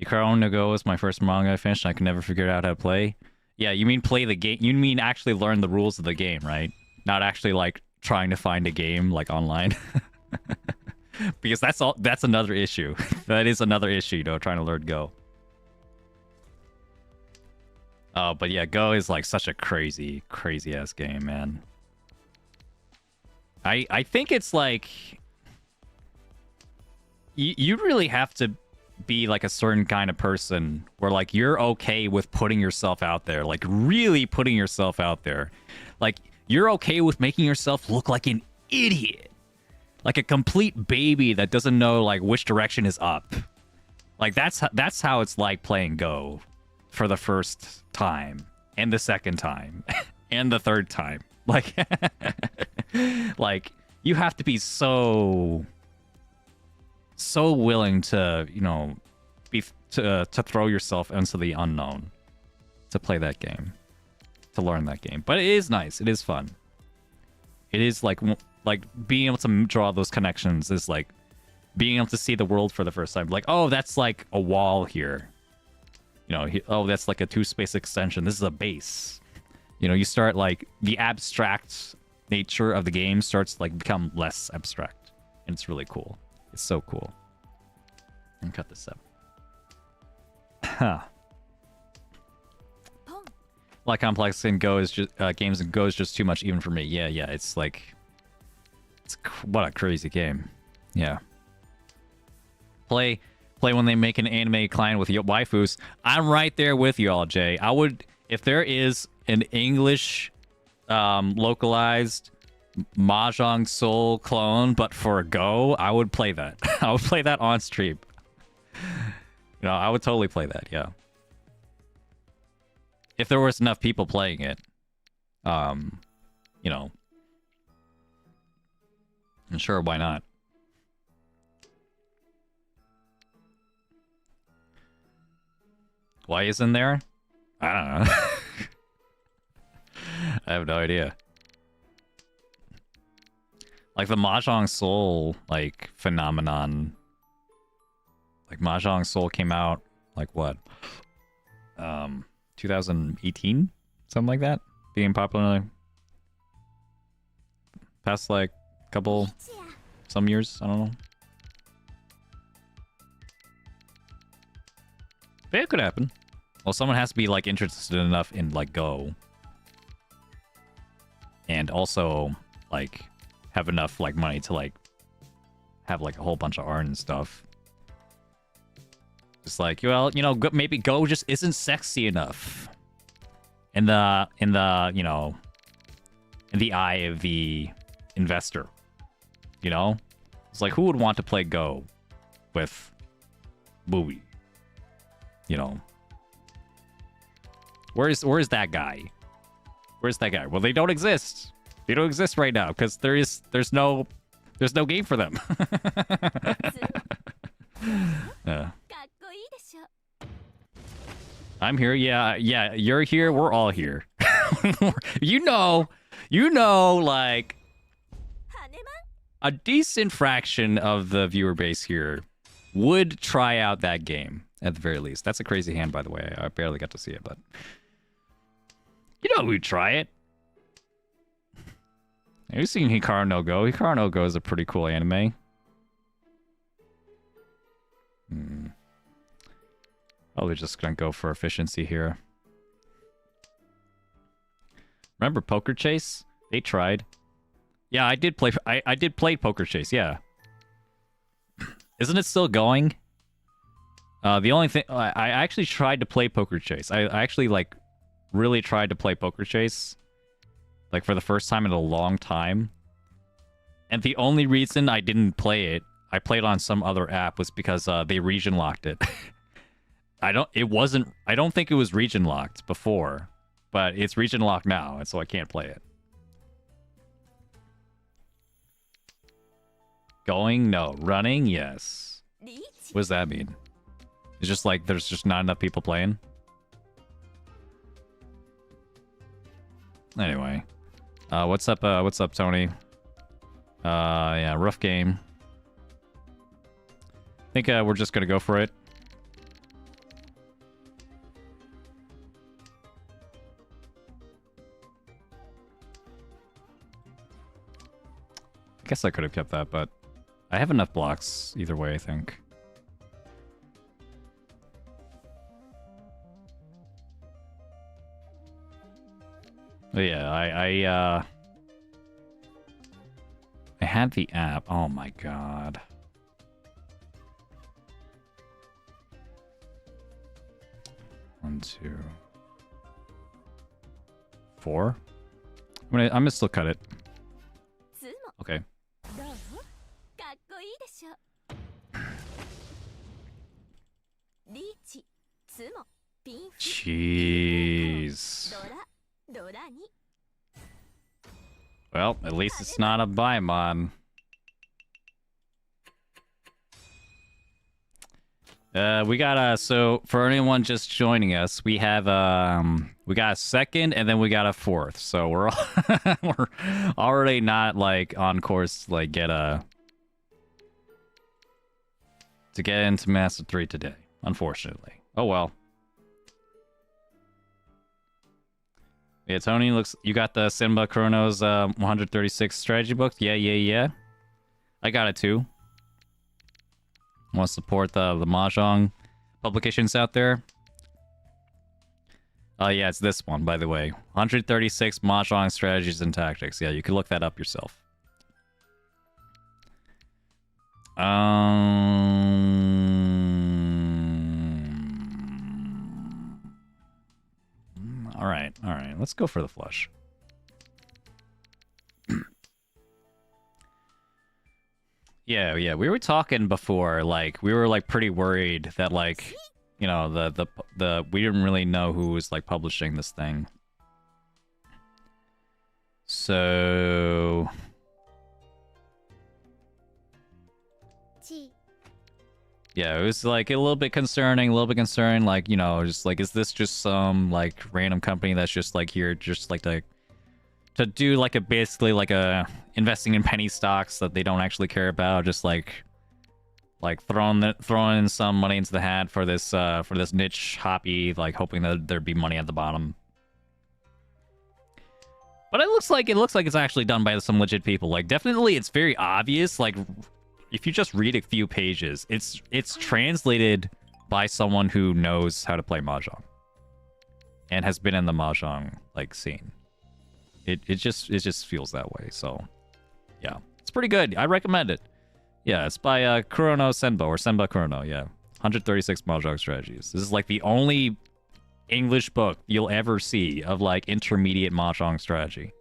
Ikaru no Go was my first manga I finished, and I could never figure out how to play. Yeah, you mean play the game? You mean actually learn the rules of the game, right? Not actually like trying to find a game like online. Because that's another issue. That is another issue, trying to learn Go. Oh, but yeah, Go is like such a crazy ass game, man. I think it's like you really have to be like a certain kind of person where like you're okay with putting yourself out there, like really putting yourself out there. Like you're okay with making yourself look like an idiot. Like a complete baby that doesn't know like which direction is up. Like that's how it's like playing Go for the first time and the second time and the third time. Like like you have to be so willing to, to throw yourself into the unknown to play that game, to learn that game. But it is nice. It is fun. It is like being able to draw those connections is like being able to see the world for the first time. Like, oh, that's like a wall here. Oh, that's like a two-space extension. This is a base. You start like the abstract nature of the game starts like become less abstract, and it's really cool. It's so cool. And cut this up. Huh. Like complex in Go is just games in Go is just too much even for me. Yeah. It's like what a crazy game. Yeah. Play when they make an anime client with waifus. I'm right there with you all, Jay. I would, if there is an English localized Mahjong Soul clone, but for Go, I would play that. I would play that on stream. I would totally play that, yeah. If there was enough people playing it, I'm sure, why not? Why isn't there? I don't know. I have no idea. Like the Mahjong Soul like phenomenon. Like Mahjong Soul came out like what? 2018? Something like that? Being popular past like some years, I don't know. But it could happen. Well, someone has to be like interested enough in like Go. And also like have enough like money to like have like a whole bunch of art and stuff. Just like, well, you know, maybe Go just isn't sexy enough in the you know, in the eye of the investor. You know, it's like, who would want to play Go with Booby? You know, where's that guy? Where's that guy? Well, they don't exist. They don't exist right now because there's no game for them. I'm here. Yeah, you're here. We're all here. you know, like a decent fraction of the viewer base here would try out that game at the very least. That's a crazy hand, by the way. I barely got to see it, but you know who'd try it. Have you seen Hikaru no Go? Hikaru no Go is a pretty cool anime. Probably just gonna go for efficiency here. Remember Poker Chase? They tried. Yeah, I did play. I did play Poker Chase. Yeah. Isn't it still going? The only thing I actually tried to play Poker Chase. I actually like really tried to play Poker Chase, like for the first time in a long time. And the only reason I didn't play it, I played on some other app, was because they region locked it. I don't think it was region locked before, but it's region locked now, and so I can't play it. Going? No. Running? Yes. What does that mean? It's just like there's just not enough people playing? Anyway. What's up, Tony? Yeah, rough game. I think we're just gonna go for it. I guess I could have kept that, but I have enough blocks either way, I think. But yeah, I had the app. Oh my god. One, two, 4. I'm gonna still cut it. Okay. Jeez. Well, at least it's not a Baimon. We got so for anyone just joining us, we have we got a second and then we got a fourth. So we're we're already not like on course to like get into Master 3 today, unfortunately. Oh well. Yeah, Tony, looks you got the Simba Chronos 136 strategy book. Yeah. I got it too. Want to support the Mahjong publications out there? Yeah, it's this one, by the way. 136 Mahjong strategies and tactics. Yeah, you can look that up yourself. All right. Let's go for the flush. Yeah. We were talking before, like we were like pretty worried that like, you know, the we didn't really know who was like publishing this thing. So yeah, it was like a little bit concerning, like, you know, just like, is this just some like random company that's just like here just like to do like a basically like a investing in penny stocks that they don't actually care about, just like throwing in some money into the hat for this niche hobby, like hoping that there'd be money at the bottom. But it looks like it's actually done by some legit people. Like definitely it's very obvious, like if you just read a few pages, it's translated by someone who knows how to play Mahjong and has been in the Mahjong like scene. It just feels that way. So yeah, it's pretty good. I recommend it. Yeah, it's by Kurono Senbo or Senba Kurono. Yeah, 136 Mahjong strategies. This is like the only English book you'll ever see of like intermediate Mahjong strategy.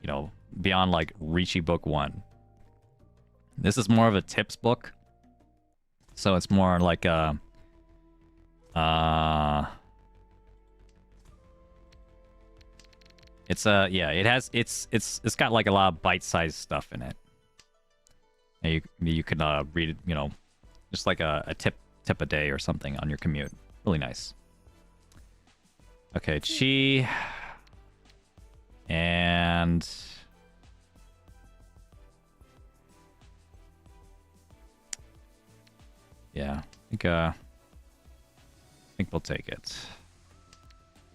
You know, beyond like Riichi book 1. This is more of a tips book. So it's more like a it's it's got like a lot of bite-sized stuff in it. And you can read it, you know, just like a tip a day or something on your commute. Really nice. Okay, chi. And yeah, I think we'll take it.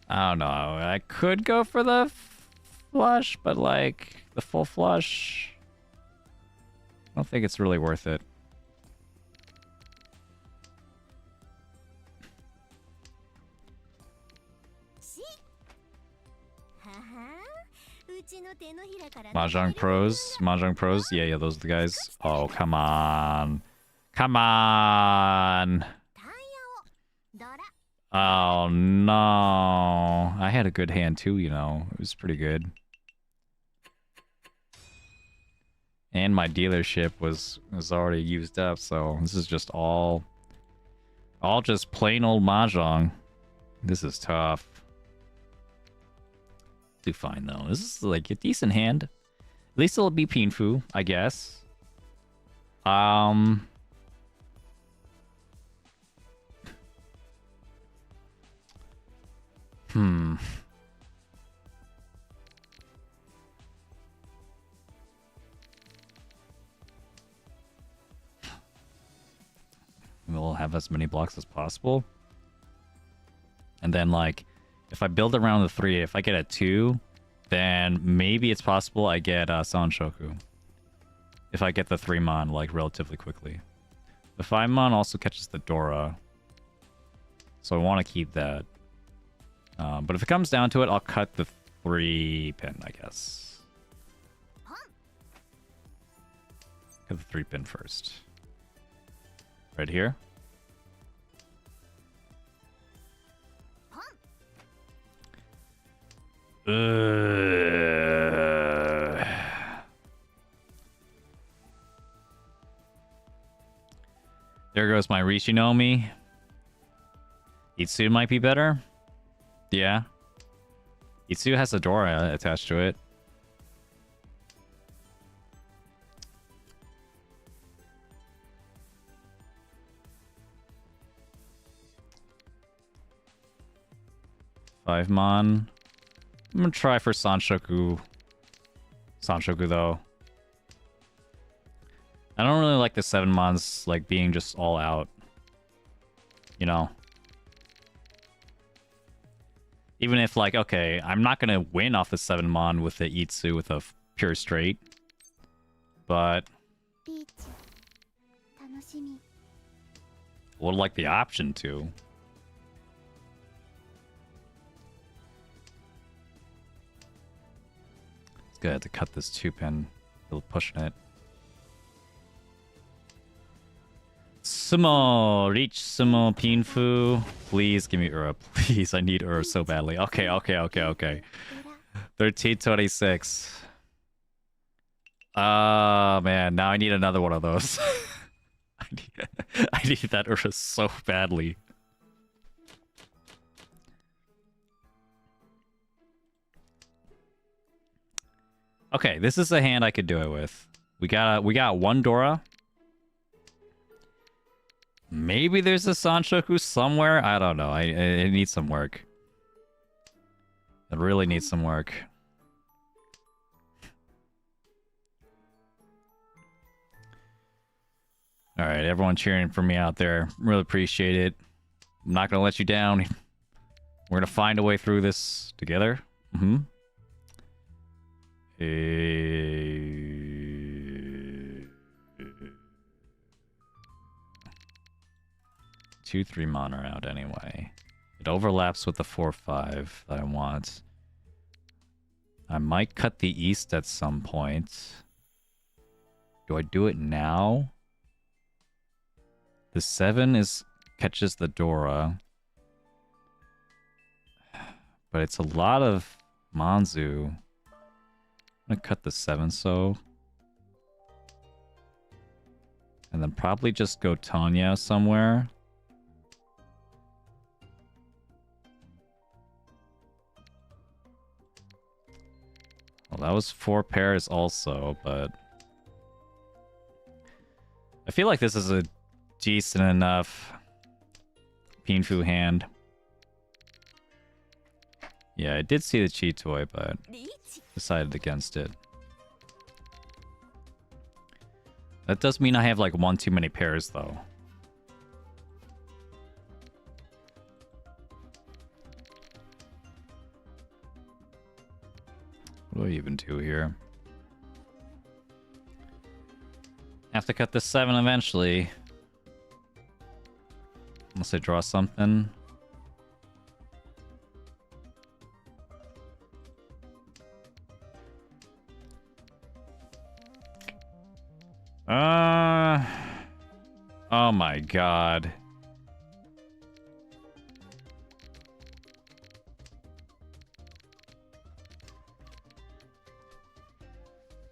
I don't know. I could go for the flush, but like the full flush, I don't think it's really worth it. Mahjong Pros, yeah, those are the guys. Oh, come on. Come on. Oh, no. I had a good hand, too, you know. It was pretty good. And my dealership was already used up, so this is just all just plain old Mahjong. This is tough. Do fine, though. This is, like, a decent hand. At least it'll be Pinfu, I guess. We'll have as many blocks as possible. And then, like, if I build around the 3, if I get a 2, then maybe it's possible I get Sanshoku. If I get the 3-mon, like, relatively quickly. The 5-mon also catches the Dora. So I want to keep that. But if it comes down to it, I'll cut the 3-pin, I guess. Cut the 3-pin first. Right here. There goes my Riichi. Itsu might be better. Yeah. Itsu has a Dora attached to it. Five-mon. I'm gonna try for Sanshoku. Sanshoku, though. I don't really like the 7-mons, like, being just all out. You know? Even if, like, okay, I'm not gonna win off the 7-mon with the Itsu with a pure straight. But would like the option to. It's good to cut this 2-pin. Really pushing it. Sumo, reach Sumo Pinfu. Please give me Ura. Please, I need Ura so badly. Okay. 1326. Man, now I need another one of those. I need that Ura so badly. Okay, this is a hand I could do it with. We got one Dora. Maybe there's a Sanshoku somewhere. I don't know. It needs some work. It really needs some work. All right, everyone cheering for me out there. Really appreciate it. I'm not going to let you down. We're going to find a way through this together. 2-3-mon are out anyway. It overlaps with the 4-5 that I want. I might cut the east at some point. Do I do it now? The 7 is catches the Dora. But it's a lot of Manzu. I'm gonna cut the 7 so. And then probably just go Tanya somewhere. Well, that was 4 pairs also, but... I feel like this is a decent enough Pinfu hand. Yeah, I did see the cheat toy, but decided against it. That does mean I have like 1 too many pairs, though. What do I even do here? Have to cut this 7 eventually. Unless I draw something. Oh my god.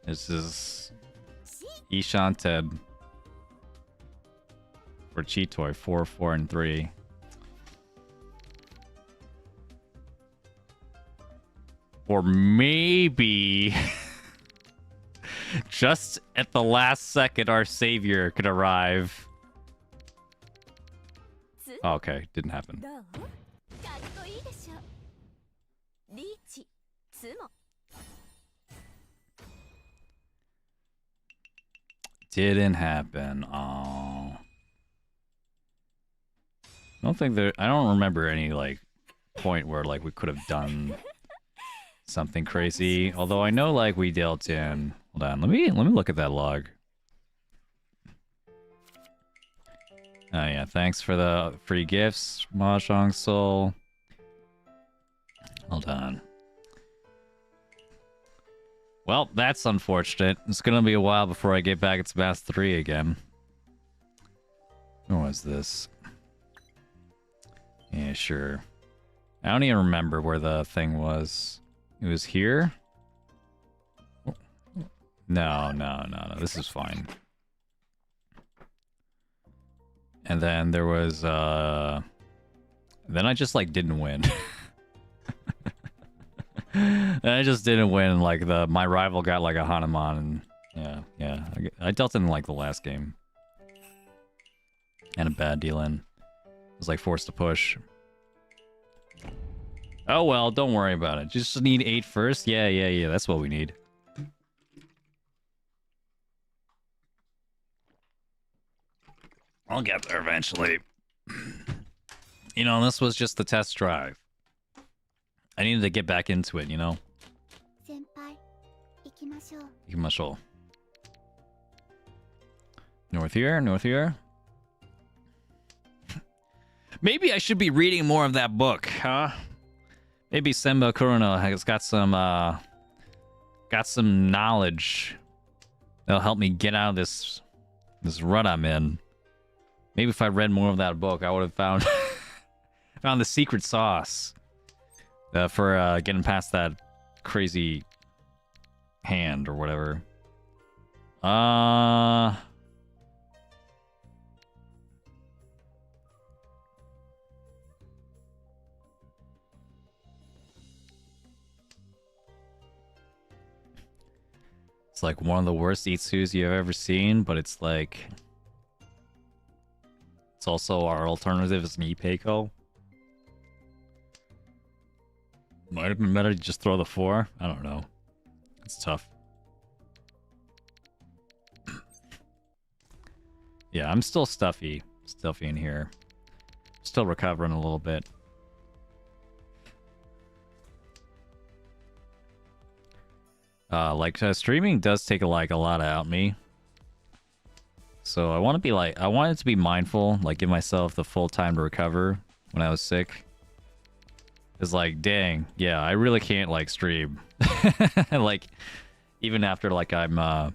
This is Enchanted for cheat toy 4, 4, and 3. Or maybe just at the last second our savior could arrive. Okay, didn't happen. Didn't happen. Oh. I don't remember any like point where like we could have done something crazy. Although I know like we dealt in. Hold on, let me look at that log. Oh yeah, thanks for the free gifts, Mahjong Soul. Hold on. Well, that's unfortunate. It's gonna be a while before I get back at Smash 3 again. Where was this? Yeah, sure. I don't even remember where the thing was. It was here? No. This is fine. And then there was, then I just, like, didn't win. And I just didn't win. Like, my rival got, like, a Hanuman. And, yeah. I dealt in, like, the last game. And a bad deal in. I was, like, forced to push. Oh, well, don't worry about it. Just need 8 first? Yeah. That's what we need. I'll get there eventually. You know, this was just the test drive. I needed to get back into it, you know? Ikimashou. North here. Maybe I should be reading more of that book, huh? Maybe Senba Kurono has got some knowledge that'll help me get out of this rut I'm in. Maybe if I read more of that book, I would have found the secret sauce for getting past that crazy hand or whatever. It's like one of the worst Itsus you've ever seen, but it's like... It's also our alternative is an Ipeiko. Might have been better to just throw the 4. I don't know. It's tough. Yeah, I'm still stuffy. Stuffy in here. Still recovering a little bit. Streaming does take a lot out of me. So I want to be mindful, like give myself the full time to recover when I was sick. It's like, dang, yeah, I really can't like stream. Like even after like I'm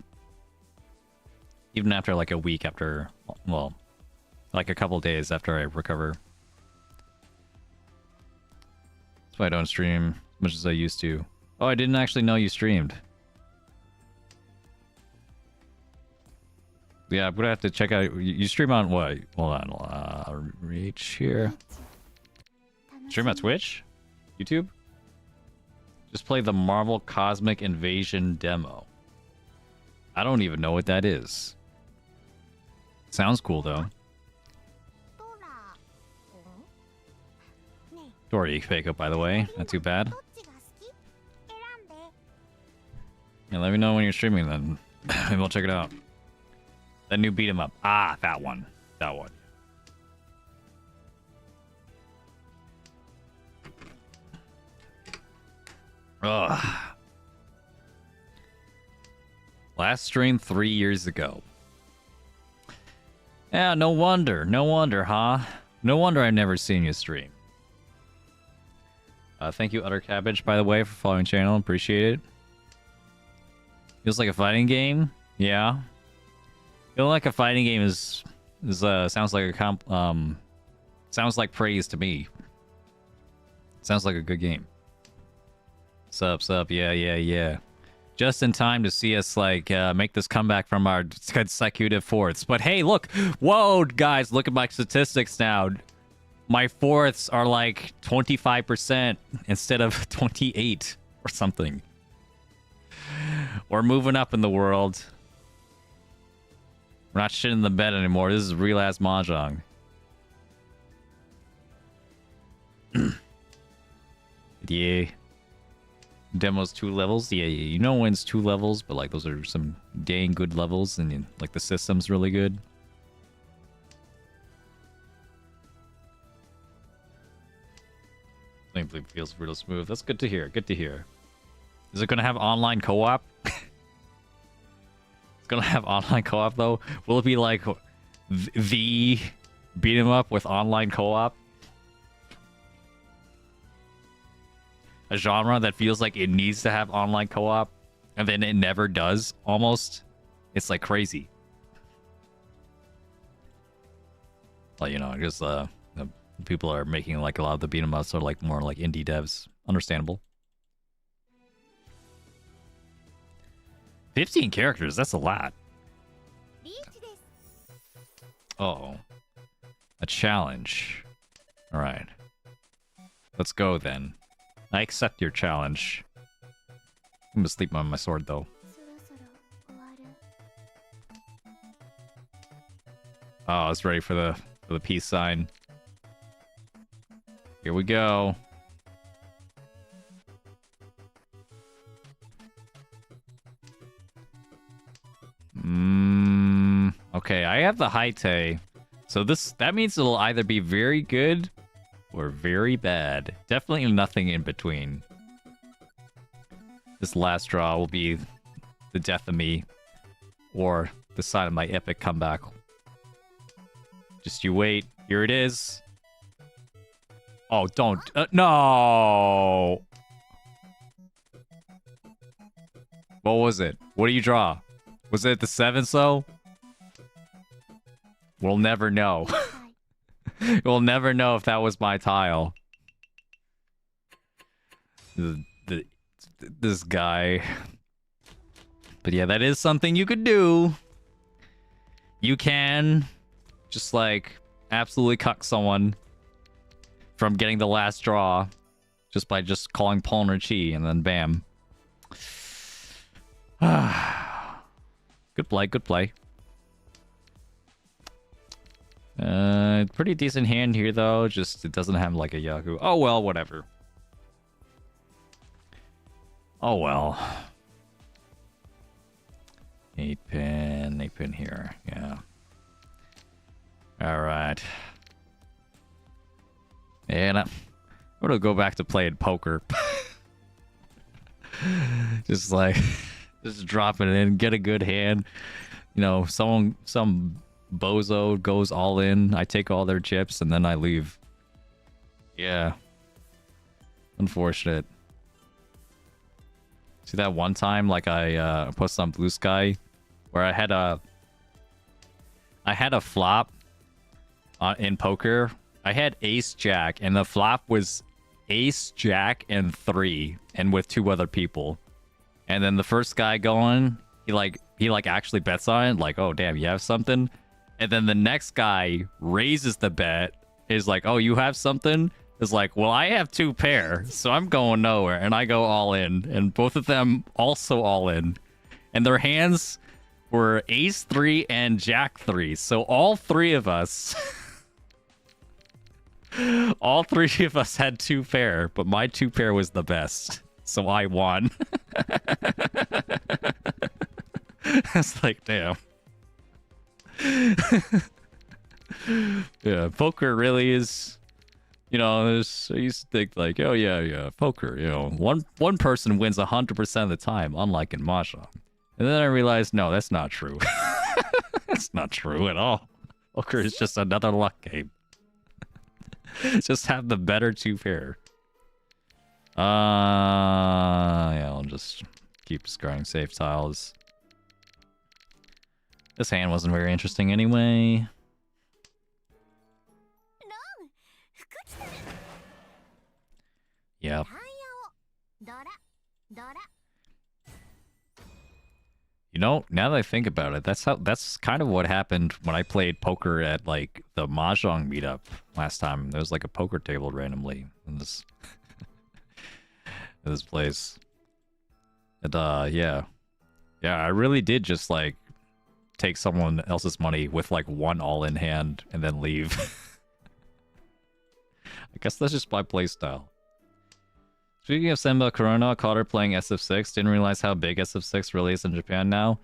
even after like a week after, well, like a couple days after I recover. That's why I don't stream as much as I used to. Oh, I didn't actually know you streamed. Yeah, I'm gonna have to check out. You stream on what? Hold on, reach here. Stream on Twitch? YouTube? Just play the Marvel Cosmic Invasion demo. I don't even know what that is. Sounds cool though. Dory fake up, by the way. Not too bad. Yeah, let me know when you're streaming then. Maybe I'll check it out. That new beat 'em up. Ah, that one. That one. Ugh. Last stream 3 years ago. Yeah, no wonder. No wonder, huh? No wonder I've never seen you stream. Thank you, Utter Cabbage, by the way, for following the channel. Appreciate it. Feels like a fighting game? Yeah. Feeling like a fighting game is sounds like a sounds like praise to me. Sounds like a good game. Sup, yeah. Just in time to see us like make this comeback from our consecutive fourths. But hey, look, whoa, guys, look at my statistics now. My fourths are like 25% instead of 28 or something. We're moving up in the world. We're not shitting in the bed anymore. This is real ass Mahjong. Yeah. Demo's 2 levels. Yeah. You know when it's 2 levels, but like those are some dang good levels, and like the system's really good. Gameplay feels real smooth. That's good to hear. Good to hear. Is it gonna have online co-op? It's gonna have online co-op though. Will it be like the beat 'em up with online co-op? A genre that feels like it needs to have online co-op, and then it never does. Almost, it's like crazy. Like, you know, just people are making like a lot of the beat 'em ups are like more like indie devs. Understandable. 15 characters, that's a lot. Uh-oh. A challenge. Alright. Let's go then. I accept your challenge. I'm gonna sleep on my sword though. Oh, I was ready for the peace sign. Here we go. Okay, I have the Haite. So that means it'll either be very good or very bad. Definitely nothing in between. This last draw will be the death of me, or the sign of my epic comeback. Just you wait. Here it is. Oh, don't. No! What was it? What do you draw? Was it the 7 so? We'll never know. We'll never know if that was my tile. This guy. But yeah, that is something you could do. You can just like absolutely cuck someone from getting the last draw just by just calling Paul Riichi and then bam. Good play, good play. Pretty decent hand here though, just it doesn't have like a Yahoo. Oh well, whatever. Oh well. 8 pin here, yeah. Alright. And I'm gonna go back to playing poker. Just like, just dropping it in, get a good hand. You know, some bozo goes all in, I take all their chips, and then I leave. Yeah. Unfortunate. See that one time, like I posted on Blue Sky, where I had a flop, in poker. I had ace jack, and the flop was ace jack and 3, and with 2 other people. And then the first guy going, he actually bets on it, like, oh damn, you have something. And then the next guy raises the bet, is like, oh, you have something. Is like, well, I have 2 pair, so I'm going nowhere, and I go all in, and both of them also all in, and their hands were ace 3 and jack 3. So all 3 of us, all 3 of us had 2 pair, but my 2 pair was the best, so I won. It's like, damn. Yeah, poker really is. You know, I used to think like, oh yeah, poker. You know, one person wins 100% of the time, unlike in Mahjong. And then I realized, no, that's not true. That's not true at all. Poker is just another luck game. Just have the better 2 pair. Yeah, I'll just keep discarding safe tiles. This hand wasn't very interesting anyway. Yep. You know, now that I think about it, that's kind of what happened when I played poker at like the Mahjong meetup last time. There was like a poker table randomly in this in this place. And yeah. Yeah, I really did just like take someone else's money with like 1 all-in hand and then leave. I guess that's just my playstyle. Speaking of Senba Corona, I caught her playing SF6. Didn't realize how big SF6 really is in Japan now.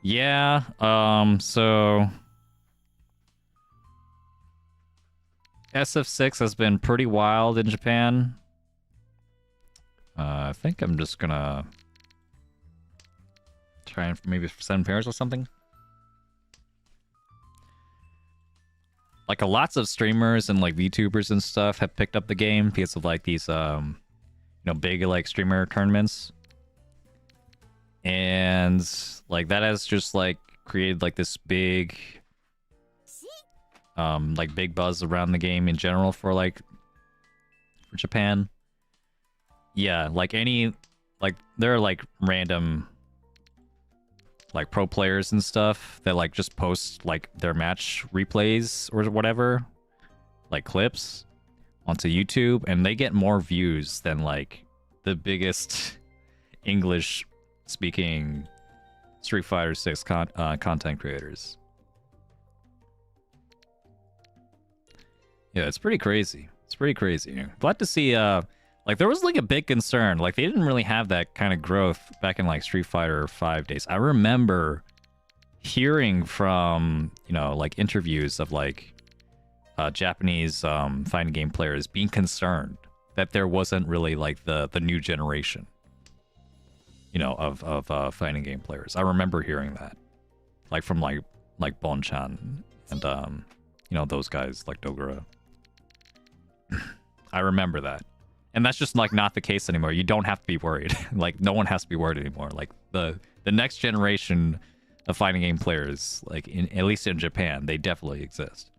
Yeah, so... SF6 has been pretty wild in Japan. I think I'm just gonna... try and maybe 7 pairs or something. Like, lots of streamers and, like, VTubers and stuff have picked up the game because of, like, these, you know, big, like, streamer tournaments. And, like, that has just, like, created, like, this big, like, big buzz around the game in general for, like, for Japan. Yeah, like, there are, like, random, like, pro players and stuff that, like, just post, like, their match replays or whatever, like, clips onto YouTube, and they get more views than, like, the biggest English-speaking Street Fighter 6 content creators. Yeah, it's pretty crazy. It's pretty crazy. Glad to see, like, there was, like, a big concern. Like, they didn't really have that kind of growth back in, like, Street Fighter 5 days. I remember hearing from, you know, like, interviews of, like, Japanese fighting game players being concerned that there wasn't really, like, the new generation, you know, of fighting game players. I remember hearing that. Like, from, like Bon-chan and, you know, those guys, like Dogura. I remember that. And that's just, like, not the case anymore. You don't have to be worried. Like, no one has to be worried anymore. Like, the next generation of fighting game players, like, at least in Japan, they definitely exist.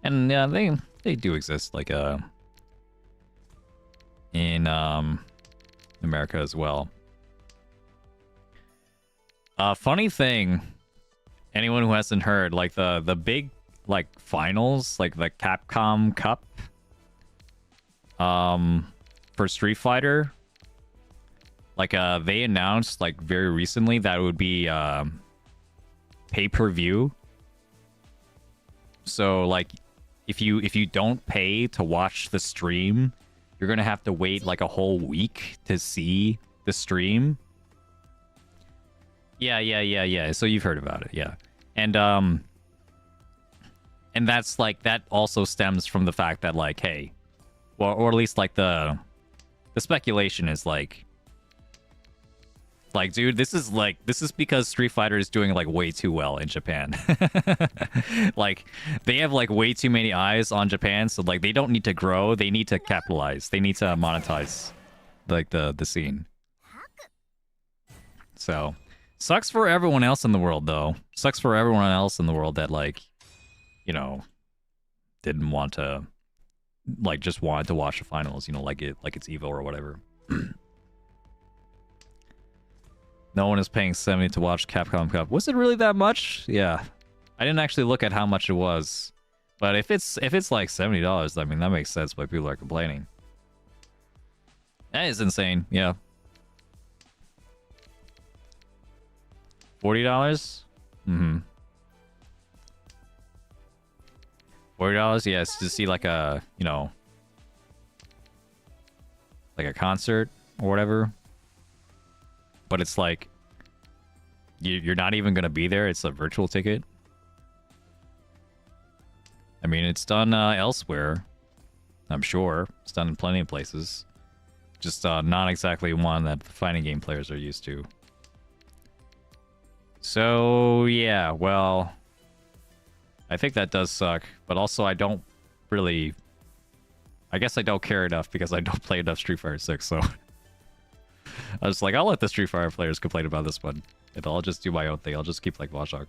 And, yeah, they do exist, like, in, America as well. Funny thing, anyone who hasn't heard, like, the big, like, finals, like, the Capcom Cup, for Street Fighter, like, they announced, like, very recently that it would be, pay-per-view. So, like, if you don't pay to watch the stream, you're gonna have to wait, like, a whole week to see the stream. Yeah. So you've heard about it, yeah. And that's, like, that also stems from the fact that, like, hey, well, or at least, like, the speculation is, like, dude, this is because Street Fighter is doing, like, way too well in Japan. Like, they have, like, way too many eyes on Japan, so, like, they don't need to grow, they need to capitalize, they need to monetize, like, the scene. So, sucks for everyone else in the world, though. Sucks for everyone else in the world that, like, you know, didn't want to, like, just wanted to watch the finals, you know, like it's Evo or whatever. No one is paying 70 to watch Capcom Cup. Was it really that much? Yeah. I didn't actually look at how much it was. But if it's like $70, I mean, that makes sense why people are complaining. That is insane, yeah. $40? Mm-hmm. $40, yes, to see like a, you know, like a concert or whatever. But it's like, you're not even going to be there. It's a virtual ticket. I mean, it's done elsewhere, I'm sure. It's done in plenty of places. Just not exactly one that the fighting game players are used to. So, yeah, well, I think that does suck. But also, I don't really... I guess I don't care enough because I don't play enough Street Fighter 6, so... I was like, I'll let the Street Fighter players complain about this one. And I'll just do my own thing. I'll just keep like Mahjong.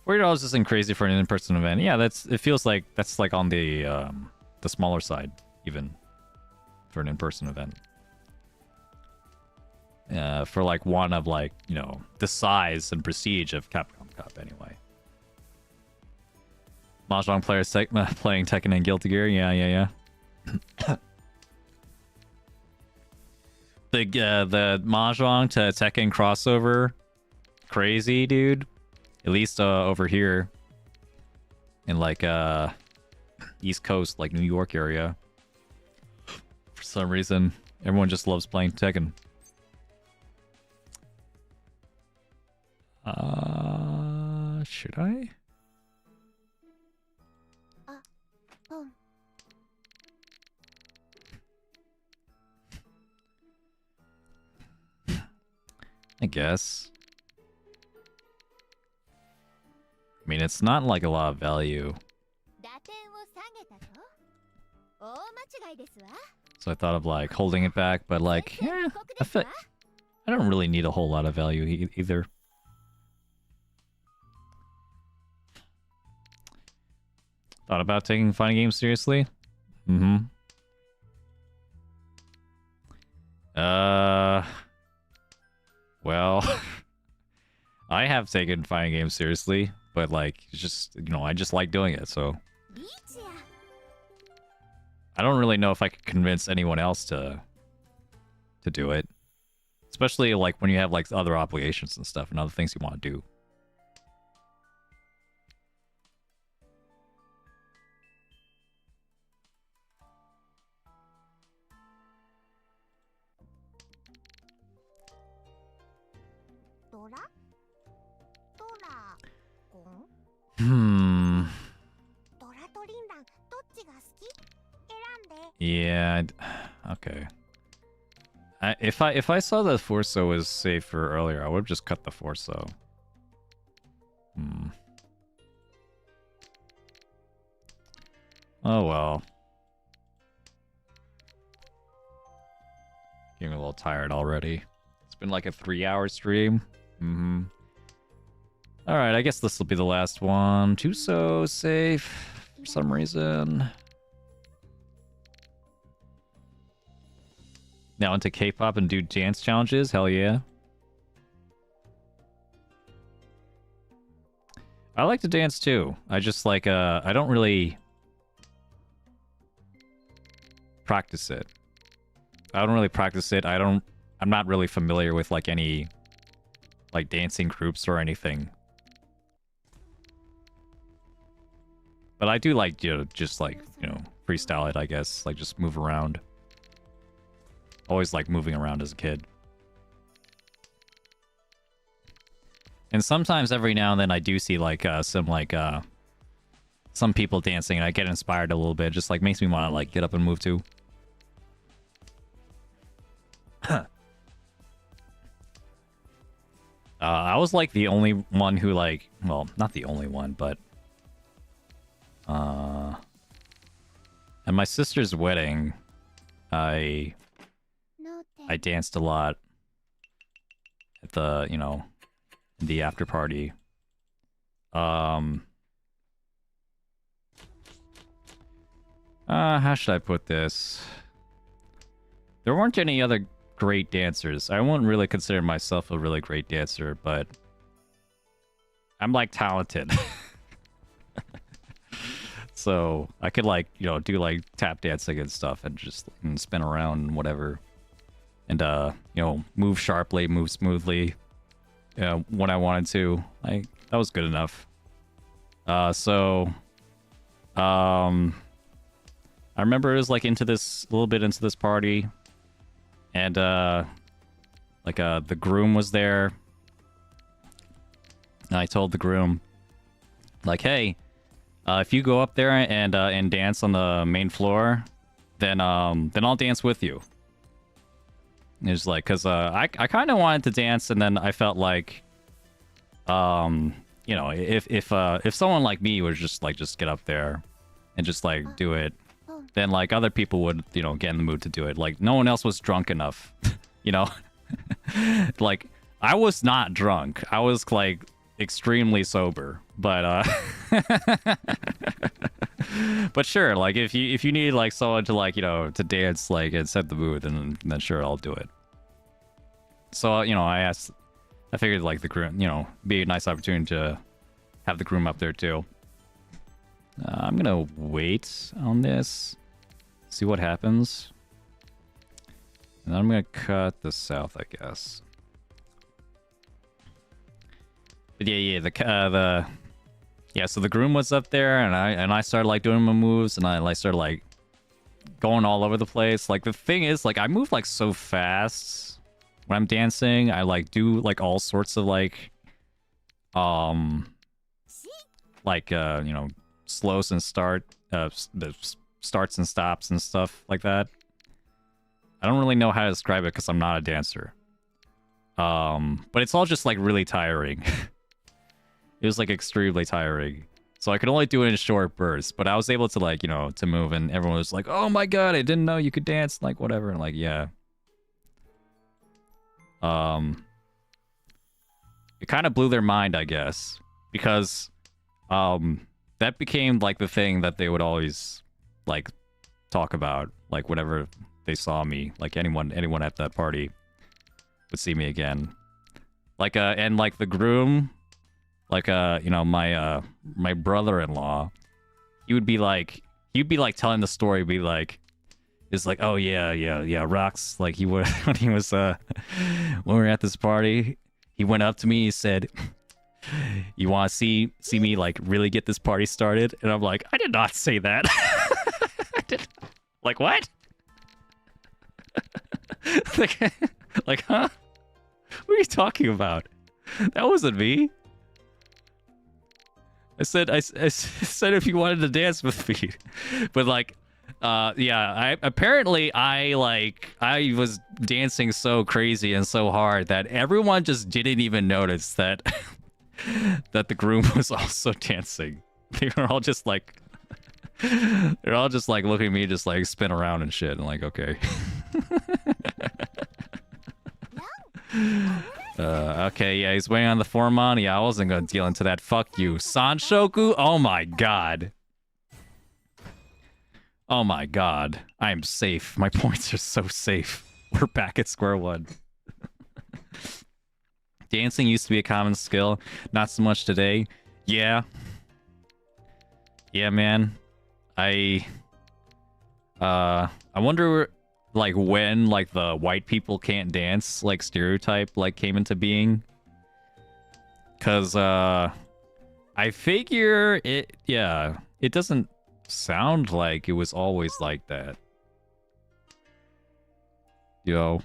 $40 isn't crazy for an in-person event. Yeah, it feels like that's like on the smaller side, even for an in-person event. For like one of like, you know, the size and prestige of Capcom Cup anyway. Mahjong players playing Tekken and Guilty Gear. Yeah. The Mahjong to Tekken crossover, crazy, dude. At least over here in like East Coast, like New York area. For some reason, everyone just loves playing Tekken. Should I? I guess. I mean, it's not like a lot of value. So I thought of like holding it back, but like, yeah, I don't really need a whole lot of value either. Thought about taking fighting games seriously? Mm-hmm. Well, I have taken fighting games seriously, but like, it's just, you know, I just like doing it, so. I don't really know if I could convince anyone else to do it. Especially like when you have like other obligations and stuff and other things you want to do. Yeah, okay. If I saw that Forso was safer earlier, I would have just cut the Forso. Oh well. Getting a little tired already. It's been like a 3-hour stream. Alright, I guess this will be the last one. Tuso safe for some reason. Now into K-pop and do dance challenges? Hell yeah. I like to dance too. I just like, I don't really practice it. I don't really practice it. I'm not really familiar with like any like dancing groups or anything. But I do like, you know, just like, you know, freestyle it, I guess. Like just move around. Always like moving around as a kid. And sometimes every now and then I do see like some people dancing and I get inspired a little bit. Just like makes me want to like get up and move too. I was like the only one who like, well, not the only one, but at my sister's wedding, I danced a lot at the, you know, the after party. How should I put this? There weren't any other great dancers. I wouldn't really consider myself a really great dancer, but I'm like talented. So I could like, you know, do like tap dancing and stuff and just spin around and whatever. And you know, move sharply, move smoothly. When I wanted to. Like that was good enough. I remember it was like into this a little bit into this party. And like the groom was there. And I told the groom, like, hey, if you go up there and dance on the main floor, then I'll dance with you. And it's like, cause I kind of wanted to dance, and then I felt like, you know, if someone like me would just get up there and just like do it, then like other people would, you know, get in the mood to do it. Like no one else was drunk enough, you know. Like I was not drunk. I was like extremely sober, but but sure, like if you need like someone to like, you know, to dance like and set the mood, then sure, I'll do it. So you know, I figured like the groom, you know, be a nice opportunity to have the groom up there too. I'm gonna wait on this, see what happens, and then I'm gonna cut the south, I guess. But yeah, so the groom was up there, and I started like doing my moves, and I like started like going all over the place. Like the thing is, like I move like so fast when I'm dancing. I like do like all sorts of like you know, slows and starts and stops and stuff like that. I don't really know how to describe it because I'm not a dancer. But it's all just like really tiring. It was like extremely tiring. So I could only do it in short bursts, but I was able to like, you know, to move, and everyone was like, oh my god, I didn't know you could dance, like whatever, and like, yeah. It kind of blew their mind, I guess, because that became like the thing that they would always like talk about, like whenever they saw me, like anyone at that party would see me again. Like and like the groom, like you know, my brother-in-law, he'd be like telling the story, be like, it's like, oh yeah, Rocks, like he would when he was when we were at this party, he went up to me, he said, you want to see me like really get this party started? And I'm like, I did not say that. I did, like, what? like, huh? What are you talking about? That wasn't me. I said if you wanted to dance with me, but like, yeah, I was dancing so crazy and so hard that everyone just didn't even notice that that the groom was also dancing. They were all just like, they're all just like looking at me, just like spin around and shit, and like, okay. Okay, yeah, he's waiting on the foreman. Yeah, I wasn't gonna deal into that. Fuck you. Sanshoku? Oh my god. Oh my god. I am safe. My points are so safe. We're back at square one. Dancing used to be a common skill. Not so much today. Yeah. Yeah, man. I wonder like when like the white people can't dance like stereotype like came into being, because I figure it doesn't sound like it was always like that, you know.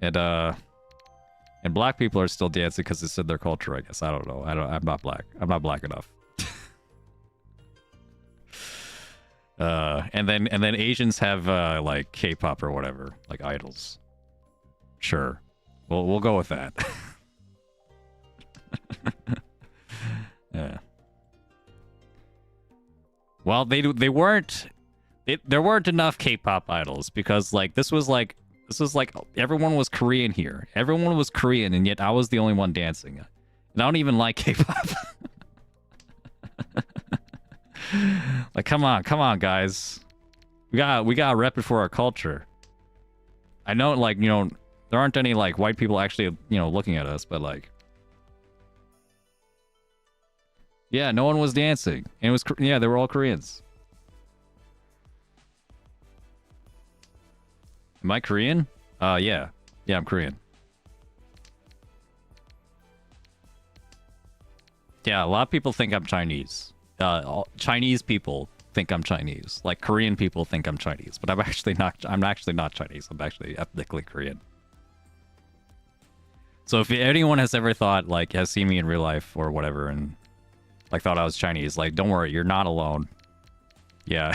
And black people are still dancing because it's in their culture, I guess. I don't know. I'm not black enough. And then Asians have like K-pop or whatever, like idols. Sure, we'll go with that. Yeah. Well, there weren't enough K-pop idols, because like this was like everyone was Korean here. Everyone was Korean, and yet I was the only one dancing. And I don't even like K-pop. Like, come on, guys. We gotta rep it for our culture. I know, like, you know, there aren't any, like, white people actually, you know, looking at us, but, like... Yeah, no one was dancing. And it was... Yeah, they were all Koreans. Am I Korean? Yeah. Yeah, I'm Korean. Yeah, a lot of people think I'm Chinese. Chinese people think I'm Chinese. Like, Korean people think I'm Chinese. But I'm actually not Chinese. I'm actually ethnically Korean. So if anyone has ever thought, like, has seen me in real life or whatever and, like, thought I was Chinese, like, don't worry, you're not alone. Yeah.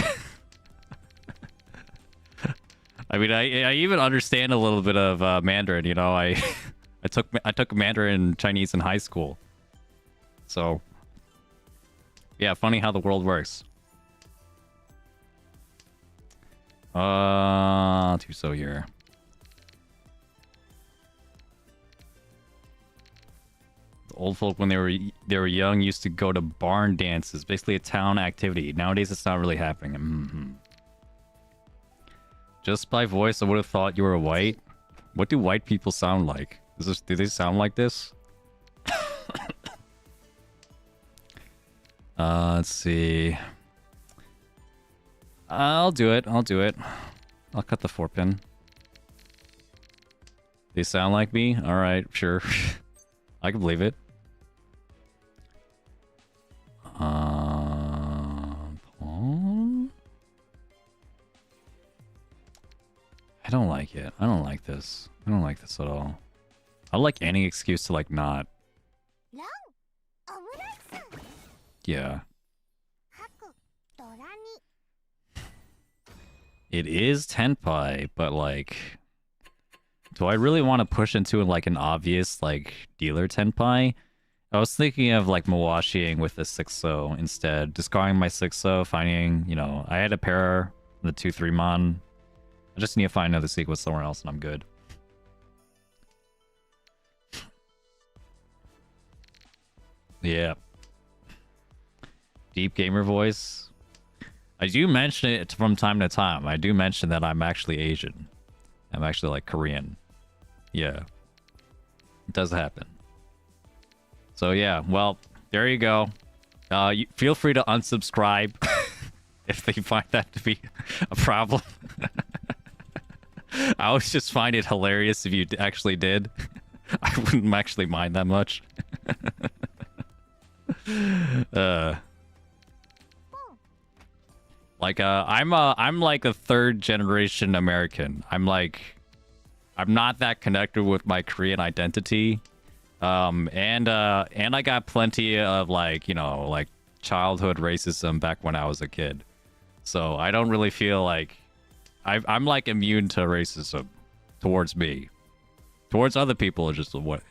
I mean, I even understand a little bit of Mandarin, you know. I took Mandarin Chinese in high school. So, yeah, funny how the world works. So here. The old folk, when they were young, used to go to barn dances, basically a town activity. Nowadays, it's not really happening. Mm-hmm. Just by voice, I would have thought you were white. What do white people sound like? Do they sound like this? Let's see. I'll do it. I'll cut the 4-pin. They sound like me? Alright, sure. I can believe it. Pawn? I don't like it. I don't like this. I don't like this at all. I like any excuse to, like, not. Yeah. It is tenpai, but, like... Do I really want to push into, like, an obvious, like, dealer tenpai? I was thinking of, like, Mawashiing with the 6-0 instead. Discarding my 6-0, finding, you know... I had a pair, the 2-3 mon. I just need to find another sequence somewhere else and I'm good. Yeah. Deep gamer voice. I do mention it from time to time. I do mention that I'm actually Asian. I'm actually, like, Korean. Yeah. It does happen. So, yeah. Well, there you go. Feel free to unsubscribe if they find that to be a problem. I always just find it hilarious if you actually did. I wouldn't actually mind that much. Like, I'm like a 3rd generation American. I'm not that connected with my Korean identity. And I got plenty of, like, you know, like, childhood racism back when I was a kid. So I don't really feel like I'm like immune to racism towards me. Towards other people is just what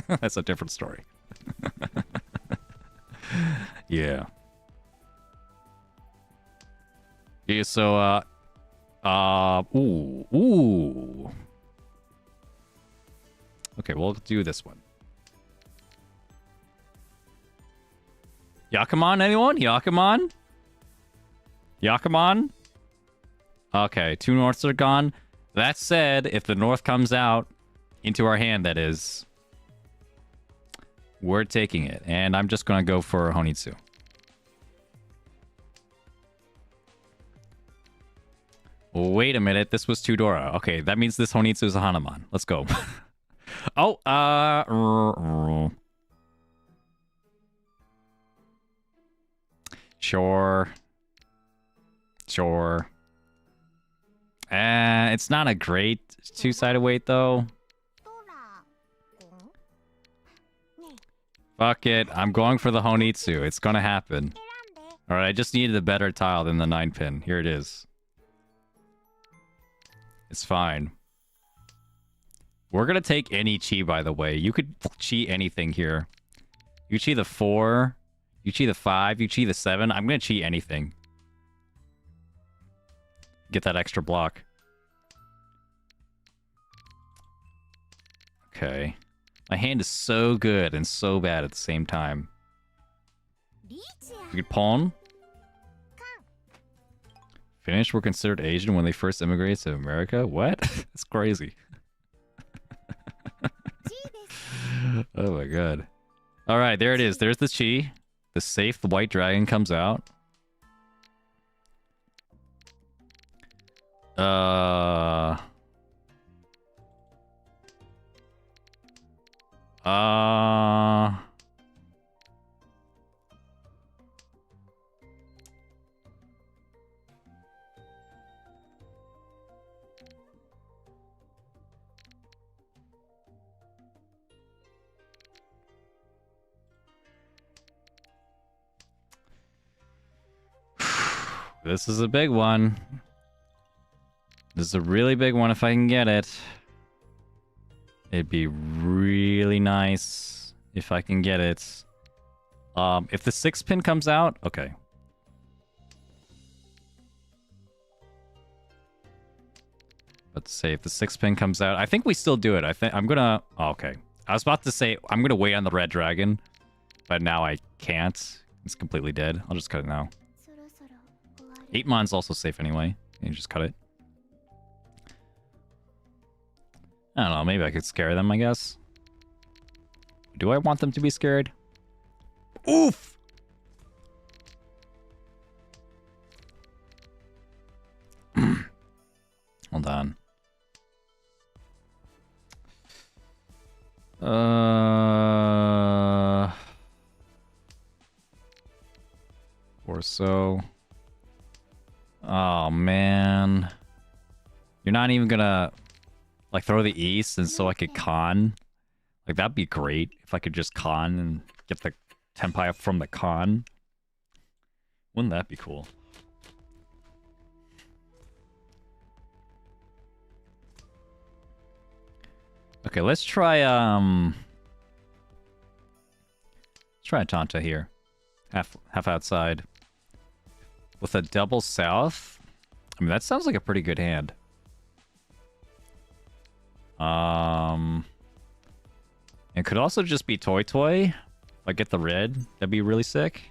that's a different story. Yeah. Yeah, so ooh. Okay, we'll do this one. Yakamon, anyone? Yakamon? Yakamon? Okay, 2 norths are gone. That said, if the north comes out, into our hand, that is, we're taking it. And I'm just going to go for Honitsu. Wait a minute, this was Tudora. Okay, that means this Honitsu is a Hanuman. Let's go. Oh, Sure. It's not a great 2-sided weight, though. Fuck it. I'm going for the Honitsu. It's gonna happen. Alright, I just needed a better tile than the 9-pin. Here it is. It's fine. We're gonna take any chi, by the way. You could chi anything here. You chi the 4. You chi the 5. You chi the 7. I'm gonna chi anything. Get that extra block. Okay. My hand is so good and so bad at the same time. You could pawn. Finnish were considered Asian when they first immigrated to America? What? That's crazy. Oh my god. Alright, there it is. There's the chi. The safe, the white dragon comes out. This is a big one. This is a really big one if I can get it. It'd be really nice if I can get it. If the 6-pin comes out, okay. Let's say if the 6-pin comes out, I think we still do it. I think I'm gonna. Oh, okay, I was about to say I'm gonna wait on the red dragon, but now I can't. It's completely dead. I'll just cut it now. 8 mon's also safe anyway. You just cut it. I don't know, maybe I could scare them, I guess. Do I want them to be scared? Oof! Hold on. Or so. Oh, man. You're not even gonna, like, throw the east and so I could con? Like, that'd be great if I could just con and get the Tenpai up from the con. Wouldn't that be cool? Okay, let's try a Tanta here. Half outside. With a double south? I mean, that sounds like a pretty good hand. It could also just be Toy Toy. Like, get the red. That'd be really sick.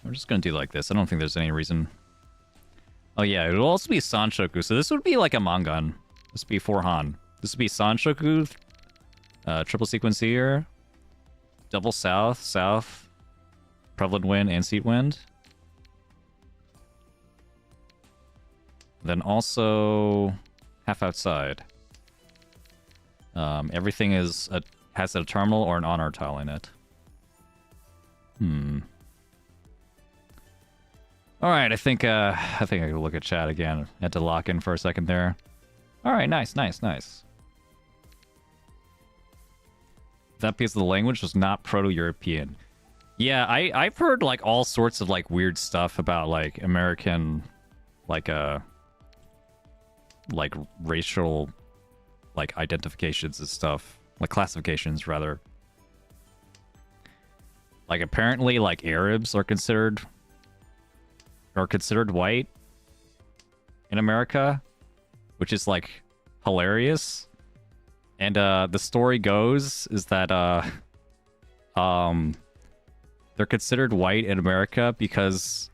We're just gonna do like this. I don't think there's any reason. Oh yeah, it'll also be Sanshoku. So this would be like a Mangan. This would be 4 Han. This would be Sanshoku. Triple sequence here. Double south, south. Prevalent wind and seat wind. Then also half outside. Everything has a terminal or an honor tile in it. All right, I think I can look at chat again. Had to lock in for a second there. All right, nice. That piece of the language was not Proto-European. Yeah, I've heard like all sorts of like weird stuff about like American, like racial, like identifications and stuff, like classifications rather. Like apparently, like Arabs are considered white in America, which is like hilarious. And the story goes is that they're considered white in America because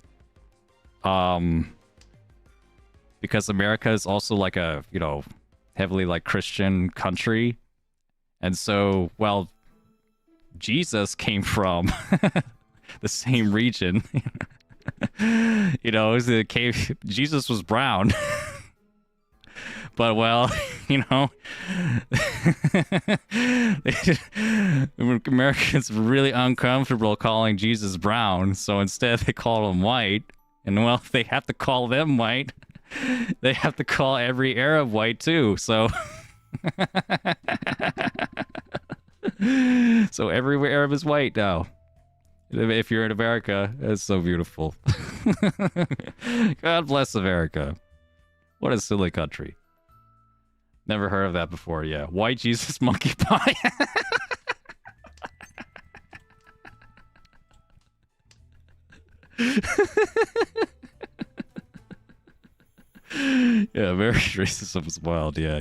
America is also like a, you know, heavily like Christian country. And so, well, Jesus came from the same region. You know, Jesus was brown. But, well, you know, Americans were really uncomfortable calling Jesus brown, so instead they called him white. And, well, they have to call them white. They have to call every Arab white, too, so... So every Arab is white now. If you're in America, it's so beautiful. God bless America. What a silly country. Never heard of that before, yeah. White Jesus monkey pie. Yeah, American racism is wild, yeah.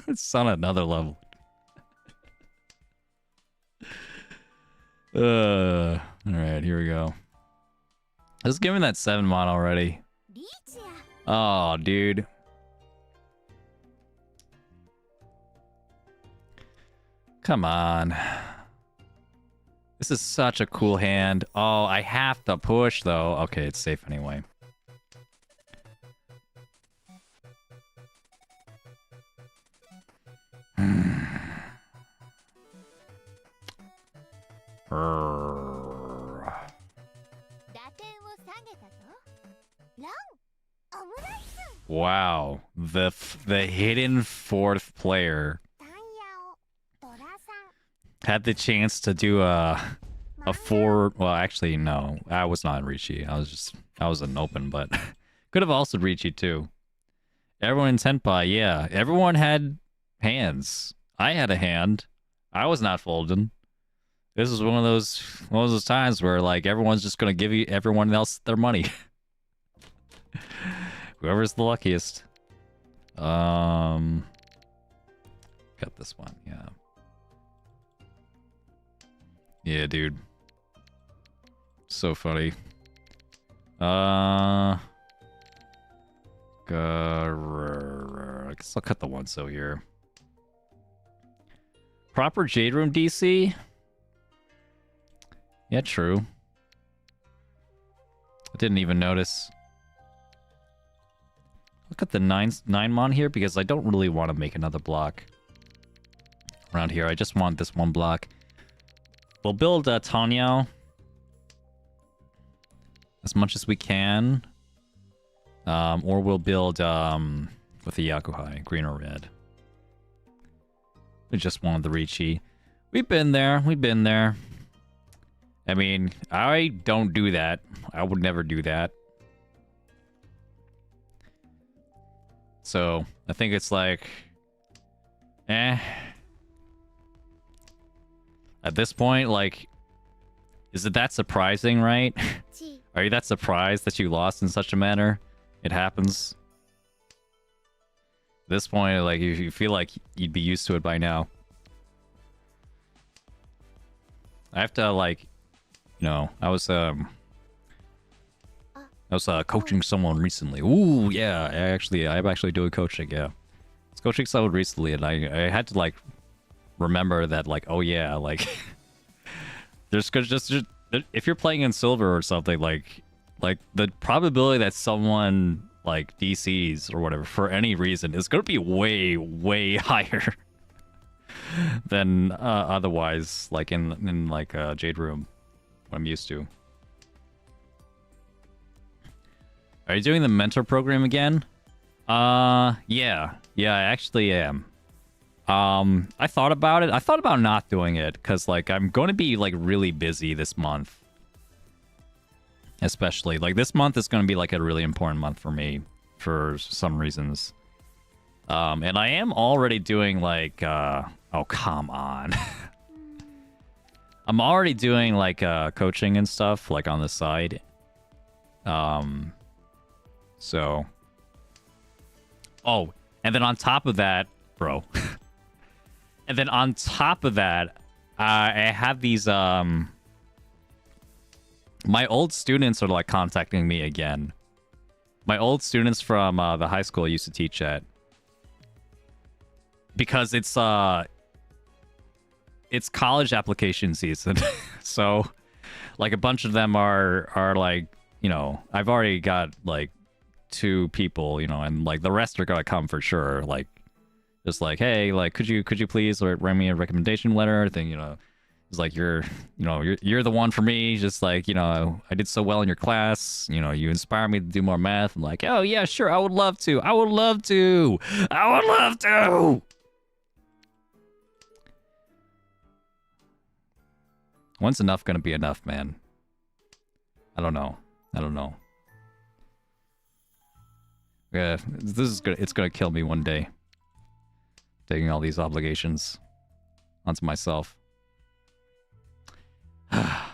It's on another level. Alright, here we go. Just give me that 7 mon already. Oh, dude. Come on. This is such a cool hand. Oh, I have to push, though. Okay, it's safe anyway. Wow, the hidden 4th player had the chance to do a 4. Well, actually, no, I was not Riichi. I was an open, but could have also Riichi too. Everyone in Tenpai, yeah, everyone had hands. I had a hand. I was not folding. This is one of those times where like everyone's just gonna give everyone else their money. Whoever's the luckiest. Got this one, yeah. Yeah, dude. So funny. I guess I'll cut the 1-so here. Proper Jade Room DC? Yeah, true. I didn't even notice. Look at the 9 mon here because I don't really want to make another block around here. I just want this one block. We'll build Tanyao as much as we can. Or we'll build with the Yakuhai, green or red. We just wanted the Riichi. We've been there. We've been there. I mean, I don't do that. I would never do that. So, I think it's like... At this point, like... Is it that surprising, right? Are you that surprised that you lost in such a manner? It happens. At this point, like, you feel like you'd be used to it by now. I have to, like... You know, I was coaching someone recently. Ooh, yeah, I'm actually doing coaching, yeah. I was coaching someone recently, and I had to, like, remember that, like, oh yeah, like... there's just if you're playing in silver or something, like the probability that someone, like, DCs or whatever, for any reason, is gonna be way, way higher than otherwise, like, in like, Jade Room. What I'm used to. Are you doing the mentor program again? Yeah, I actually am. I thought about it. I thought about not doing it because, like, I'm going to be, like, really busy this month. Especially, like, this month is going to be, like, a really important month for me for some reasons. And I am already doing, like, oh, come on. I'm already doing, like, coaching and stuff, like, on the side. So. Oh, and then on top of that, bro. And then on top of that, I have these, my old students are, like, contacting me again. My old students from, the high school I used to teach at. Because it's college application season. So, like, a bunch of them are like, you know, I've already got, like, 2 people, you know, and, like, the rest are gonna come for sure. Like, just like, hey, like, could you please write me a recommendation letter thing, you know. It's like, you're the one for me. Just like, you know, I did so well in your class. You know, you inspire me to do more math. I'm like, oh yeah, sure, I would love to. I would love to. I would love to. When's enough gonna be enough, man? I don't know. Yeah, it's gonna kill me one day. Taking all these obligations onto myself. Yeah,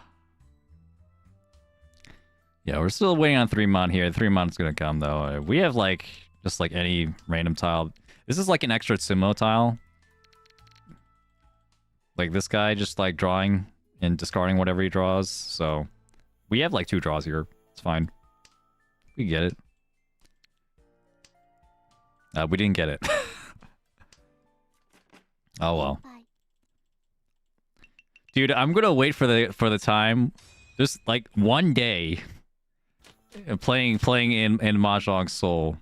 we're still waiting on 3 mon here. 3 mon's gonna come though. We have, like, just like any random tile. This is like an extra Sumo tile. Like this guy just, like, drawing and discarding whatever he draws. So we have, like, 2 draws here. It's fine. We get it. We didn't get it. Oh well. Dude, I'm gonna wait for the time. Just like one day playing in Mahjong Soul.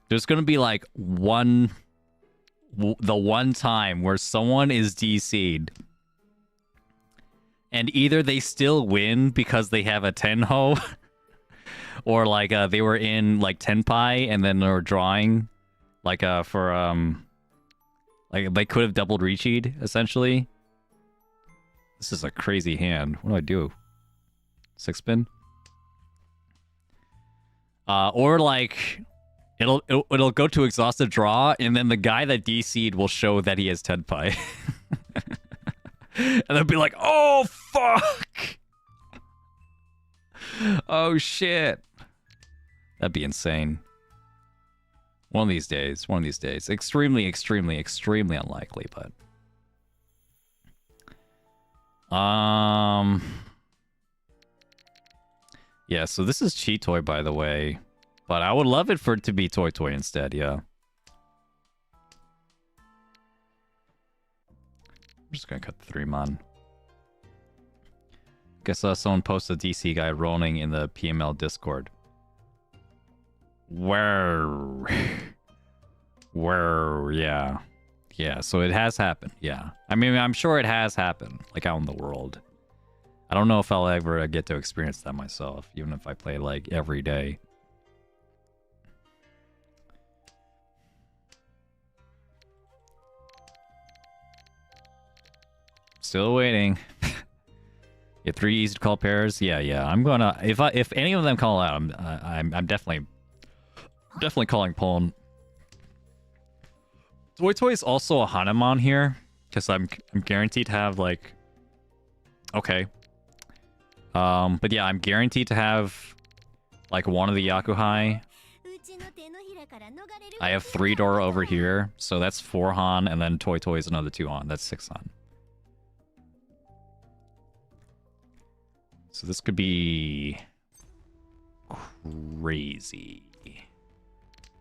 There's gonna be like the one time where someone is DC'd. And either they still win because they have a Tenho, or like they were in like Tenpai and then they're drawing like for like they could have doubled Riichi'd essentially. This is a crazy hand. What do I do? 6 spin? Or like it'll go to exhaustive draw and then the guy that DC'd will show that he has Tenpai. And they'll be like, "Oh fuck." Oh shit. That'd be insane. One of these days. One of these days. Extremely, extremely, extremely unlikely, but... Yeah, so this is Cheetoy, by the way. But I would love it for it to be Toy Toy instead, yeah. I'm just gonna cut the 3-mon. Guess someone posted a DC guy rolling in the PML Discord. Where, yeah. Yeah, so it has happened, yeah. I mean, I'm sure it has happened, like out in the world. I don't know if I'll ever get to experience that myself, even if I play, like, every day. Still waiting. Yeah, 3 easy to call pairs. Yeah. I'm gonna if any of them call out, I'm definitely calling Pon. Toy Toy is also a Hanuman here because I'm guaranteed to have like. Okay. But yeah, I'm guaranteed to have like one of the Yakuhai. I have 3 door over here, so that's 4 Han, and then Toy Toy is another 2 Han. That's 6 Han. So this could be crazy.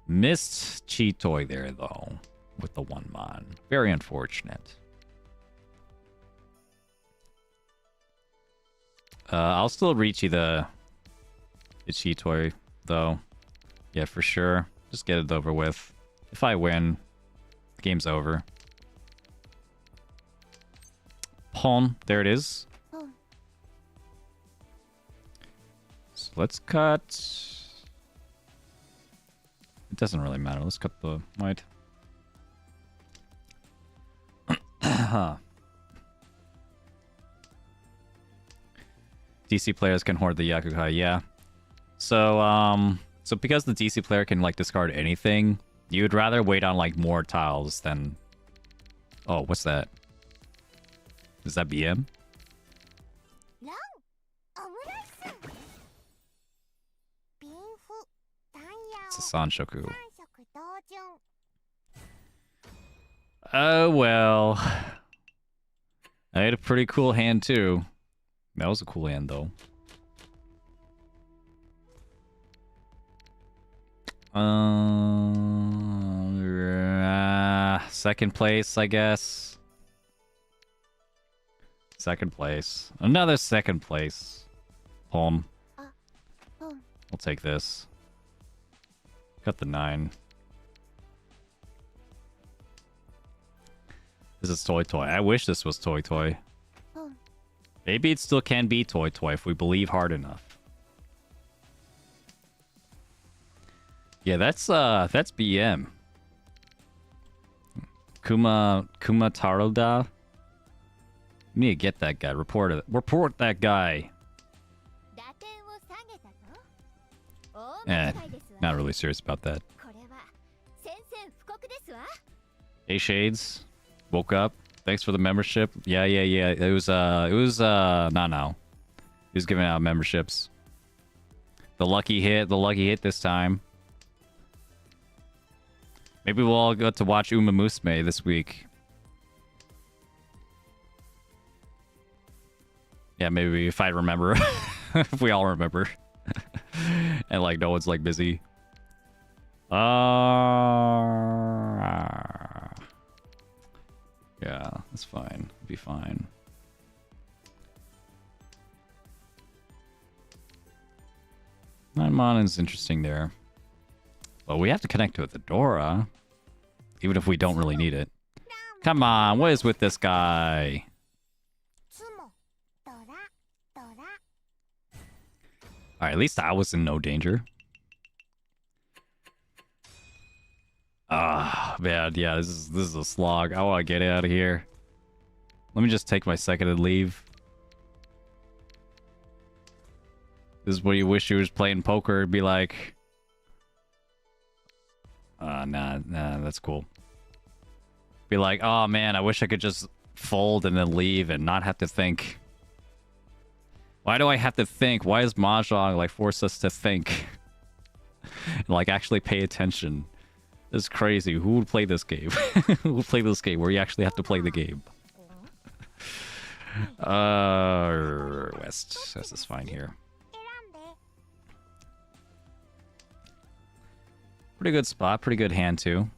Missed Cheetoy there, though, with the 1-mon. Very unfortunate. I'll still reach you the Cheetoy, though. Yeah, for sure. Just get it over with. If I win, the game's over. Pawn, there it is. So let's cut... It doesn't really matter. Let's cut the white. DC players can hoard the Yakuhai, yeah. So, so because the DC player can, like, discard anything, you'd rather wait on, like, more tiles than... Oh, what's that? Is that BM? It's a Sanshoku. Oh, well. I had a pretty cool hand, too. That was a cool hand, though. Second place, I guess. Second place. Another second place. Home. I'll take this. Cut the 9. This is Toy Toy. I wish this was Toy Toy. Maybe it still can be Toy Toy if we believe hard enough. Yeah, that's BM. Kuma Taroda. We need to get that guy. Report that guy. Not really serious about that. Hey Shades, woke up. Thanks for the membership. Yeah. It was no. He was giving out memberships. The lucky hit this time. Maybe we'll all go to watch Uma Musume this week. Yeah, maybe if I remember. If we all remember. And like no one's like busy. Yeah, that's fine. Be fine. Nine is interesting there. Well, we have to connect to the Dora, even if we don't really need it. Come on, what is with this guy? Alright, at least I was in no danger. Ah, man, yeah, this is a slog. I want to get out of here. Let me just take my second and leave. This is where you wish you was playing poker. It'd be like... nah, that's cool. Be like, oh man, I wish I could just fold and then leave and not have to think. Why do I have to think? Why does Mahjong like force us to think? And like actually pay attention? This is crazy. Who would play this game? Who would play this game where you actually have to play the game? West. West is fine here. Pretty good spot. Pretty good hand too.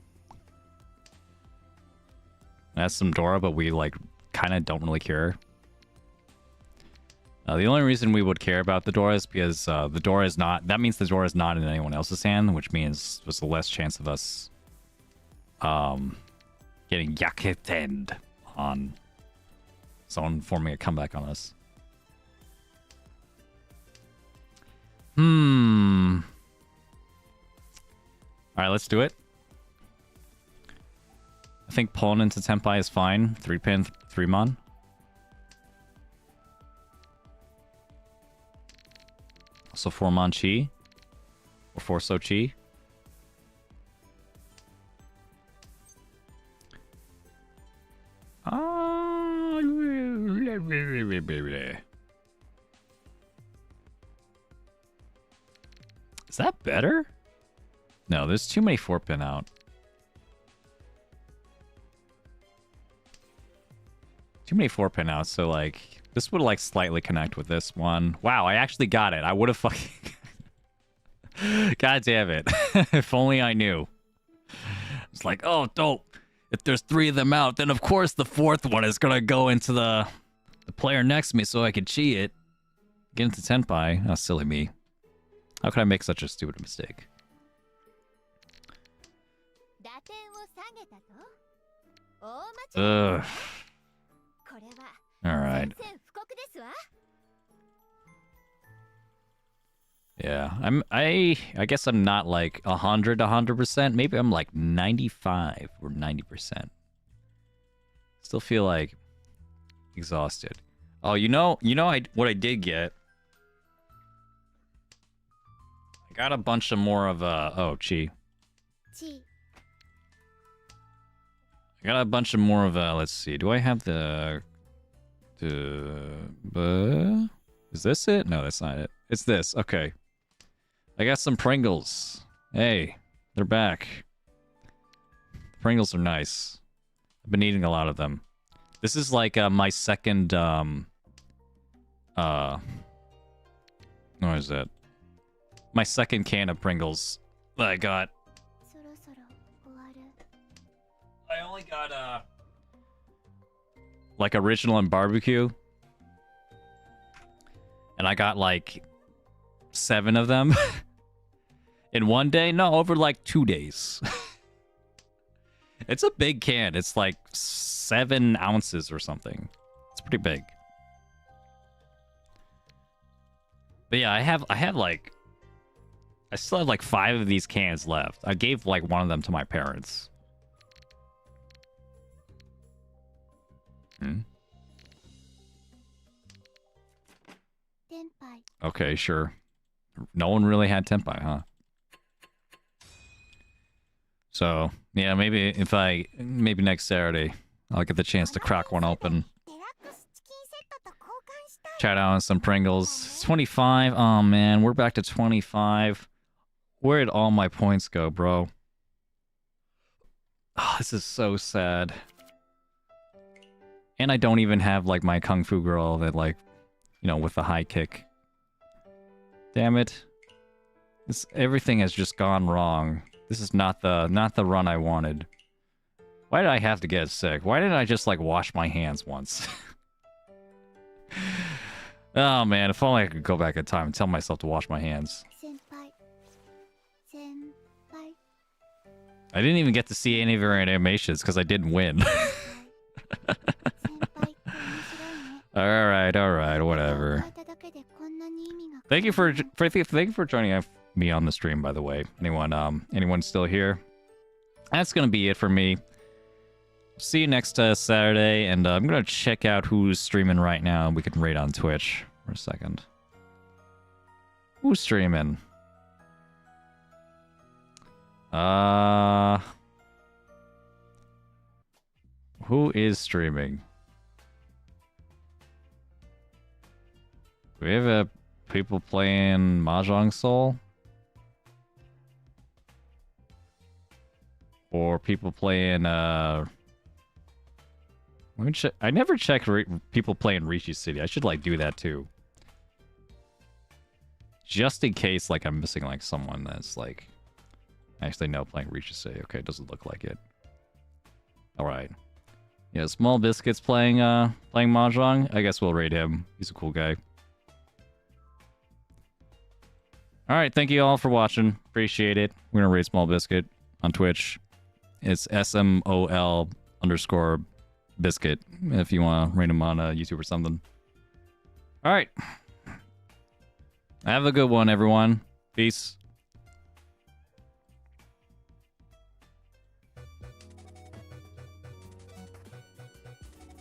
That's some Dora, but we like kind of don't really care. The only reason we would care about the Dora is because the Dora is not... That means the Dora is not in anyone else's hand, which means there's the less chance of us getting yakketed on someone forming a comeback on us. Alright, let's do it. I think pulling into Tenpai is fine. 3-pin, 3-mon. So 4-mon chi. Or 4-so chi. Is that better? No, there's too many 4-pin out. Too many 4-pin outs, so like... This would like slightly connect with this one. Wow, I actually got it. I would have fucking... God damn it. If only I knew. It's like, oh, dope. If there's 3 of them out, then of course the 4th one is gonna go into the player next to me so I can cheat it. Get into Tenpai. Oh, silly me. How could I make such a stupid mistake? Ugh. Alright. Yeah, I guess I'm not like 100%. Maybe I'm like 95 or 90%. Still feel like exhausted. Oh, what I did get? I got a bunch of more of chi. I got a bunch of more of let's see. Do I have the is this it? No, that's not it. It's this. Okay. I got some Pringles. Hey, they're back. Pringles are nice. I've been eating a lot of them. This is like my second what is that? My second can of Pringles that I got. I only got like original and barbecue. And I got like 7 of them in one day. No, over like 2 days. It's a big can. It's like 7 ounces or something. It's pretty big. But yeah, I still have like 5 of these cans left. I gave like one of them to my parents. Okay, sure. No one really had Tenpai, huh? So, yeah, maybe next Saturday, I'll get the chance to crack one open. Chat out on some Pringles. 25. Oh, man, we're back to 25. Where did all my points go, bro? Oh, this is so sad. And I don't even have, like, my Kung Fu girl that, like, with the high kick. Damn it. Everything has just gone wrong. This is not the run I wanted. Why did I have to get sick? Why didn't I just like wash my hands once? Oh man, if only I could go back in time and tell myself to wash my hands. I didn't even get to see any of your animations because I didn't win. Alright, whatever. Thank you for joining me on the stream, by the way. Anyone still here? That's gonna be it for me. See you next Saturday, and I'm gonna check out who's streaming right now. We can rate on Twitch for a second. Who's streaming? Who is streaming? Do we have people playing Mahjong Soul? Or people playing, let me check. I never check people playing Riichi City. I should, like, do that, too. Just in case, like, I'm missing, like, someone that's, like... Actually, no, playing Riichi City. Okay, it doesn't look like it. Alright. Yeah, Small Biscuit's playing Mahjong. I guess we'll raid him. He's a cool guy. Alright, thank you all for watching. Appreciate it. We're gonna raid Small Biscuit on Twitch. It's SMOL_biscuit if you want to rate him on YouTube or something. Alright. Have a good one, everyone. Peace.